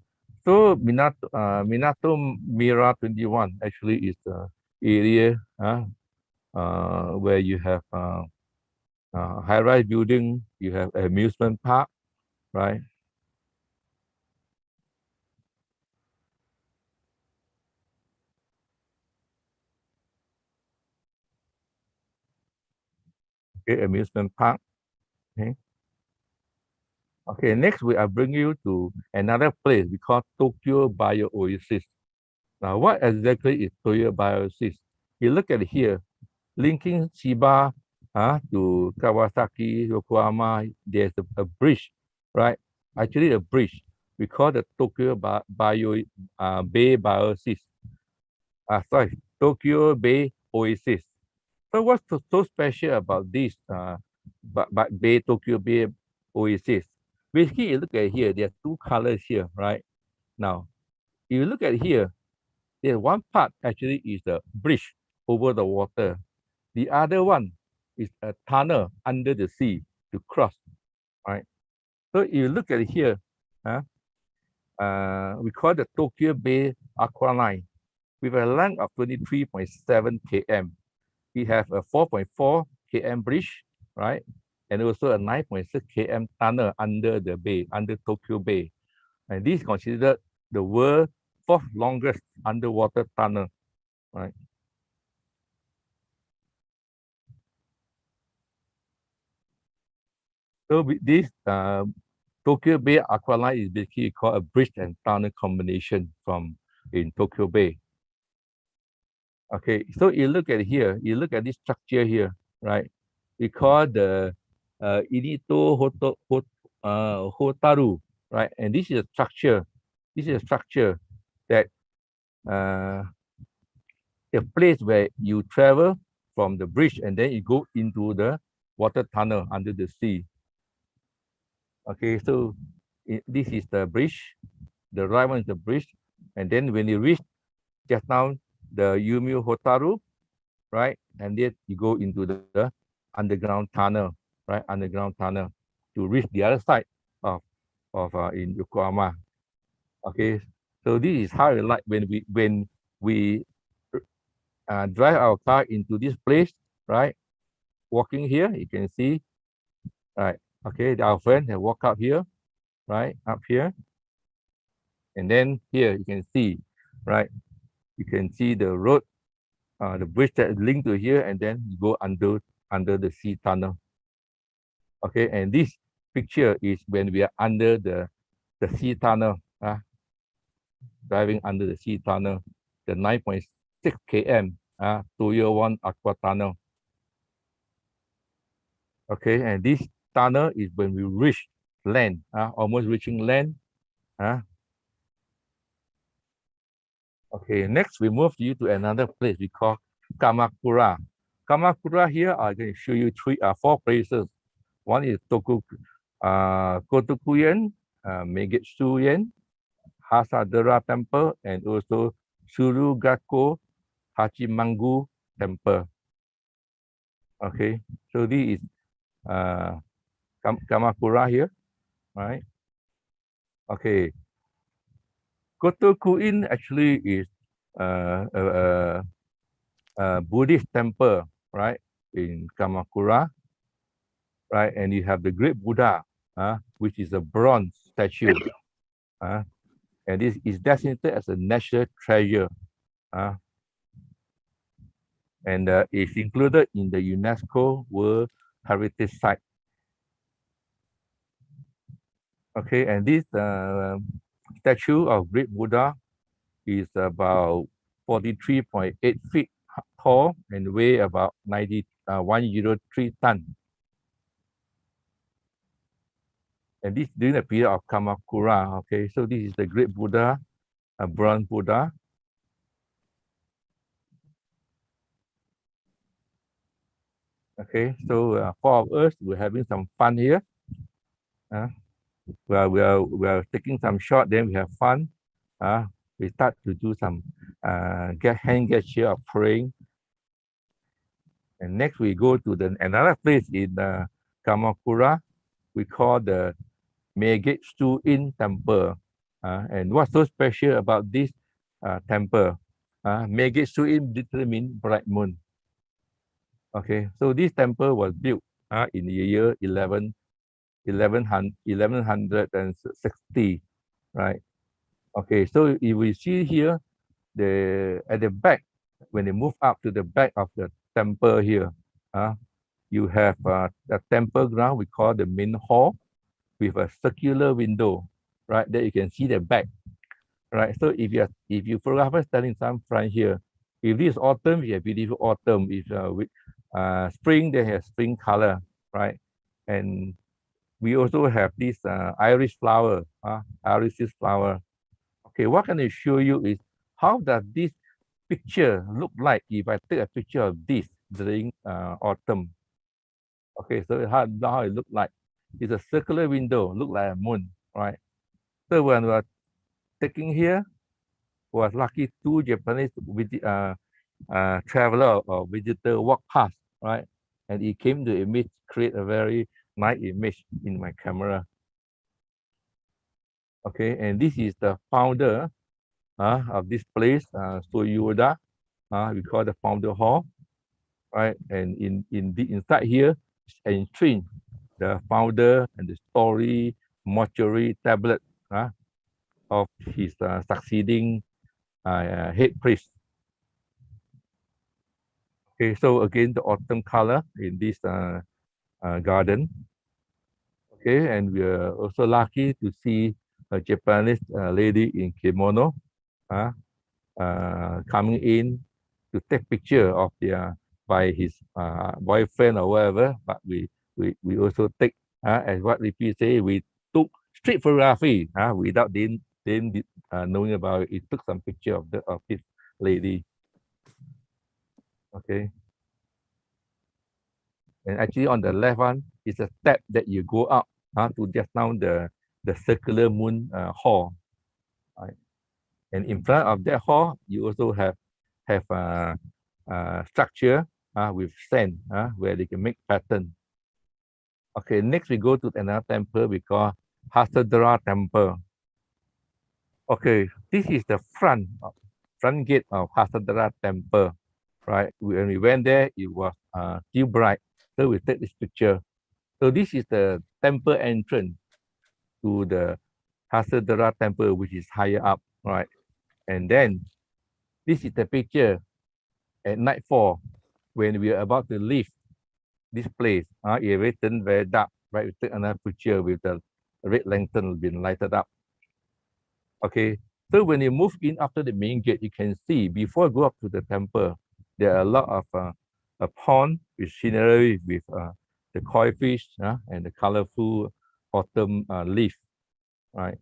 so Minato Mira 21 actually is the area where you have high-rise building, you have amusement park, right? Okay, amusement park. Okay. Okay, next I bring you to another place we call Tokyo Bio Oasis. Now, what exactly is Tokyo Bio Oasis? You look at here, linking Chiba to Kawasaki, Yokohama, there's a bridge, right? Actually, a bridge. We call the Tokyo Bay Biosis. Sorry, Tokyo Bay Oasis. So what's so special about this Bay Tokyo Bay Oasis? Basically, you look at here, there are two colors here, right? Now, if you look at here, there's one part actually is the bridge over the water. The other one is a tunnel under the sea to cross, right? So if you look at here, we call the Tokyo Bay Aqua Line with a length of 23.7 km. We have a 4.4 km bridge, right? and also a 9.6 km tunnel under the bay, under Tokyo Bay. And this is considered the world's fourth longest underwater tunnel, right? So this Tokyo Bay Aqualine is basically called a bridge and tunnel combination in Tokyo Bay. Okay, so you look at here, you look at this structure here, right? We call the Inito Hotaru, right? And this is a structure. This is a structure that a place where you travel from the bridge and then you go into the water tunnel under the sea. Okay, so this is the bridge. The right one is the bridge, and then when you reach just now the Yumio Hotaru, right, and then you go into the underground tunnel, right, underground tunnel to reach the other side of in Yokohama. Okay, so this is how it like when we drive our car into this place, right? Walking here, you can see, right? Okay, our friend have walked up here, right, up here, and then here you can see, right? You can see the road, the bridge that is linked to here, and then you go under the sea tunnel. Okay, and this picture is when we are under the sea tunnel, driving under the sea tunnel, the 9.6 km Toyo One Aqua Tunnel. Okay, and this tunnel is when we reach land, almost reaching land. Okay, next we move you to another place we call Kamakura. Kamakura here, I'm going to show you four places. One is Kotokuyen, Megetsuyen, Hasadera Temple, and also Surugako Hachimangu Temple. Okay, so this is Kamakura here, right? Okay, Kotokuin actually is a Buddhist temple, right, in Kamakura, right? And you have the Great Buddha, which is a bronze statue, and this is designated as a national treasure, and it's included in the UNESCO World Heritage Site. Okay, and this statue of Great Buddha is about 43.8 feet tall and weigh about 103 tons. And this during the period of Kamakura. Okay, so this is the Great Buddha, a bronze Buddha. Okay, so four of us, we're having some fun here. We are taking some shot, then we have fun. We start to do some hand gesture of praying. And next we go to another place in Kamakura. We call the Megetsu-in Temple. And what's so special about this temple? Megetsu-in literally means bright moon. Okay, so this temple was built in the year 1160, right? Okay, so if we see here, at the back, when they move up to the back of the temple here, you have the temple ground we call the main hall with a circular window, right? There you can see the back, right? So if you photographer standing some front here, if this is autumn, you have beautiful autumn. If with spring, they have spring color, right? And we also have this iris flower, iris flower. Okay, what can I show you is how does this picture look like if I take a picture of this during autumn. Okay, so how it look like? It's a circular window, look like a moon, right? So when we're taking here, was lucky two Japanese traveler or visitor walk past, right? And it came to image, create a very nice image in my camera. Okay, and this is the founder of this place, Soyoda. We call the founder hall, right? And inside here, entrance the founder and the story mortuary tablet of his succeeding head priest. Okay, so again, the autumn color in this garden. Okay, and we are also lucky to see a Japanese lady in kimono coming in to take picture of their by his boyfriend or whatever. But we also take as what Ripi say, we took street photography without them knowing about it. It took some picture of this lady. Okay. And actually on the left one is a step that you go up to just now the circular moon hall. Right? And in front of that hall, you also have a structure with sand where they can make pattern. Okay, next we go to another temple we call Hasadra Temple. Okay, this is the front gate of Hasadra Temple. Right, when we went there, it was still bright. So we take this picture. So this is the temple entrance to the Hasadra Temple, which is higher up, right? And then this is the picture at nightfall when we are about to leave this place. It turned very dark, right? We take another picture with the red lantern being lighted up. Okay, so when you move in after the main gate, you can see before you go up to the temple, there are a lot of a pond with scenery with the koi fish and the colorful autumn leaf, right?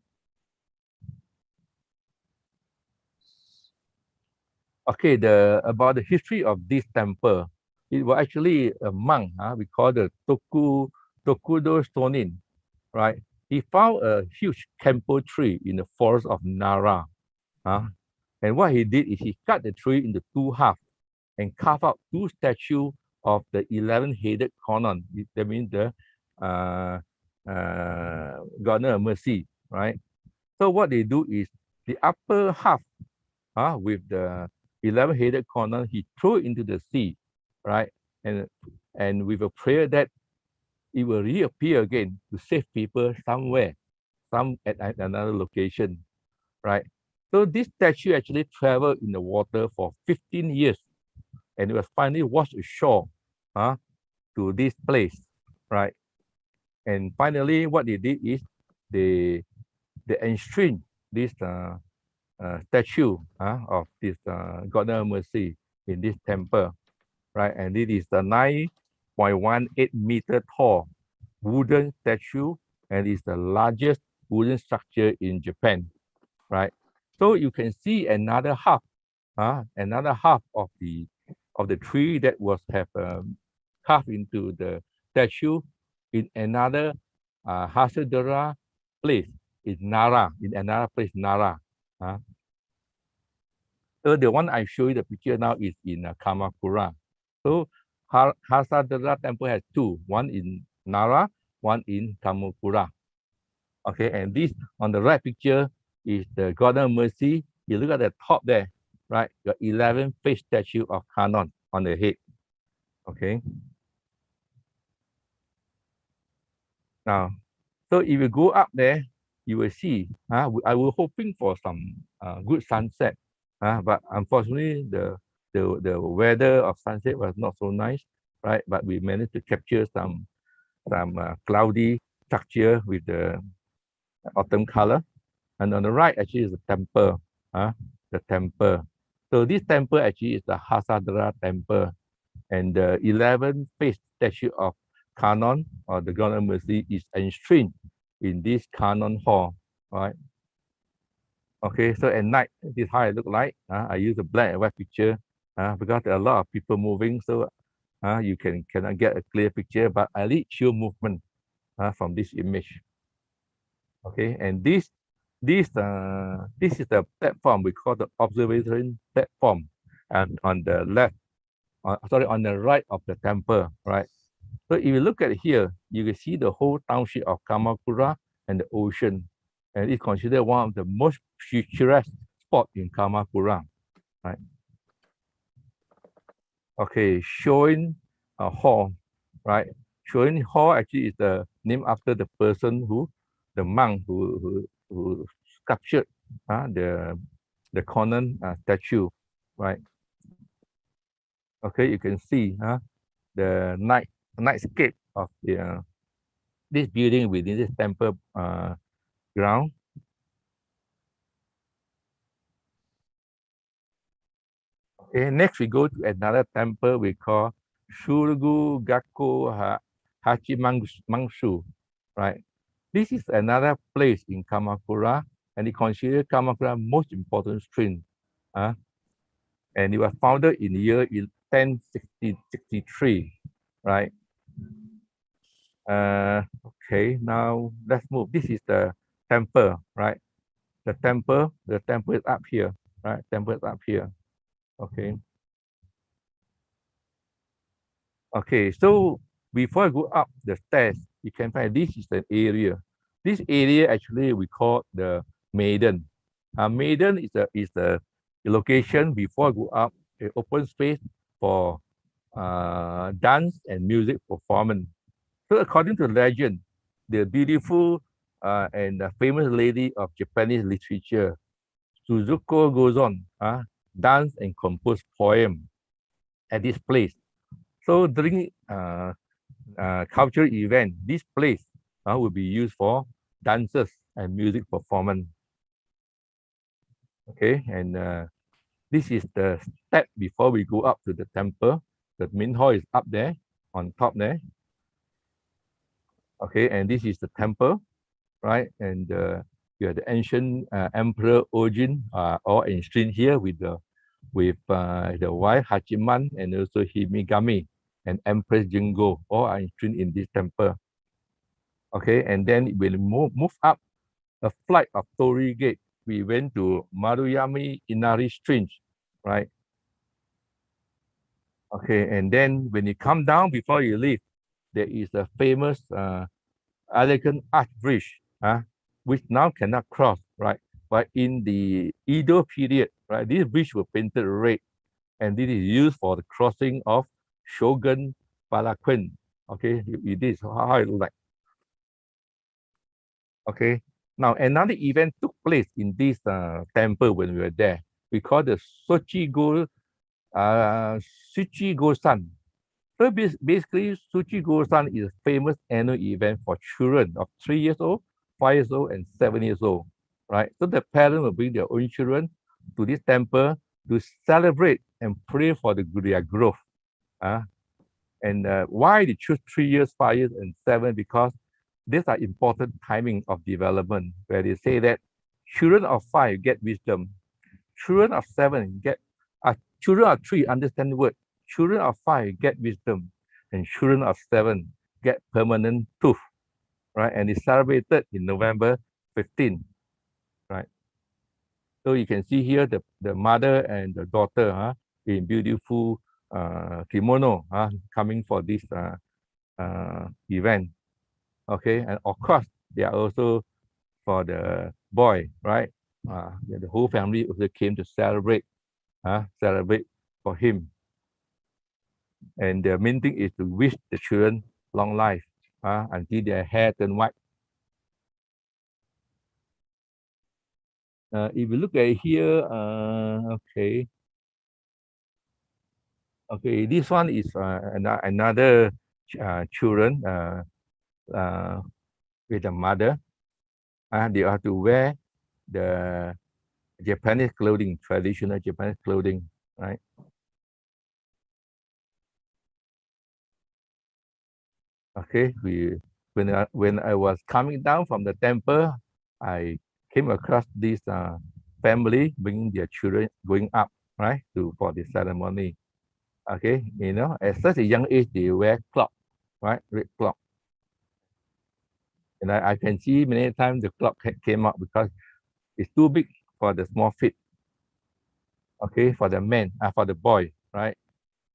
Okay, about the history of this temple, it was actually a monk we call the Tokudo Stonin, right? He found a huge kampo tree in the forest of Nara, and what he did is he cut the tree into two halves and carved out two statues of the 11-headed Conon. That means the Garden of Mercy, right? So what they do is the upper half with the 11-headed Conon, he threw it into the sea, right? And with a prayer that it will reappear again to save people somewhere, at another location, right? So this statue actually traveled in the water for 15 years and it was finally washed ashore to this place, right? And finally, what they did is they enshrined this statue of this Garden of Mercy in this temple, right? And it is a 9.18 meter tall wooden statue and is the largest wooden structure in Japan, right? So you can see another half of the tree that was carved into the statue in another Hasadura place in Nara, Nara. So the one I show you the picture now is in Kamakura. So Hasadura temple has two, one in Nara, one in Kamakura. Okay, and this on the right picture is the Garden of Mercy. You look at the top there, right? Your 11-face statue of Kanon on the head. Okay. Now, so if you go up there, you will see. I was hoping for some good sunset, but unfortunately, the weather of sunset was not so nice, right? But we managed to capture some cloudy structure with the autumn color. And on the right, actually, is the temple. The temple. So this temple actually is the Hasadra temple, and the 11-face statue of Kanon or the Garden of Mercy is enshrined in this Kanon hall, right? Okay, so at night, this is how it look like. I use a black and white picture because there are a lot of people moving, so you cannot get a clear picture, but I lead show movement from this image. Okay, and this is the platform we call the observation platform, and on the left, on the right of the temple, right? So if you look at here, you can see the whole township of Kamakura and the ocean, and it's considered one of the most picturesque spots in Kamakura, right? Okay, showing a hall, right? Shoin Hall actually is the name after the person the monk who sculptured the Conan statue, right? Okay, you can see the nightscape of the this building within this temple ground. Okay, next we go to another temple we call Shurgu Gakko Hachimangshu, right? This is another place in Kamakura, and it considered Kamakura's most important shrine. And it was founded in the year 1063, right? Okay, now let's move. This is the temple, right? The temple is up here, right? Temple is up here. Okay. Okay, so before I go up the stairs, you can find this is an area. This area actually we call the Maiden. Maiden is the location before I go up, an open space for dance and music performance. So according to legend, the beautiful and famous lady of Japanese literature, Suzuko Gozon, danced and composed poem at this place. So during cultural event, this place will be used for dances and music performance. Okay, and this is the step before we go up to the temple. The main hall is up there, on top there. Okay, and this is the temple, right? And you have the ancient Emperor Ojin all enshrined here with the wife Hachiman and also Himigami and Empress Jingo, all are enshrined in this temple. Okay, and then when we move up a flight of Torii Gate, we went to Maruyami Inari Shrine, right? Okay, and then when you come down before you leave, there is a famous elegant arch bridge, which now cannot cross, right? But in the Edo period, right, this bridge was painted red, and this is used for the crossing of Shogun Palanquin. Okay, it is how it looks like. Okay, now another event took place in this temple when we were there. We call the Suchi-go-san. So basically, Suchi-go-san is a famous annual event for children of 3 years old, 5 years old, and 7 years old, right? So the parents will bring their own children to this temple to celebrate and pray for their growth. And why they choose 3 years, 5 years, and 7? Because these are important timing of development, where they say that children of 5 get wisdom, children of 7 get, children of 3 understand the word, children of 5 get wisdom, and children of 7 get permanent tooth, right? And it's celebrated in November 15, right? So you can see here the mother and the daughter in beautiful kimono coming for this event. Okay, and of course, they are also for the boy, right? The whole family also came to celebrate for him. And the main thing is to wish the children long life until their hair turn white. If you look at here, okay, this one is another children with a mother. They have to wear the Japanese clothing, traditional Japanese clothing, right? Okay, when I was coming down from the temple, I came across this family bringing their children going up, right, for the ceremony. Okay, at such a young age, they wear clock, right, red clock. And I can see many times the clock came out because it's too big for the small feet. Okay, for the men, for the boy, right?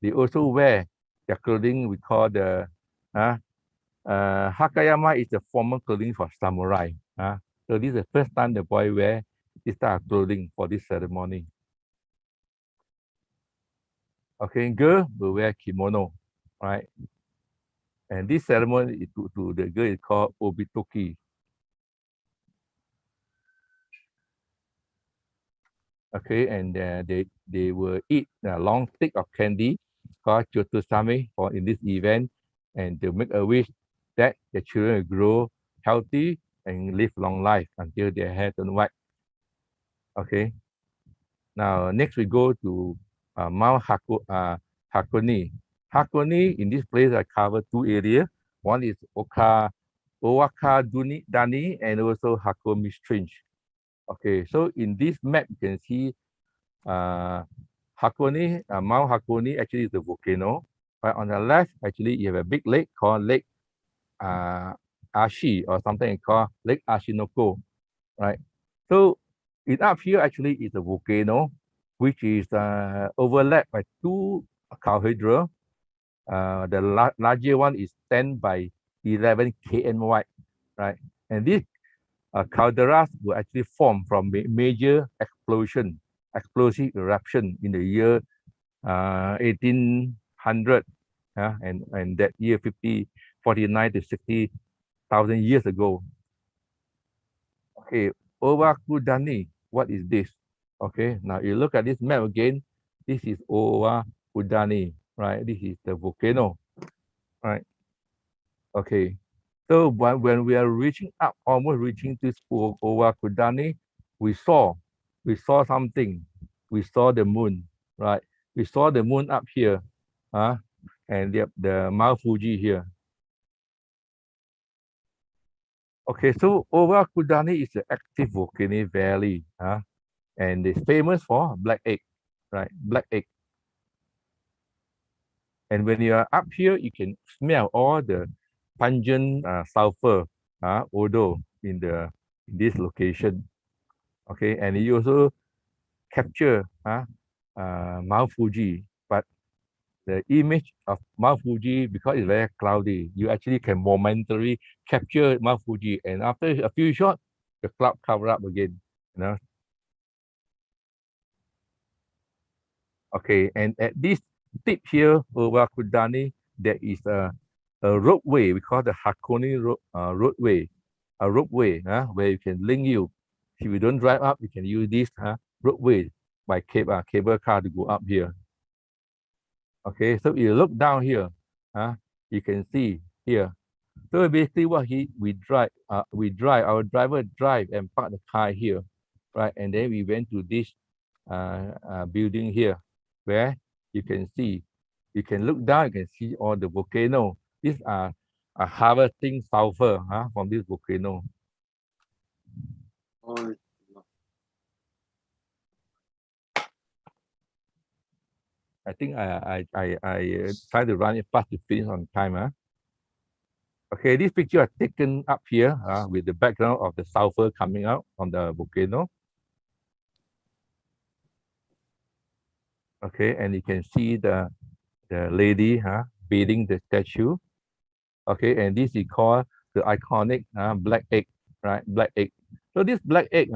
They also wear their clothing we call the Hakayama is the formal clothing for samurai. So this is the first time the boy wear this type of clothing for this ceremony. Okay, girl will wear kimono, right? And this ceremony to the girl is called obitoki. Okay, and they will eat a long stick of candy called chotusame for in this event, and to make a wish that the children will grow healthy and live long life until their hair turn white. Okay. Now next we go to Mount Hakone. Hakone, in this place I cover two areas. One is Owaka Dani and also Hakone Strange. Okay, so in this map you can see Hakone, Mount Hakone actually is a volcano. But on the left, actually you have a big lake called Lake Ashi or something called Lake Ashinoko, right? So it up here actually is a volcano, which is overlapped by two caldera. The larger one is 10 by 11 km wide, right? And these calderas were actually formed from major explosive eruption in the year 1800, and that year 49 to 60,000 years ago. Okay, Owakudani, what is this? Okay, now you look at this map again. This is Owakudani, right? This is the volcano, right? Okay, so when we are reaching up, almost reaching this Owakudani, we saw something. We saw the moon, right? We saw the moon up here, and the Mount Fuji here. Okay, so Owakudani is an active volcanic valley, and it's famous for black egg, right? Black egg. And when you are up here, you can smell all the pungent sulfur odor in this location. Okay, and you also capture Mount Fuji, but the image of Mount Fuji, because it's very cloudy, you actually can momentarily capture Mount Fuji, and after a few shots, the cloud cover up again. Okay, and at this tip here, Owakudani, there is a roadway, we call the Hakone roadway, a roadway where you can link you. If you don't drive up, you can use this roadway by cable car to go up here. Okay, so you look down here, you can see here. So basically what our driver drive and park the car here, right? And then we went to this building here, where you can look down, you can see all the volcano. These are harvesting sulfur from this volcano. I think I try to run it fast to finish on time. Okay, this picture are taken up here with the background of the sulfur coming out from the volcano. Okay, and you can see the lady bathing the statue. Okay, and this is called the iconic black egg, right? Black egg. So this black egg,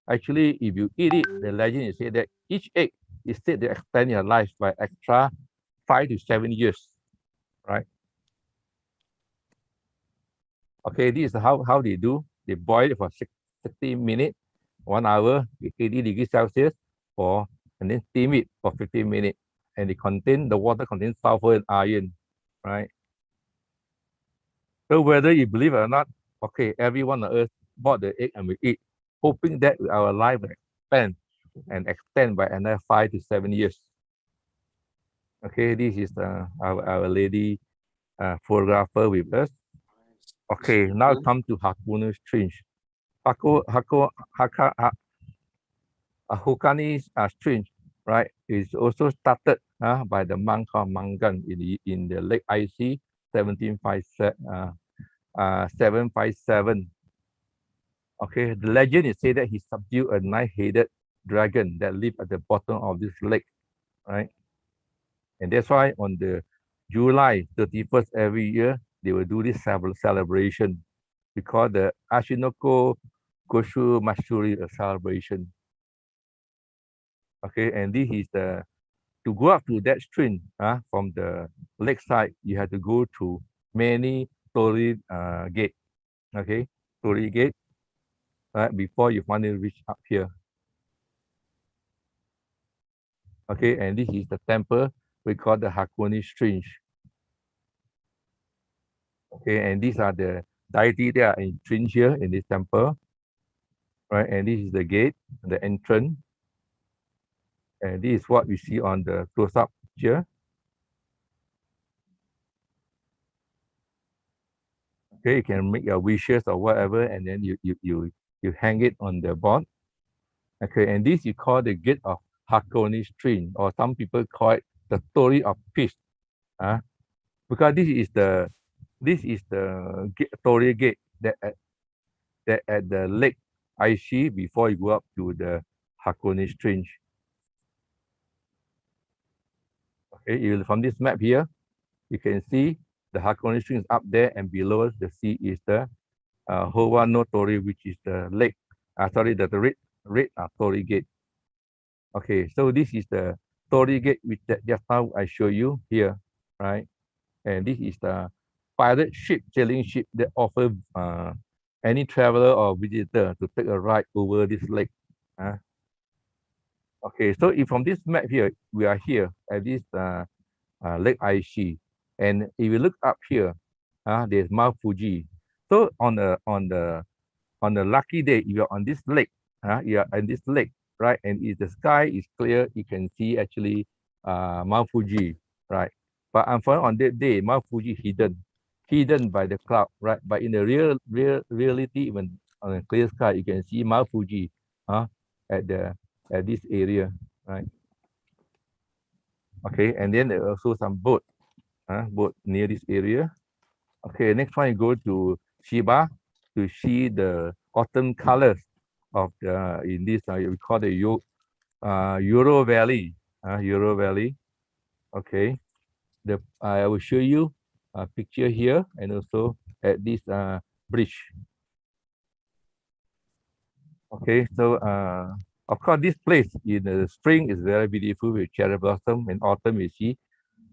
actually, if you eat it, the legend is said that each egg is said to extend your life by extra 5 to 7 years, right? Okay, this is how they do. They boil it for 60 minutes, 1 hour, 80 degrees Celsius, and then steam it for 15 minutes. And the water contains sulfur and iron, right? So whether you believe it or not, okay, everyone on earth bought the egg and we eat, hoping that our life will expand and extend by another 5 to 7 years. Okay, this is our lady photographer with us. Okay, now come to Hakone Strange. Hokani Strange, right, is also started by the monk called Mangan in the late IC 757. Okay, the legend is said that he subdued a 9-headed dragon that lived at the bottom of this lake, right? And that's why on the July 31st every year, they will do this celebration because the Ashinoko Goshu Matsuri celebration. Okay, and this is to go up to that stream from the lakeside, you have to go to many Torii gate. Okay, Torii gate. Right before you finally reach up here. Okay, and this is the temple we call the Hakone Strange. Okay, and these are the deity that are entrenched here in this temple. Right, and this is the gate, the entrance. And this is what we see on the close-up here. Okay, you can make your wishes or whatever, and then you hang it on the board. Okay, and this you call the gate of Hakone Strange, or some people call it the Torii of Peace. Because this is the Torii gate that at the lake Aishi before you go up to the Hakone Strange. Okay, from this map here, you can see the Hakone Strange is up there, and below the sea is the Howa no Torii, which is the lake. Sorry, the red Torii gate. Okay, so this is the Torii gate which just now I show you here, right? And this is the pirate ship, sailing ship that offer any traveler or visitor to take a ride over this lake. Okay, so if from this map here, we are here at this Lake Aishi, and if you look up here, there's Mount Fuji. So on the lucky day, if you're on this lake, you are on this lake, right? And if the sky is clear, you can see actually Mount Fuji, right? But unfortunately, on that day, Mount Fuji hidden by the cloud, right? But in the reality, even on a clear sky, you can see Mount Fuji, at this area, right? Okay, and then there are also some boat near this area. Okay, next one you go to Shiba to see the autumn colors of the in this we call the Euro Valley. Euro Valley. Okay, I will show you a picture here and also at this bridge. Okay, so of course this place in the spring is very beautiful with cherry blossom. In autumn you see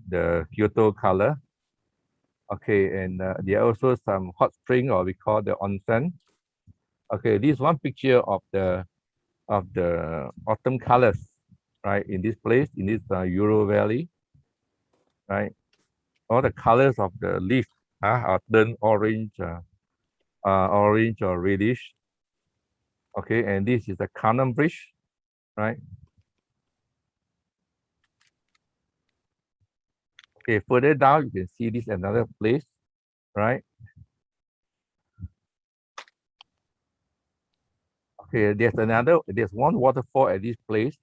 the Kyoto color. Okay, and there are also some hot spring, or we call the onsen. Okay, this one picture of the autumn colors, right? In this place, in this Euro Valley, right? All the colors of the leaf are turned orange, orange or reddish. Okay, and this is the Cannon Bridge, right? Okay, further down you can see this another place, right? Okay, there's one waterfall at this place.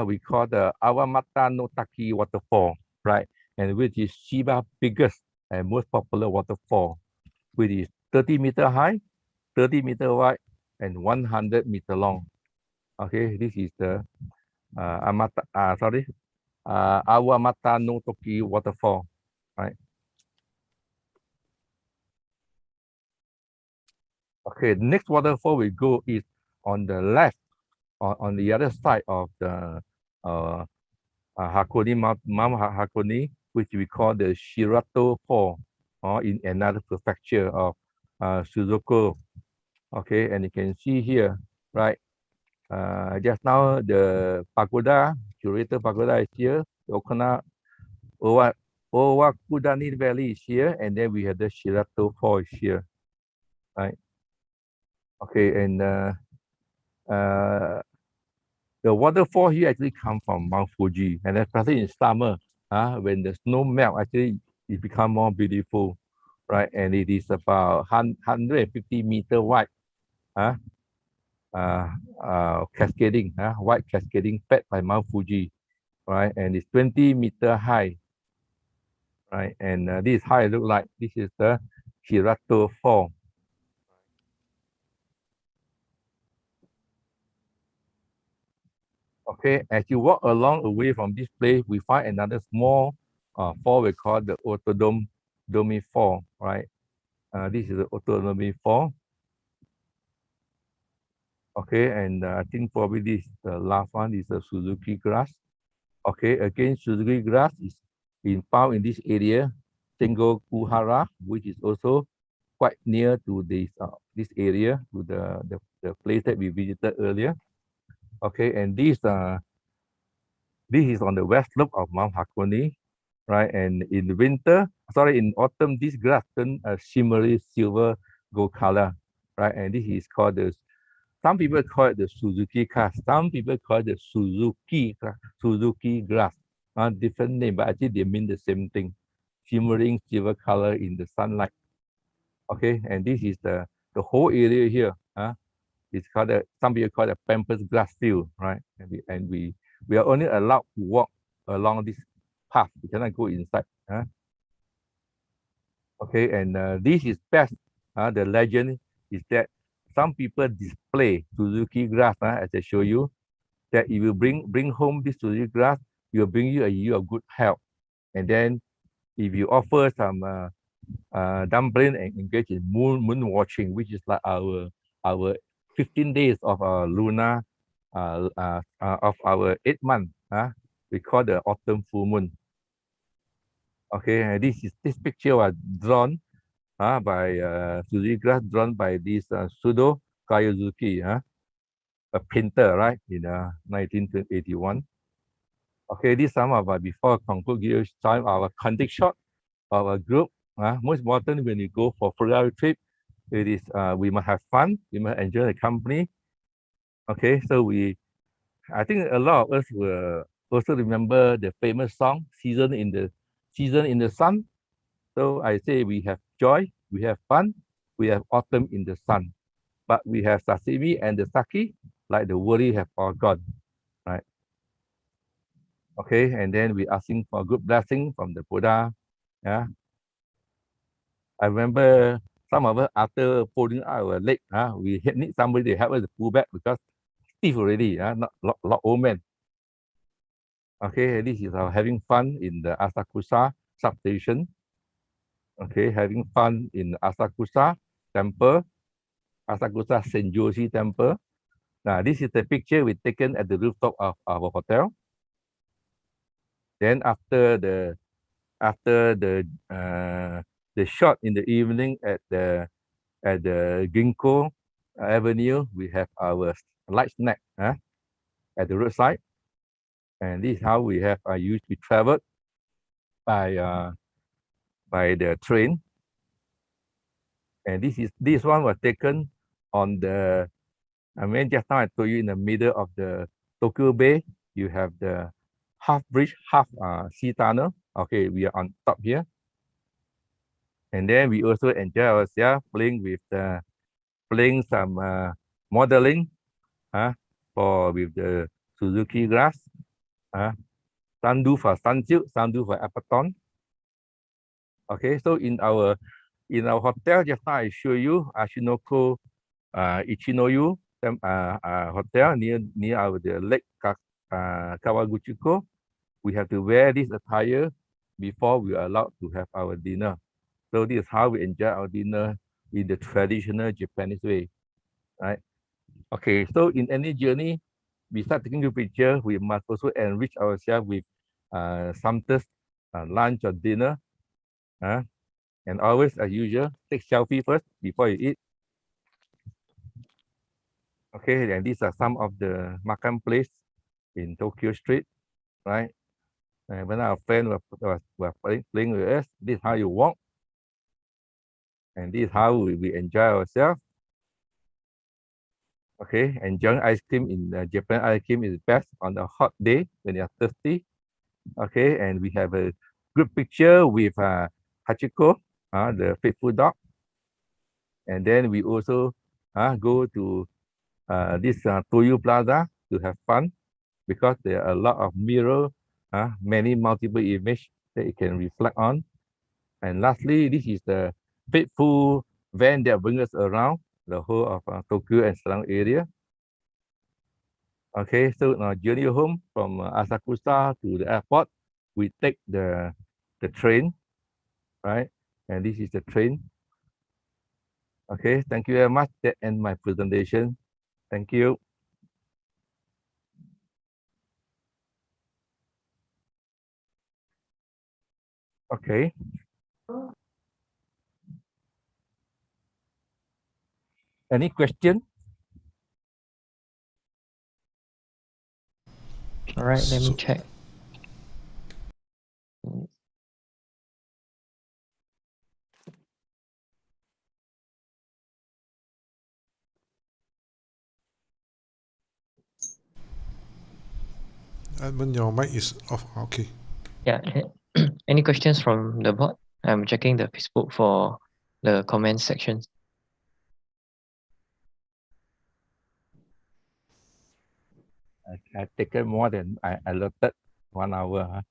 We call the Awamata no Taki waterfall, right? And which is Shiba's biggest and most popular waterfall, which is 30-meter high, 30-meter wide, and 100-meter long. Okay, this is the Awamata no Toki waterfall, right? Okay, the next waterfall we go is on the left, on the other side of the Hakone, Mount Hakone, which we call the Shirato Fall, or in another prefecture of Suzuko. Okay, and you can see here, right? Just now the pagoda, curator pagoda is here. The Owakudani Valley is here, and then we have the Shirato Fall is here, right? Okay, and the waterfall here actually come from Mount Fuji, and especially in summer, when the snow melt, actually it become more beautiful, right? And it is about 150-meter wide, cascading, white cascading fed by Mount Fuji, right? And it's 20-meter high, right? And this is how it look like. This is the Shirato Fall. Okay, as you walk along away from this place, we find another small fall we call the Otodomi Fall, right? This is the Otodomi Fall. Okay, and I think probably this is the last one is the Suzuki grass. Okay, again, Suzuki grass is found in this area, Sengokuhara, which is also quite near to this area, to the place that we visited earlier. Okay, and this is on the west slope of Mount Hakone, right? And in autumn, this grass turn a shimmery silver gold color, right? And this is called some people call it the Suzuki grass. Some people call it the Suzuki grass. Different name, but actually they mean the same thing. Shimmering silver color in the sunlight. Okay, and this is the whole area here. It's called some people call it a Pampas grass field, right? And we are only allowed to walk along this path. We cannot go inside. Okay, and this is best. The legend is that some people display Suzuki grass, as I show you, that if you bring home this Suzuki grass, it will bring you a year of good health. And then if you offer some dumpling and engage in moon watching, which is like our 15 days of our lunar of our 8 month, we call the autumn full moon. Okay, and this picture was drawn by Suzuki grass, drawn by this Sudo Kayazuki, a painter, right, in 1981. Okay, this some of before I conclude, give you time our contact shot of a group. Most important when you go for Ferrari trip, it is we must have fun, we must enjoy the company. Okay, so I think a lot of us will also remember the famous song Season in the Sun. So I say we have joy, we have fun, we have autumn in the sun, but we have sashimi and the sake, like the worry have all gone, right? Okay, and then we asking for a good blessing from the Buddha. Yeah, I remember some of us after pulling our leg, we need somebody to help us to pull back because stiff already, not old man. Okay, this is our having fun in the Asakusa substation. Okay, having fun in Asakusa temple, Asakusa Senjoshi temple. Now, this is the picture we taken at the rooftop of our hotel. Then after the shot in the evening at the Ginkgo Avenue, we have our light snack at the roadside, and this is how we have we traveled by the train, and this one was taken on the just now I told you in the middle of the Tokyo Bay, you have the half bridge, half sea tunnel. Okay, we are on top here. And then we also enjoy ourselves playing some modeling with the Suzuki grass. Some do for sunsilk, some do for Apaton. Okay, so in our hotel, just now I show you Ashinoko Ichinoyu hotel near our the Lake Kawaguchiko. We have to wear this attire before we are allowed to have our dinner. So this is how we enjoy our dinner in the traditional Japanese way, right? Okay, so in any journey, besides taking good picture, we must also enrich ourselves with something, lunch or dinner, and always, as usual, take selfie first before you eat. Okay, and these are some of the makan place in Tokyo Street, right? And when our friend were playing with us, this is how you walk. And this is how we enjoy ourselves. Okay, enjoying ice cream in Japan. Ice cream is best on a hot day when you're thirsty. Okay, and we have a good picture with Hachiko, the faithful dog. And then we also go to this Toyo Plaza to have fun because there are a lot of mirror, many multiple image that you can reflect on. And lastly, this is the faithful van that brings us around the whole of Tokyo and surrounding area. Okay, so now journey home from Asakusa to the airport, we take the train, right? And this is the train. Okay, thank you very much. That ends my presentation. Thank you. Okay. Any question? All right, let me So- check. Edmund, your mic is off. Okay. Yeah. Any questions from the board? I'm checking the Facebook for the comment section. I taken more than I allotted 1 hour. Huh?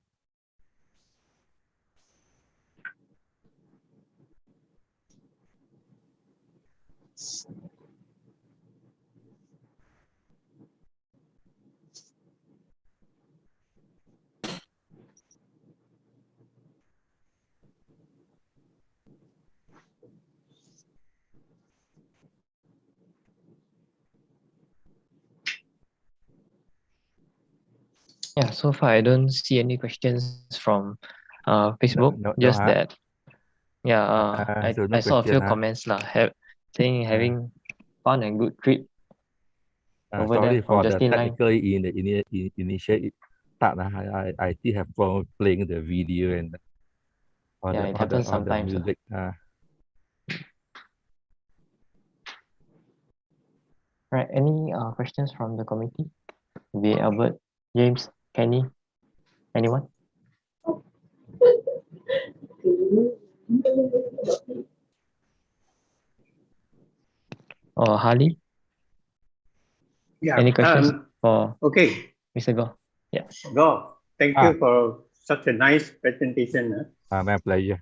Yeah, so far I don't see any questions from Facebook. No, Just huh? that, yeah, So no I saw a few question, huh? comments lah, saying having fun and good trip over sorry there from for the Justin Line. technical in the initial start. I still have problem playing the video and Yeah, it happens all the sometimes. music. Right, any questions from the committee? Be Albert, James, Kenny, anyone? Or Harley? Yeah. Any questions for Okay. Mr. Goh? Yeah. Go. Thank you for such a nice presentation. My pleasure.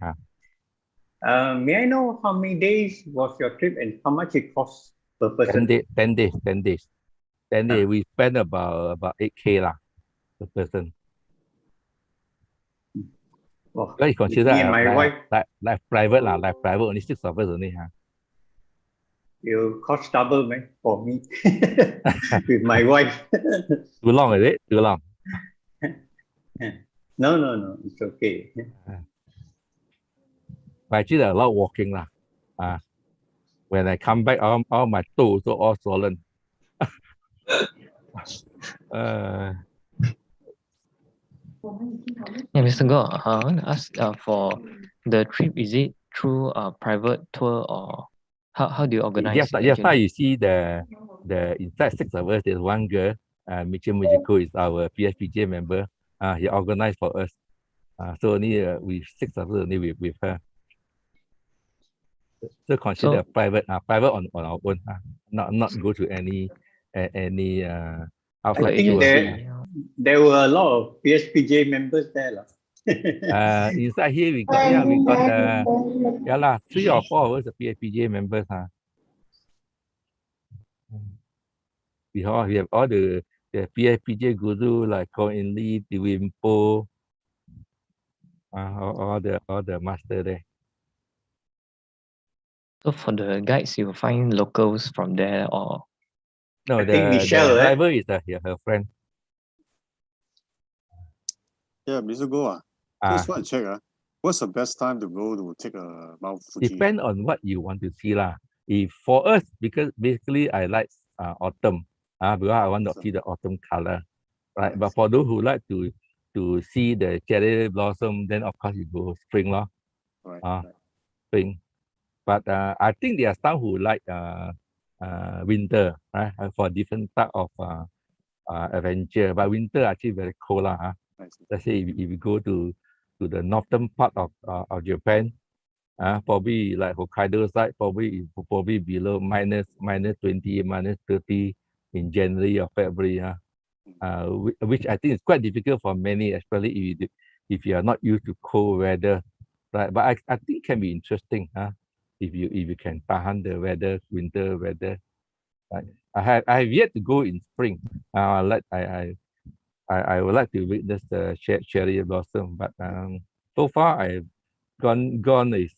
May I know how many days was your trip and how much it cost per person? 10 days. 10 days. We spend about 8K lah per person. Oh, Because you consider me and my wife, like private lah, like private only 6 of us only. you cost double, man, for me with my wife. Too long, is it? Too long. No, it's okay. But actually, a lot of walking lah. When I come back, all my toes are all swollen. Yeah, Mr. Goh, I want to ask for the trip, is it through a private tour or how do you organize? Just now you see the inside 6 of us, there's one girl, Michi Mujiko is our PSPJ member. He organized for us. So only we 6 of us only with her. So consider private on our own. Not go to any outside I think tour. there were a lot of PSPJ members there. Inside here we got 3 or 4 of us are PSPJ members. We have all the PSPJ guru like Ko In Lee, Tiwimpo, all the master there. So for the guides, you will find locals from there or? No, I think Michelle, the driver is her friend. Yeah, Mr. Goh, just want to check. What's the best time to go to take a Mount Fuji? Depend on what you want to see lah. If for us, because basically I like autumn, because I want to see the autumn color, right? But for those who like to see the cherry blossom, then of course you go spring lah. Right. Spring. But I think there are some who like winter, right? For different type of adventure. But winter actually very cold lah. Let's say if you go to the northern part of Japan, probably like Hokkaido side, probably below minus 20, minus 30 in January or February. Which I think is quite difficult for many, especially if you are not used to cold weather, right? But I think can be interesting, if you can tahan the weather, winter weather. Right? I have yet to go in spring. I would like to witness the cherry blossom, but so far I've gone is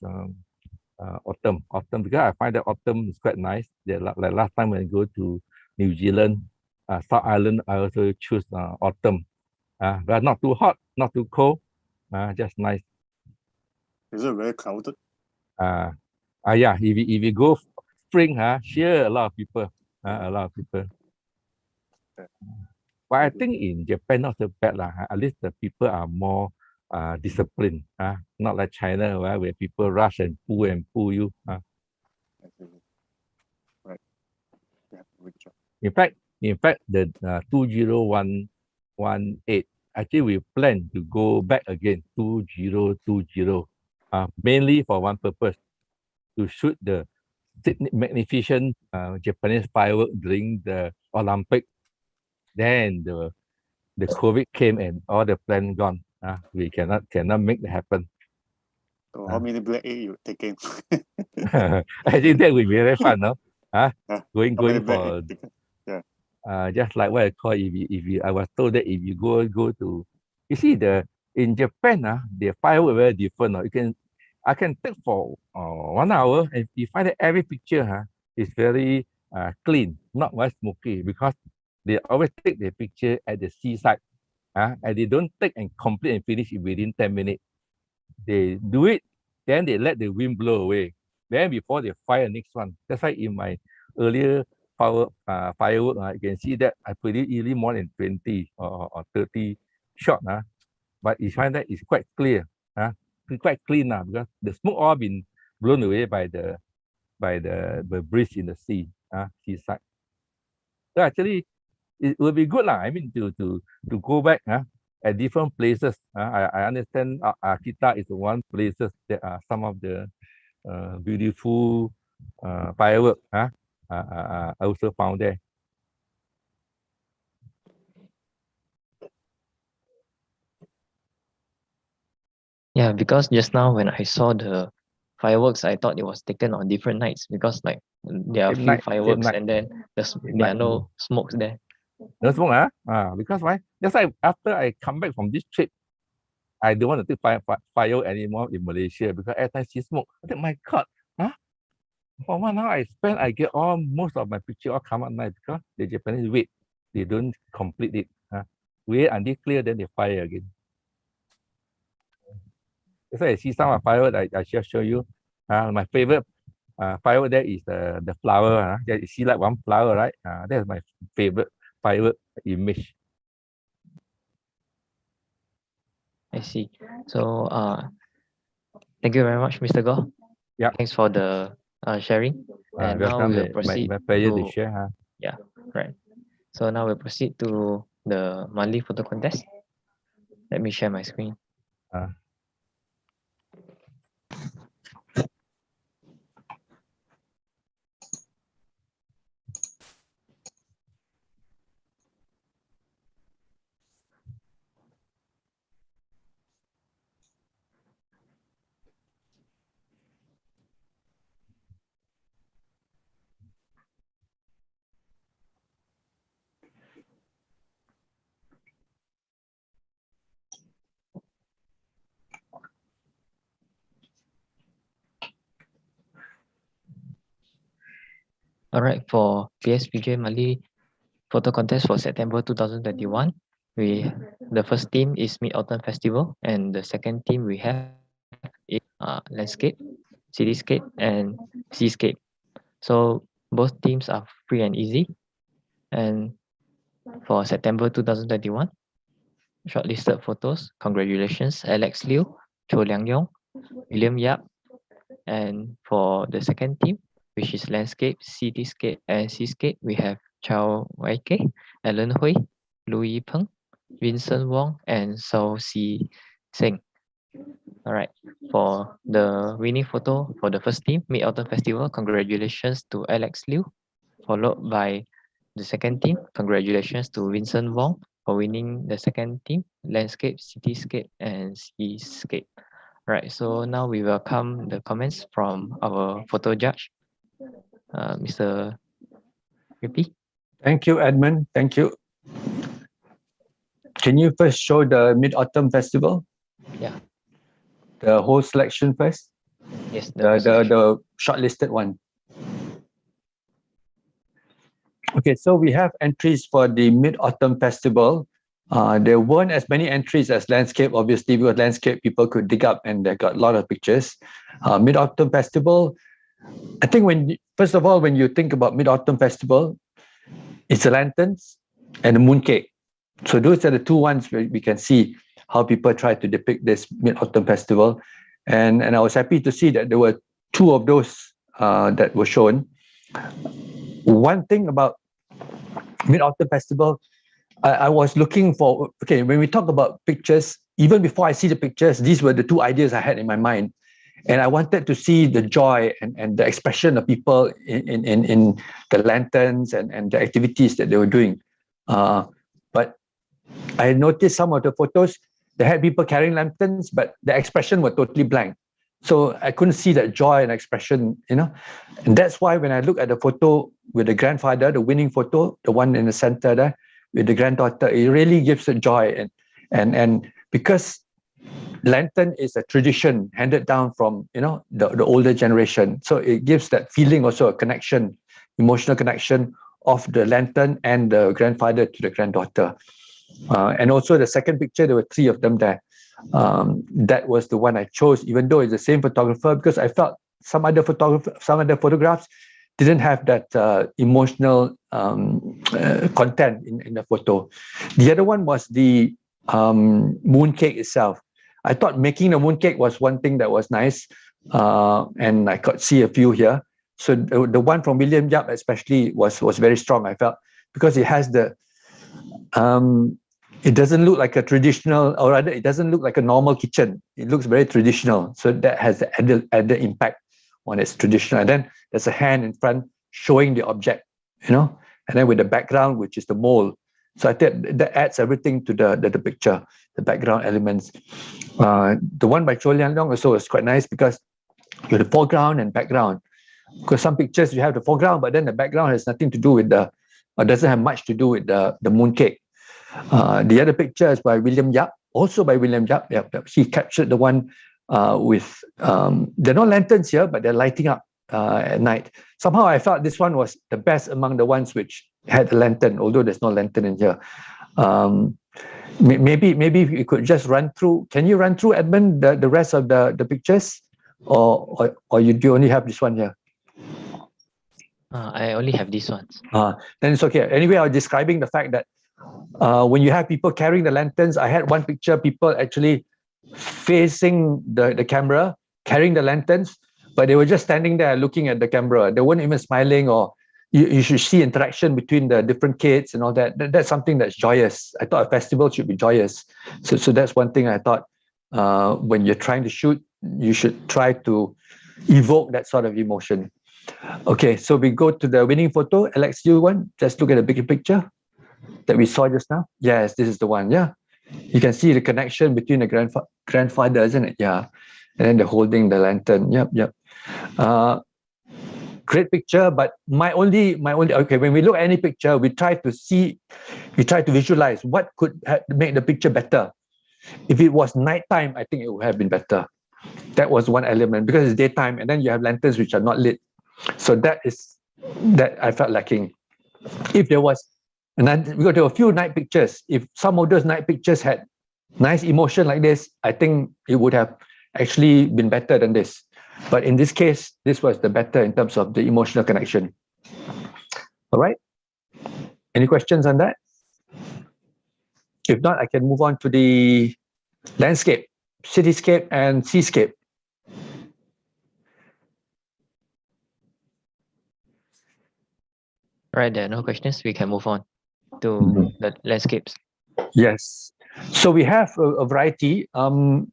autumn because I find that autumn is quite nice. Yeah, like last time when I go to New Zealand, South Island, I also choose autumn, but not too hot, not too cold, just nice. Is it very crowded? Yeah, if you go spring, sure, a lot of people. A lot of people. But I think in Japan, not so bad. At least the people are more disciplined. Not like China, where people rush and pull you. Right. Yeah, good job. In fact, the 2018, actually we plan to go back again, 2020, mainly for one purpose, to shoot the magnificent Japanese firework during the Olympic. Then the COVID came and all the plan gone. We cannot make it happen. So how many black egg you taking? I think that would be very fun, no? Going for just like what I call I was told that if you go to, you see in Japan, the firework very different. I can take for 1 hour and you find that every picture is very clean, not very smoky, because they always take the picture at the seaside, and they don't take and complete and finish it within 10 minutes. They do it, then they let the wind blow away. Then before they fire the next one. That's why in my earlier firework, you can see that I put it easily more than 20 or 30 shot. But you find that it's quite clear, quite clean now, because the smoke all been blown away by the breeze in the seaside. So actually, it will be good, I mean, to go back at different places. I understand Akita is one places that are some of the beautiful fireworks. I also found there. Yeah, because just now when I saw the fireworks, I thought it was taken on different nights because like there are few fireworks and then there are no smokes there. No smoke, because why? Just like after I come back from this trip, I don't want to take fire anymore in Malaysia because every time I see smoke, I think, my God, for 1 hour I get most of my picture all come out nice because the Japanese wait, they don't complete it. Wait until clear, then they fire again. That's why I see some of firework I just show you. My favorite firework there is the flower. You see like one flower, right? That's my favorite firework image. I see. So thank you very much, Mr. Goh. Yeah. Thanks for the sharing. And now we'll proceed my pleasure to share. Yeah, right. So now we'll proceed to the monthly photo contest. Let me share my screen. All right, for PSPJ monthly photo contest for September 2021, the first theme is Mid-Autumn Festival, and the second theme we have is landscape, cityscape, and seascape. So both themes are free and easy. And for September 2021, shortlisted photos, congratulations, Alex Liu, Cho Liang Yong, William Yap. And for the second theme, which is landscape, cityscape, and seascape, we have Chao Wai Kei, Alan Hui, Louis Peng, Vincent Wong, and So Si Seng. All right, for the winning photo for the first team, Mid-Autumn Festival, congratulations to Alex Liu, followed by the second team, congratulations to Vincent Wong for winning the second team, landscape, cityscape, and seascape. Right, so now we welcome the comments from our photo judge, Mr. Rippy. Thank you, Edmund. Thank you. Can you first show the Mid-Autumn Festival? Yeah. The whole selection first? Yes, the shortlisted one. Okay, so we have entries for the Mid-Autumn Festival. There weren't as many entries as landscape, obviously, because landscape people could dig up and they got a lot of pictures. Mid-Autumn Festival, I think first of all, when you think about Mid-Autumn Festival, it's the lanterns and the mooncake. So those are the two ones where we can see how people try to depict this Mid-Autumn Festival. And I was happy to see that there were two of those that were shown. One thing about Mid-Autumn Festival, I was looking for, okay, when we talk about pictures, even before I see the pictures, these were the two ideas I had in my mind. And I wanted to see the joy and the expression of people in the lanterns and the activities that they were doing. But I noticed some of the photos, they had people carrying lanterns, but the expression was totally blank. So I couldn't see that joy and expression, And that's why when I look at the photo with the grandfather, the winning photo, the one in the center there, with the granddaughter, it really gives a joy. And because lantern is a tradition handed down from the older generation, so it gives that feeling also, a connection, emotional connection of the lantern and the grandfather to the granddaughter. And also the second picture, there were three of them there. That was the one I chose, even though it's the same photographer, because I felt some other photographs didn't have that emotional content in the photo. The other one was the mooncake itself. I thought making the mooncake was one thing that was nice, and I could see a few here. So the one from William Yap especially was very strong, I felt, because it has the it doesn't look like a traditional, or rather, it doesn't look like a normal kitchen. It looks very traditional. So that has added impact on its traditional. And then there's a hand in front showing the object, and then with the background, which is the mold. So I think that adds everything to the picture, the background elements. The one by Cho Lian Leong also was quite nice because you have the foreground and background. Because some pictures you have the foreground, but then the background has nothing to do with or doesn't have much to do with the mooncake. The other picture is by William Yap, also by William Yap. He captured the one with, there are no lanterns here, but they're lighting up at night. Somehow I felt this one was the best among the ones which had a lantern, although there's no lantern in here. Maybe you could just run through. Can you run through, Edmund, the rest of the pictures? Or do you only have this one here? I only have these ones. Then it's okay. Anyway, I was describing the fact that when you have people carrying the lanterns, I had one picture, people actually facing the camera, carrying the lanterns, but they were just standing there looking at the camera. They weren't even smiling, or you should see interaction between the different kids and all that. That's something that's joyous. I thought a festival should be joyous. So that's one thing I thought when you're trying to shoot, you should try to evoke that sort of emotion. Okay, so we go to the winning photo. Alex, you want? Just look at the bigger picture that we saw just now. Yes, this is the one. Yeah, you can see the connection between the grandfather, isn't it? Yeah, and then they're holding the lantern. Yep. Great picture, but my only okay, when we look at any picture, we try to visualize what could make the picture better. If it was nighttime, I think it would have been better. That was one element, because it's daytime and then you have lanterns which are not lit. So that I felt lacking. If there was, and then because there were a few night pictures, if some of those night pictures had nice emotion like this, I think it would have actually been better than this. But in this case, this was the better in terms of the emotional connection. All right. Any questions on that? If not, I can move on to the landscape, cityscape, and seascape. Right, there are no questions. We can move on to the landscapes. Yes. So we have a variety.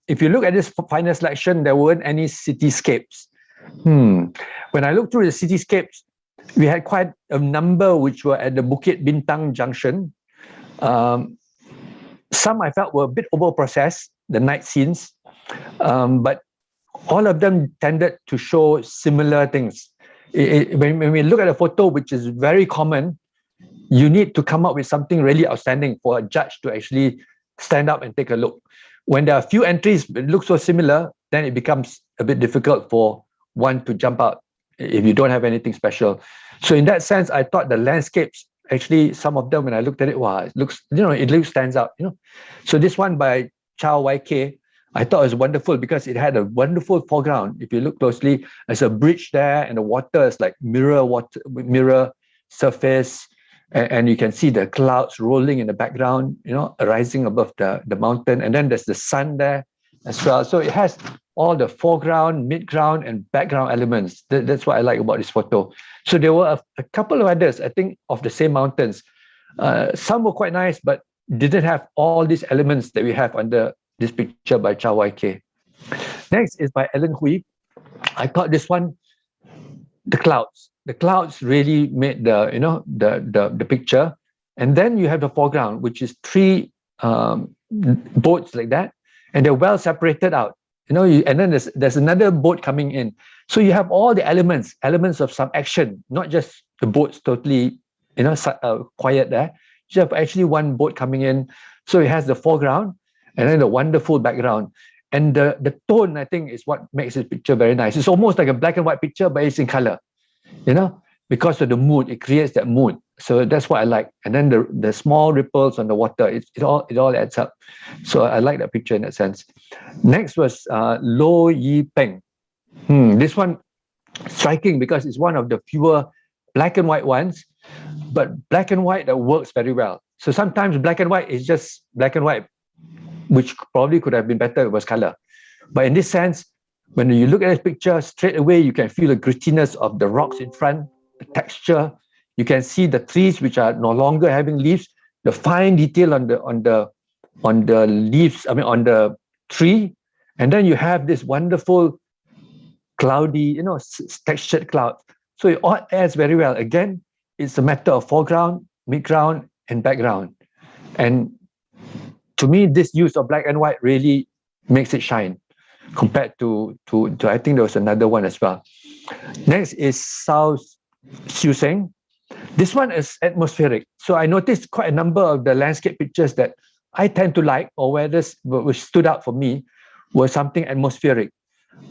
If you look at this final selection, there weren't any cityscapes. When I looked through the cityscapes, we had quite a number which were at the Bukit Bintang Junction. Some I felt were a bit over-processed, the night scenes, but all of them tended to show similar things. When we look at a photo which is very common, you need to come up with something really outstanding for a judge to actually stand up and take a look. When there are a few entries that look so similar, then it becomes a bit difficult for one to jump out if you don't have anything special. So in that sense, I thought the landscapes actually, some of them, when I looked at it, wow, it looks, it looks stands out, So this one by Chow YK, I thought it was wonderful because it had a wonderful foreground. If you look closely, there's a bridge there, and the water is like mirror surface, and you can see the clouds rolling in the background, rising above the mountain, and then there's the sun there as well. So it has all the foreground, midground, and background elements. That's what I like about this photo. So there were a couple of others, I think, of the same mountains. Some were quite nice, but didn't have all these elements that we have under this picture by Chow YK. Next is by Ellen Hui. I thought this one, the clouds. The clouds really made the picture. And then you have the foreground, which is three boats like that, and they're well separated out. And then there's another boat coming in. So you have all the elements of some action, not just the boats totally, quiet there. You have actually one boat coming in. So it has the foreground and then the wonderful background. And the tone, I think, is what makes this picture very nice. It's almost like a black and white picture, but it's in color, because of the mood, it creates that mood. So that's what I like. And then the small ripples on the water, it all adds up. So I like that picture in that sense. Next was Lo Yi Peng. This one striking because it's one of the fewer black and white ones, but black and white that works very well. So sometimes black and white is just black and white, which probably could have been better if it was color. But in this sense, when you look at this picture, straight away you can feel the grittiness of the rocks in front, the texture. You can see the trees which are no longer having leaves, the fine detail on the leaves, on the tree. And then you have this wonderful cloudy, textured cloud. So it all adds very well. Again, it's a matter of foreground, midground, and background. And to me, this use of black and white really makes it shine compared to I think there was another one as well. Next is Sao Siu Seng. This one is atmospheric. So I noticed quite a number of the landscape pictures that I tend to like, or which stood out for me, was something atmospheric.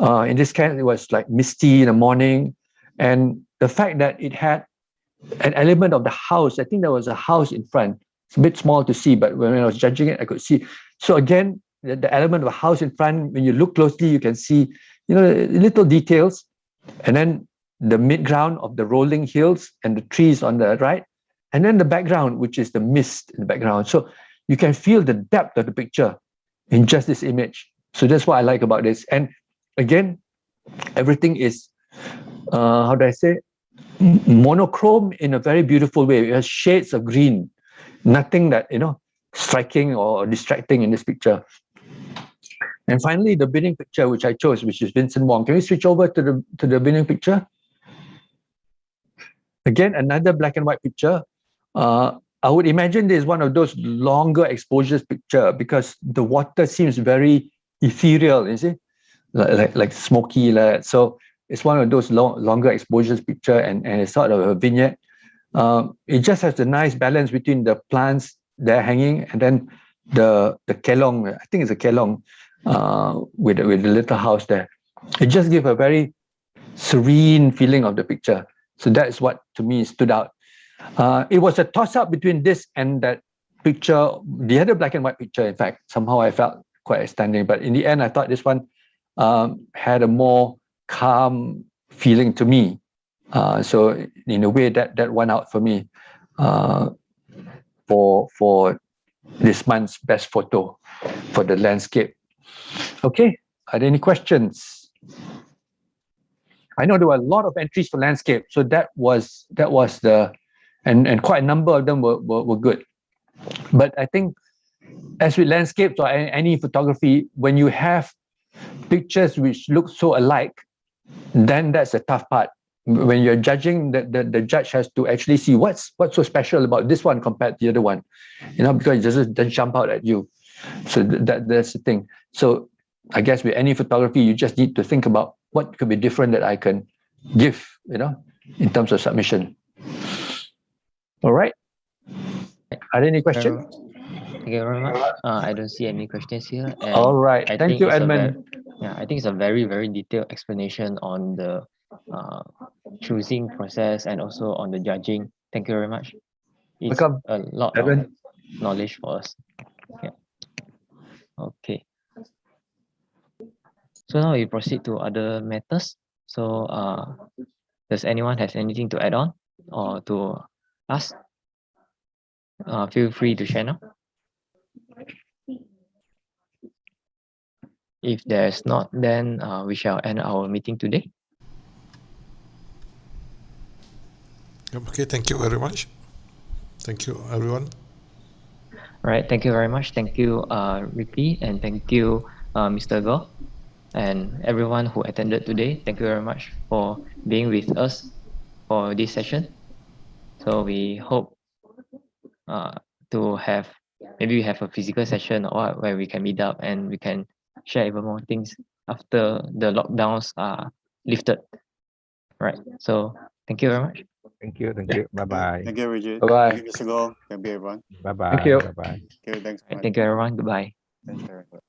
In this case, it was like misty in the morning. And the fact that it had an element of the house, I think there was a house in front. It's a bit small to see, but when I was judging it, I could see. So again, the element of a house in front, when you look closely, you can see, little details. And then the midground of the rolling hills and the trees on the right. And then the background, which is the mist in the background. So you can feel the depth of the picture in just this image. So that's what I like about this. And again, everything is, how do I say, monochrome in a very beautiful way. It has shades of green. Nothing that, striking or distracting in this picture. And finally, the winning picture, which I chose, which is Vincent Wong. Can we switch over to the winning picture? Again, another black and white picture. I would imagine this is one of those longer exposures picture because the water seems very ethereal, you see, like smoky. So it's one of those longer exposures picture, and it's sort of a vignette. It just has a nice balance between the plants there hanging and then the kelong. I think it's a kelong with the little house there. It just gives a very serene feeling of the picture. So that's what to me stood out. It was a toss-up between this and that picture, the other black and white picture. In fact, somehow I felt quite outstanding. But in the end, I thought this one had a more calm feeling to me. So in a way, that won out for me for this month's best photo for the landscape. Okay, are there any questions? I know there were a lot of entries for landscape, so that was the and quite a number of them were good. But I think as with landscapes or any photography, when you have pictures which look so alike, then that's the tough part. When you're judging, the judge has to actually see what's so special about this one compared to the other one, because it doesn't jump out at you. So that's the thing. So I guess with any photography, you just need to think about what could be different that I can give, in terms of submission. All right. Are there any questions? Thank you very much. I don't see any questions here. And all right. Thank you, Edmund. I think it's a very, very detailed explanation on the choosing process and also on the judging. Thank you very much. it's Welcome, a lot of Edmund. knowledge for us. Yeah. Okay. So now we proceed to other matters. So does anyone has anything to add on or to ask? Feel free to share now. If there's not, then we shall end our meeting today. Okay, thank you very much. Thank you, everyone. All right, thank you very much. Thank you, Ricky, and thank you, Mr. Go, and everyone who attended today. Thank you very much for being with us for this session. So we hope to have, maybe we have a physical session or what, where we can meet up and we can share even more things after the lockdowns are lifted. Right. So thank you very much. Thank you. Thank you. Bye-bye. Thank you, Richard. Bye-bye. Thank you, Mr. Go. Thank you, everyone. Bye-bye. Thank you. Bye-bye. Okay, thanks. Thank you, everyone. Goodbye. Thanks, everyone.